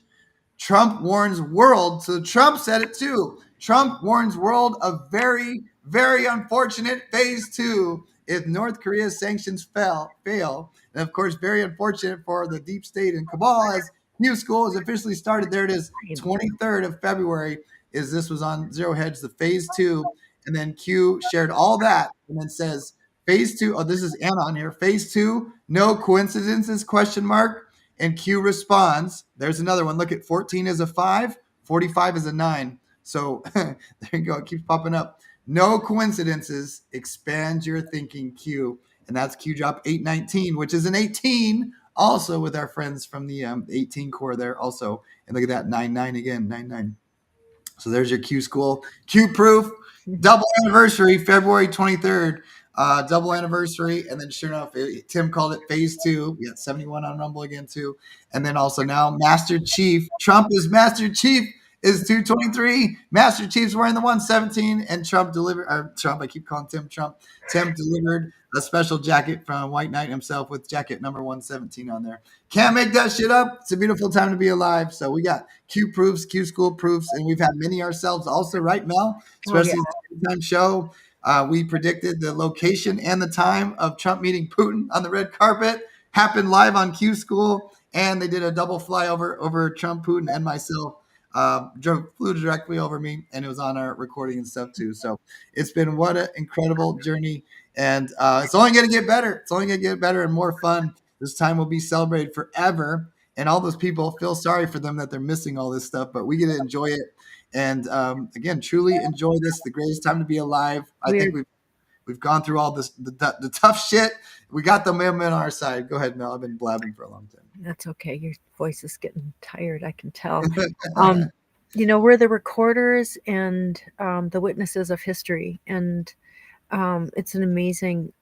[SPEAKER 6] Trump warns world. So Trump said it too. Trump warns world of very, very unfortunate Phase 2 if North Korea's sanctions fail. And of course, very unfortunate for the deep state and cabal as Q School has officially started. There it is, 23rd of February. This was on Zero Hedge, the Phase 2. And then Q shared all that and then says, Phase 2, this is Anon here. Phase 2, no coincidences, question mark. And Q responds. There's another one. Look at 14 is a 5, 45 is a 9. So there you go. It keeps popping up. No coincidences. Expand your thinking, Q. And that's Q drop 819, which is an 18 also with our friends from the 18 core there also. And look at that, 99 again, 99. So there's your Q School. Q proof, double anniversary, February 23rd. Double anniversary, and then sure enough, Tim called it Phase 2. We got 71 on Rumble again too, and then also now Master Chief. Trump is Master Chief is 223. Master Chief's wearing the 117, and Trump delivered. I keep calling Tim Trump. Tim delivered a special jacket from White Knight himself with jacket number 117 on there. Can't make that shit up. It's a beautiful time to be alive. So we got Q proofs, Q School proofs, and we've had many ourselves also, right, Mel? Especially the time show. We predicted the location and the time of Trump meeting Putin on the red carpet. happened live on Q School, and they did a double flyover over Trump, Putin, and myself. Flew directly over me, and it was on our recording and stuff too. So it's been what an incredible journey, and it's only going to get better. It's only going to get better and more fun. This time will be celebrated forever, and all those people feel sorry for them that they're missing all this stuff, but we get to enjoy it. And again, truly enjoy this. The greatest time to be alive. I think we've gone through all this, the tough shit. We got the movement on our side. Go ahead, Mel. I've been blabbing for a long time.
[SPEAKER 7] That's okay. Your voice is getting tired. I can tell. We're the recorders and the witnesses of history, and it's an amazing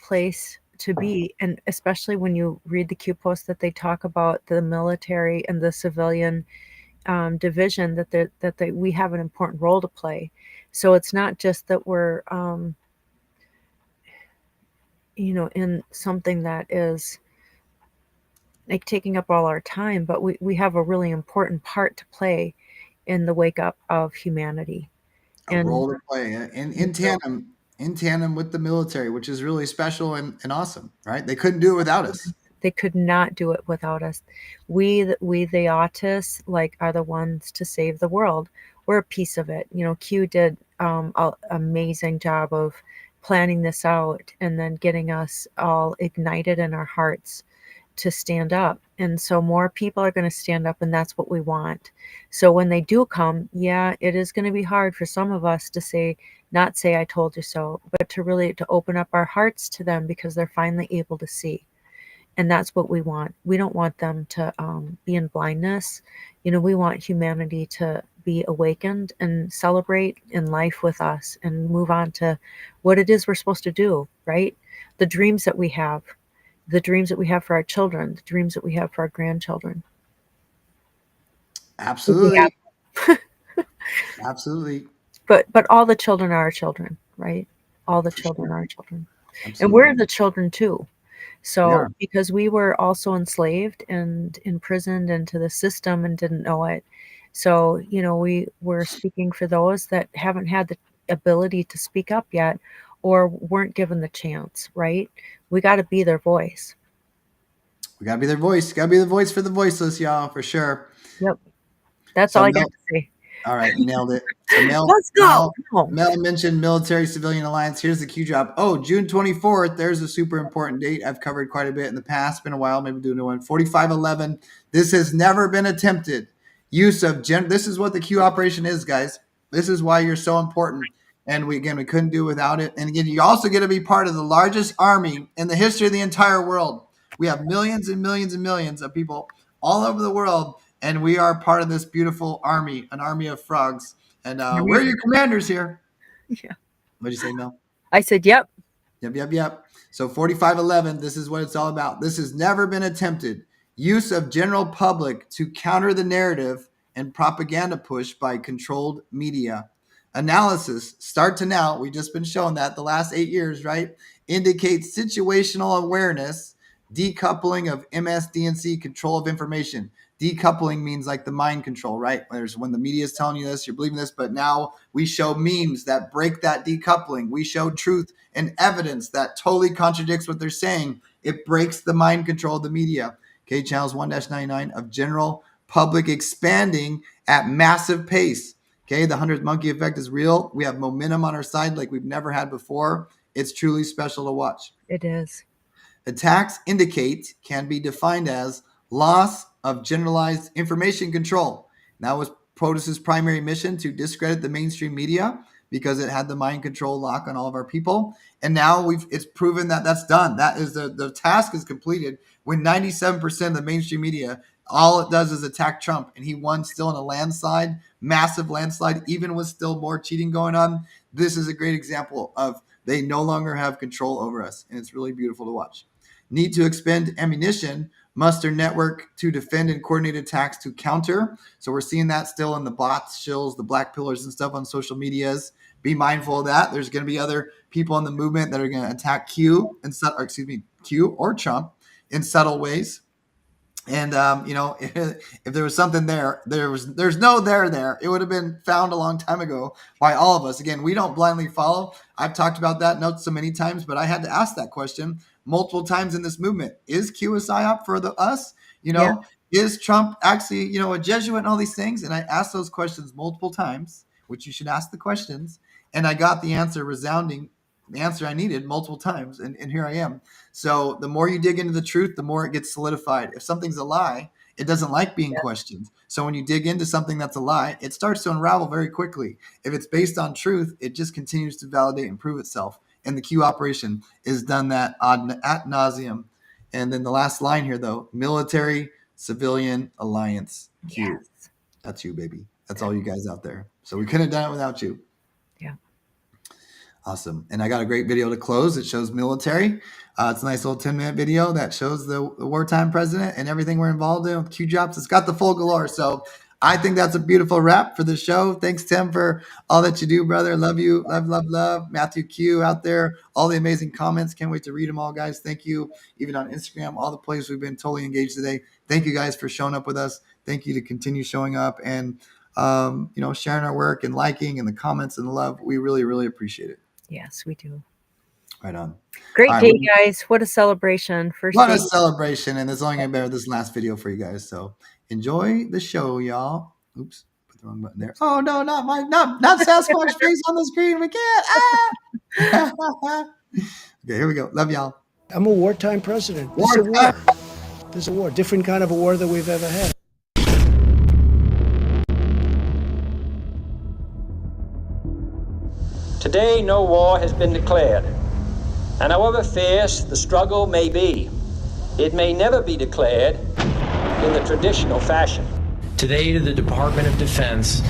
[SPEAKER 7] place to be. And especially when you read the Q post that they talk about the military and the civilian division, that we have an important role to play. So it's not just that we're in something that is like taking up all our time, but we have a really important part to play in the wake up of humanity.
[SPEAKER 6] A role to play in tandem with the military, which is really special and awesome, right? They couldn't do it without us.
[SPEAKER 7] They could not do it without us. We the autists, are the ones to save the world. We're a piece of it. Q did an amazing job of planning this out and then getting us all ignited in our hearts to stand up. And so more people are going to stand up, and that's what we want. So when they do come, it is going to be hard for some of us to not say I told you so, but to open up our hearts to them, because they're finally able to see. And that's what we want. We don't want them to be in blindness. We want humanity to be awakened and celebrate in life with us and move on to what it is we're supposed to do, right? The dreams that we have for our children, the dreams that we have for our grandchildren.
[SPEAKER 6] Absolutely. Absolutely.
[SPEAKER 7] But all the children are our children, right? All the children are our children.
[SPEAKER 6] Absolutely.
[SPEAKER 7] And we're the children too. So because we were also enslaved and imprisoned into the system and didn't know it. So, we were speaking for those that haven't had the ability to speak up yet or weren't given the chance, right? We got to be their voice.
[SPEAKER 6] We got to be their voice. Got to be the voice for the voiceless, y'all, for sure.
[SPEAKER 7] Yep. That's all I got to say.
[SPEAKER 6] All right, nailed it. So
[SPEAKER 7] Let's go.
[SPEAKER 6] Mel mentioned military-civilian alliance. Here's the Q drop. Oh, June 24th. There's a super important date. I've covered quite a bit in the past. Been a while. Maybe do a new one. 4511. This has never been attempted. Use of this is what the Q operation is, guys. This is why you're so important. And we couldn't do without it. And again, you also get to be part of the largest army in the history of the entire world. We have millions and millions and millions of people all over the world, and we are part of this beautiful army, an army of frogs. And we're your commanders here.
[SPEAKER 7] Yeah.
[SPEAKER 6] What did you say, Mel?
[SPEAKER 7] I said, yep.
[SPEAKER 6] Yep. So 4511, this is what it's all about. This has never been attempted. Use of general public to counter the narrative and propaganda push by controlled media. Analysis, start to now, we've just been shown that the last 8 years, right, indicates situational awareness, decoupling of MSDNC control of information. Decoupling means like the mind control, right? When the media is telling you this, you're believing this, but now we show memes that break that decoupling. We show truth and evidence that totally contradicts what they're saying. It breaks the mind control of the media. Okay, channels 1-99 of general public expanding at massive pace. Okay, the 100th monkey effect is real. We have momentum on our side like we've never had before. It's truly special to watch.
[SPEAKER 7] It is.
[SPEAKER 6] Attacks can be defined as loss of generalized information control. That was POTUS's primary mission, to discredit the mainstream media because it had the mind control lock on all of our people. And now it's proven that that's done. That is the task is completed when 97% of the mainstream media, all it does is attack Trump, and he won still in a landslide, massive landslide, even with still more cheating going on. This is a great example of they no longer have control over us, and it's really beautiful to watch. Need to expend ammunition, muster network to defend and coordinate attacks to counter. So we're seeing that still in the bots, shills, the black pillars and stuff on social medias. Be mindful of that. There's going to be other people in the movement that are going to attack Q or Trump in subtle ways. And if there was something there's no there. It would have been found a long time ago by all of us. Again, we don't blindly follow. I've talked about that note so many times, but I had to ask that question. multiple times in this movement. Is Q a psyop for us? Is Trump actually, a Jesuit and all these things? And I asked those questions multiple times, which you should ask the questions. And I got the answer resounding, the answer I needed multiple times. And here I am. So the more you dig into the truth, the more it gets solidified. If something's a lie, it doesn't like being questioned. So when you dig into something that's a lie, it starts to unravel very quickly. If it's based on truth, it just continues to validate and prove itself. And the Q operation is done that ad nauseum. And then the last line here, though, military civilian alliance Q. Yes. That's you, baby. That's all you guys out there. So we couldn't have done it without you.
[SPEAKER 7] Yeah.
[SPEAKER 6] Awesome. And I got a great video to close. It shows military. It's a nice little 10-minute video that shows the wartime president and everything we're involved in with Q drops. It's got the full galore. So I think that's a beautiful wrap for the show. Thanks, Tim, for all that you do, brother. Love you. Love, love, love. Matthew Q out there. All the amazing comments. Can't wait to read them all, guys. Thank you. Even on Instagram, all the places we've been totally engaged today. Thank you guys for showing up with us. Thank you to continue showing up and, sharing our work and liking and the comments and the love. We really, really appreciate it.
[SPEAKER 7] Yes, we do.
[SPEAKER 6] Right on.
[SPEAKER 7] Great day, guys. What a celebration.
[SPEAKER 6] What a celebration. And it's only going to be this last video for you guys. So enjoy the show, y'all. Oops, put the wrong button there. Oh, no, not Sasquatch face on the screen. We can't. Okay, here we go. Love y'all.
[SPEAKER 5] I'm a wartime president. This is a war. This is a war. Different kind of a war than we've ever had.
[SPEAKER 3] Today, no war has been declared, and however fierce the struggle may be, it may never be declared in the traditional fashion.
[SPEAKER 19] Today, the Department of Defense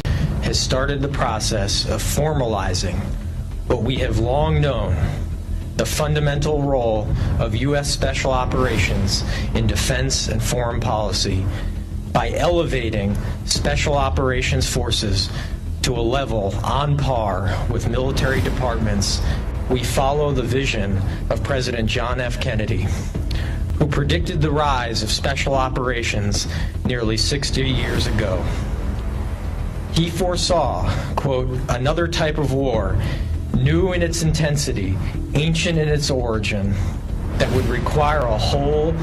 [SPEAKER 19] has started the process of formalizing what we have long known, the fundamental role of U.S. Special Operations in defense and foreign policy by elevating Special Operations forces to a level on par with military departments. We follow the vision of President John F. Kennedy, who predicted the rise of special operations nearly 60 years ago. He foresaw, quote, another type of war, new in its intensity, ancient in its origin, that would require a whole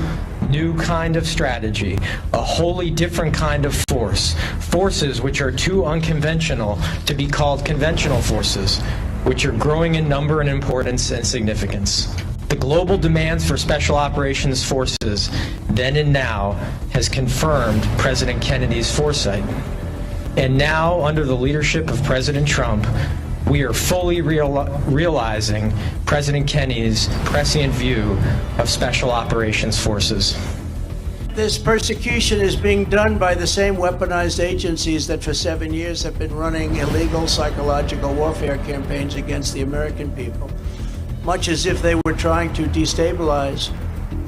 [SPEAKER 19] new kind of strategy, a wholly different kind of force, forces which are too unconventional to be called conventional forces, which are growing in number and importance and significance. The global demands for special operations forces then and now has confirmed President Kennedy's foresight. And now, under the leadership of President Trump, we are fully realizing President Kennedy's prescient view of special operations forces.
[SPEAKER 5] This persecution is being done by the same weaponized agencies that for 7 years have been running illegal psychological warfare campaigns against the American people, much as if they were trying to destabilize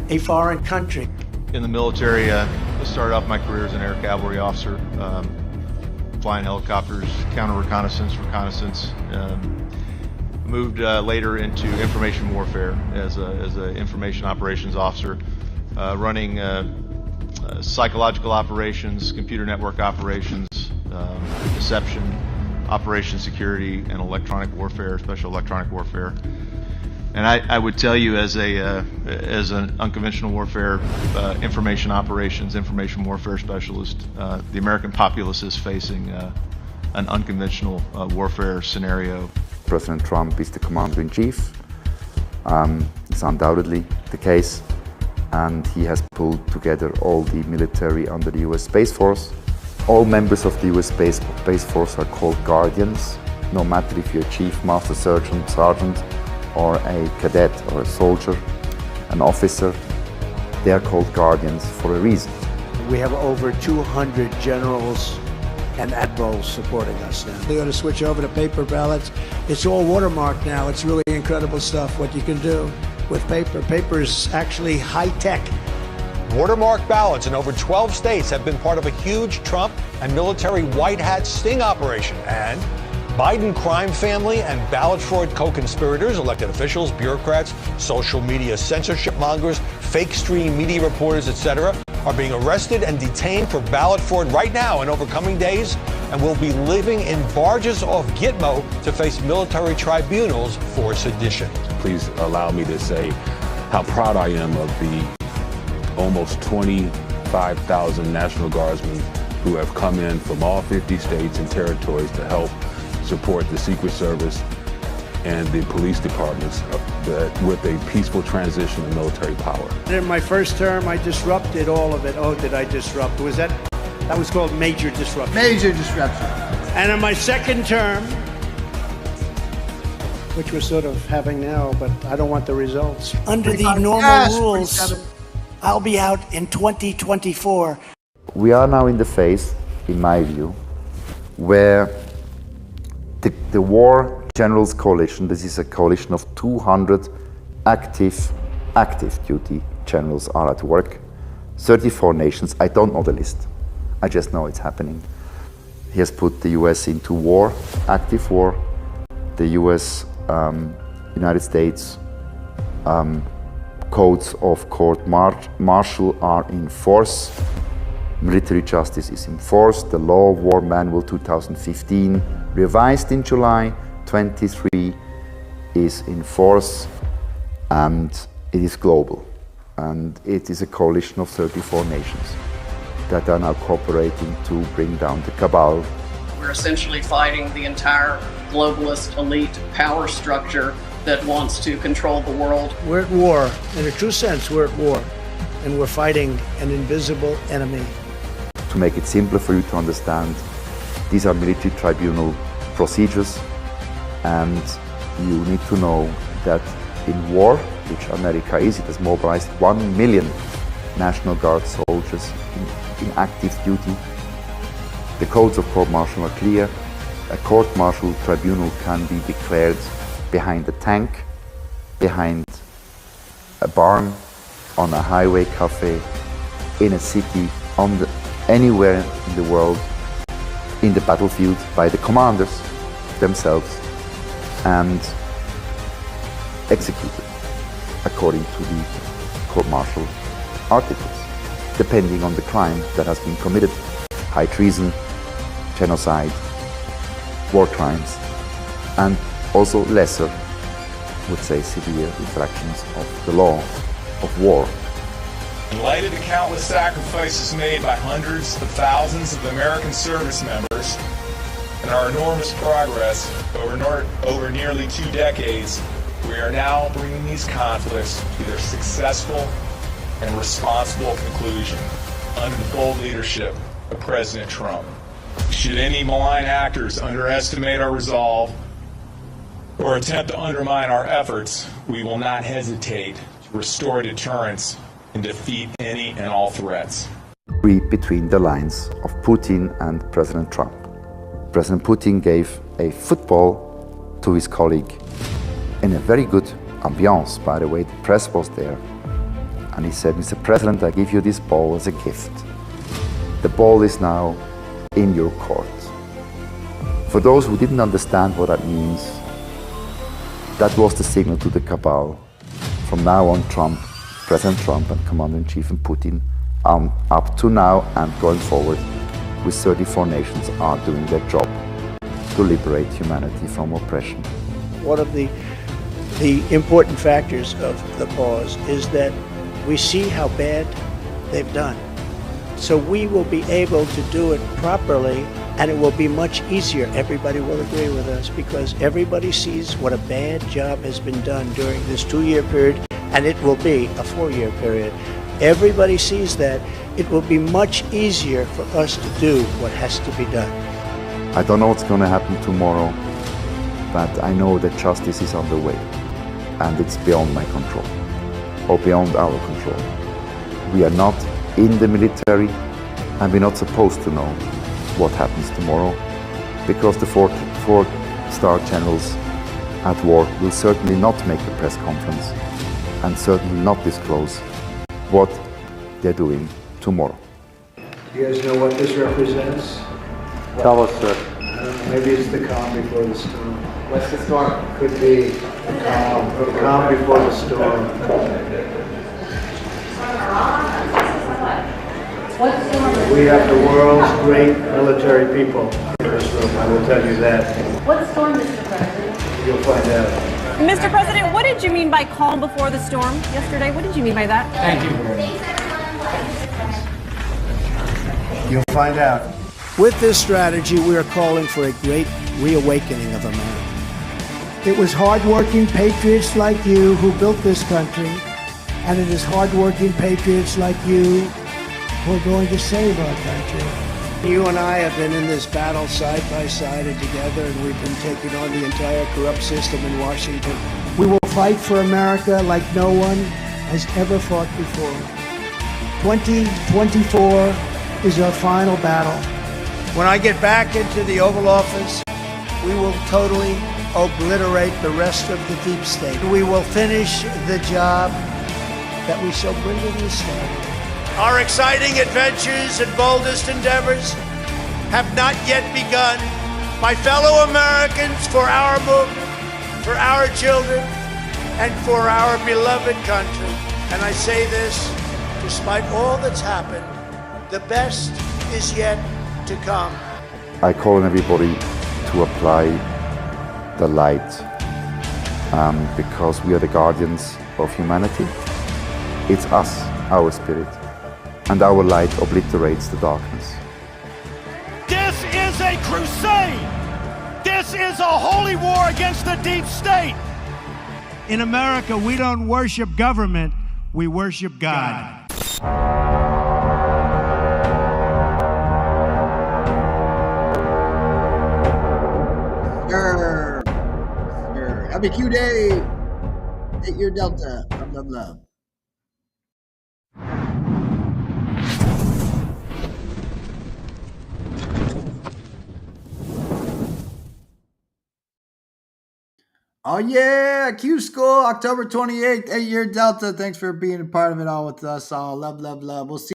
[SPEAKER 5] a foreign country.
[SPEAKER 23] In the military, I started off my career as an air cavalry officer, flying helicopters, counter-reconnaissance, reconnaissance. Moved later into information warfare as an information operations officer, running psychological operations, computer network operations, deception, operation security, and electronic warfare, special electronic warfare. And I would tell you, as an unconventional warfare, information operations, information warfare specialist, the American populace is facing an unconventional warfare scenario.
[SPEAKER 20] President Trump is the commander-in-chief. It's undoubtedly the case, and he has pulled together all the military under the U.S. Space Force. All members of the U.S. Space Force are called guardians, no matter if you're a chief, master sergeant, or a cadet or a soldier, an officer. They are called guardians for a reason.
[SPEAKER 5] We have over 200 generals and admirals supporting us now. They ought to switch over to paper ballots. It's all watermarked now. It's really incredible stuff what you can do with paper. Paper is actually high tech.
[SPEAKER 21] Watermark ballots in over 12 states have been part of a huge Trump and military white hat sting operation. And Biden crime family and ballot fraud co-conspirators, elected officials, bureaucrats, social media censorship mongers, fake stream media reporters, etc., are being arrested and detained for ballot fraud right now and over coming days, and will be living in barges off Gitmo to face military tribunals for sedition.
[SPEAKER 22] Please allow me to say
[SPEAKER 2] how proud I am of the almost 25,000 National Guardsmen who have come in from all 50 states and territories to help support the Secret Service and the police departments with a peaceful transition of military power.
[SPEAKER 5] In my first term, I disrupted all of it. Oh, did I disrupt? That was called major disruption.
[SPEAKER 6] Major disruption.
[SPEAKER 5] And in my second term, which we're sort of having now, but I don't want the results. Under the normal rules, I'll be out in 2024.
[SPEAKER 20] We are now in the phase, in my view, where the War Generals Coalition, this is a coalition of 200 active duty generals are at work, 34 nations. I don't know the list. I just know it's happening. He has put the US into war, active war. The US, United States codes of court martial are in force. Military justice is in force. The Law of War Manual 2015, revised in July 23, is in force, and it is global. And it is a coalition of 34 nations that are now cooperating to bring down the cabal.
[SPEAKER 4] We're essentially fighting the entire globalist elite power structure that wants to control the world.
[SPEAKER 5] We're at war. In a true sense, we're at war. And we're fighting an invisible enemy.
[SPEAKER 20] To make it simpler for you to understand, these are military tribunal procedures, and you need to know that in war, which America is, it has mobilized 1 million National Guard soldiers in active duty. The codes of court-martial are clear. A court-martial tribunal can be declared behind a tank, behind a barn, on a highway cafe, in a city, anywhere in the world, in the battlefield, by the commanders themselves, and executed according to the court-martial articles, depending on the crime that has been committed. High treason, genocide, war crimes, and also lesser, I would say, severe infractions of the law of war.
[SPEAKER 8] In light of the countless sacrifices made by hundreds of thousands of American service members and our enormous progress over nearly 2 decades, we are now bringing these conflicts to their successful and responsible conclusion under the bold leadership of President Trump. Should any malign actors underestimate our resolve or attempt to undermine our efforts, we will not hesitate to restore deterrence and defeat any and all threats.
[SPEAKER 20] Read between the lines of Putin and President Trump. President Putin gave a football to his colleague in a very good ambiance, by the way. The press was there. And he said, Mr. President, I give you this ball as a gift. The ball is now in your court. For those who didn't understand what that means, that was the signal to the cabal. From now on, President Trump and Commander-in-Chief and Putin, up to now and going forward, with 34 nations, are doing their job to liberate humanity from oppression.
[SPEAKER 5] One of the important factors of the pause is that we see how bad they've done. So we will be able to do it properly, and it will be much easier. Everybody will agree with us because everybody sees what a bad job has been done during this 2-year period, and it will be a 4-year period. Everybody sees that. It will be much easier for us to do what has to be done.
[SPEAKER 20] I don't know what's going to happen tomorrow, but I know that justice is on the way, and it's beyond my control, or beyond our control. We are not in the military, and we're not supposed to know what happens tomorrow, because the four-star generals at war will certainly not make a press conference and certainly not disclose what they're doing tomorrow.
[SPEAKER 5] You guys know what this represents?
[SPEAKER 16] Tell us, sir.
[SPEAKER 5] Maybe it's the calm before the storm.
[SPEAKER 16] What's the storm?
[SPEAKER 5] Could be the calm before the storm. We have the world's great military people in this room, I will tell you that.
[SPEAKER 10] What storm, Mr. President?
[SPEAKER 5] You'll find out.
[SPEAKER 1] Mr. President, what did you mean by calm before the storm yesterday? What did you mean by that?
[SPEAKER 9] Thank you very much. You'll find out.
[SPEAKER 5] With this strategy, we are calling for a great reawakening of America. It was hardworking patriots like you who built this country, and it is hardworking patriots like you who are going to save our country. You and I have been in this battle side by side and together, and we've been taking on the entire corrupt system in Washington. We will fight for America like no one has ever fought before. 2024 is our final battle. When I get back into the Oval Office, we will totally obliterate the rest of the deep state. We will finish the job that we so brilliantly started.
[SPEAKER 9] Our exciting adventures and boldest endeavors have not yet begun. My fellow Americans, for our movement, for our children, and for our beloved country. And I say this, despite all that's happened, the best is yet to come.
[SPEAKER 20] I call on everybody to apply the light because we are the guardians of humanity. It's us, our spirit, and our light obliterates the darkness.
[SPEAKER 9] This is a crusade. This is a holy war against the deep state. In America, we don't worship government, we worship God.
[SPEAKER 6] Happy Q Day. 8-year Delta. Love, love, love. Oh yeah, Qschqql, October 28th, 8-year Delta. Thanks for being a part of it all with us all. Love, love, love. We'll see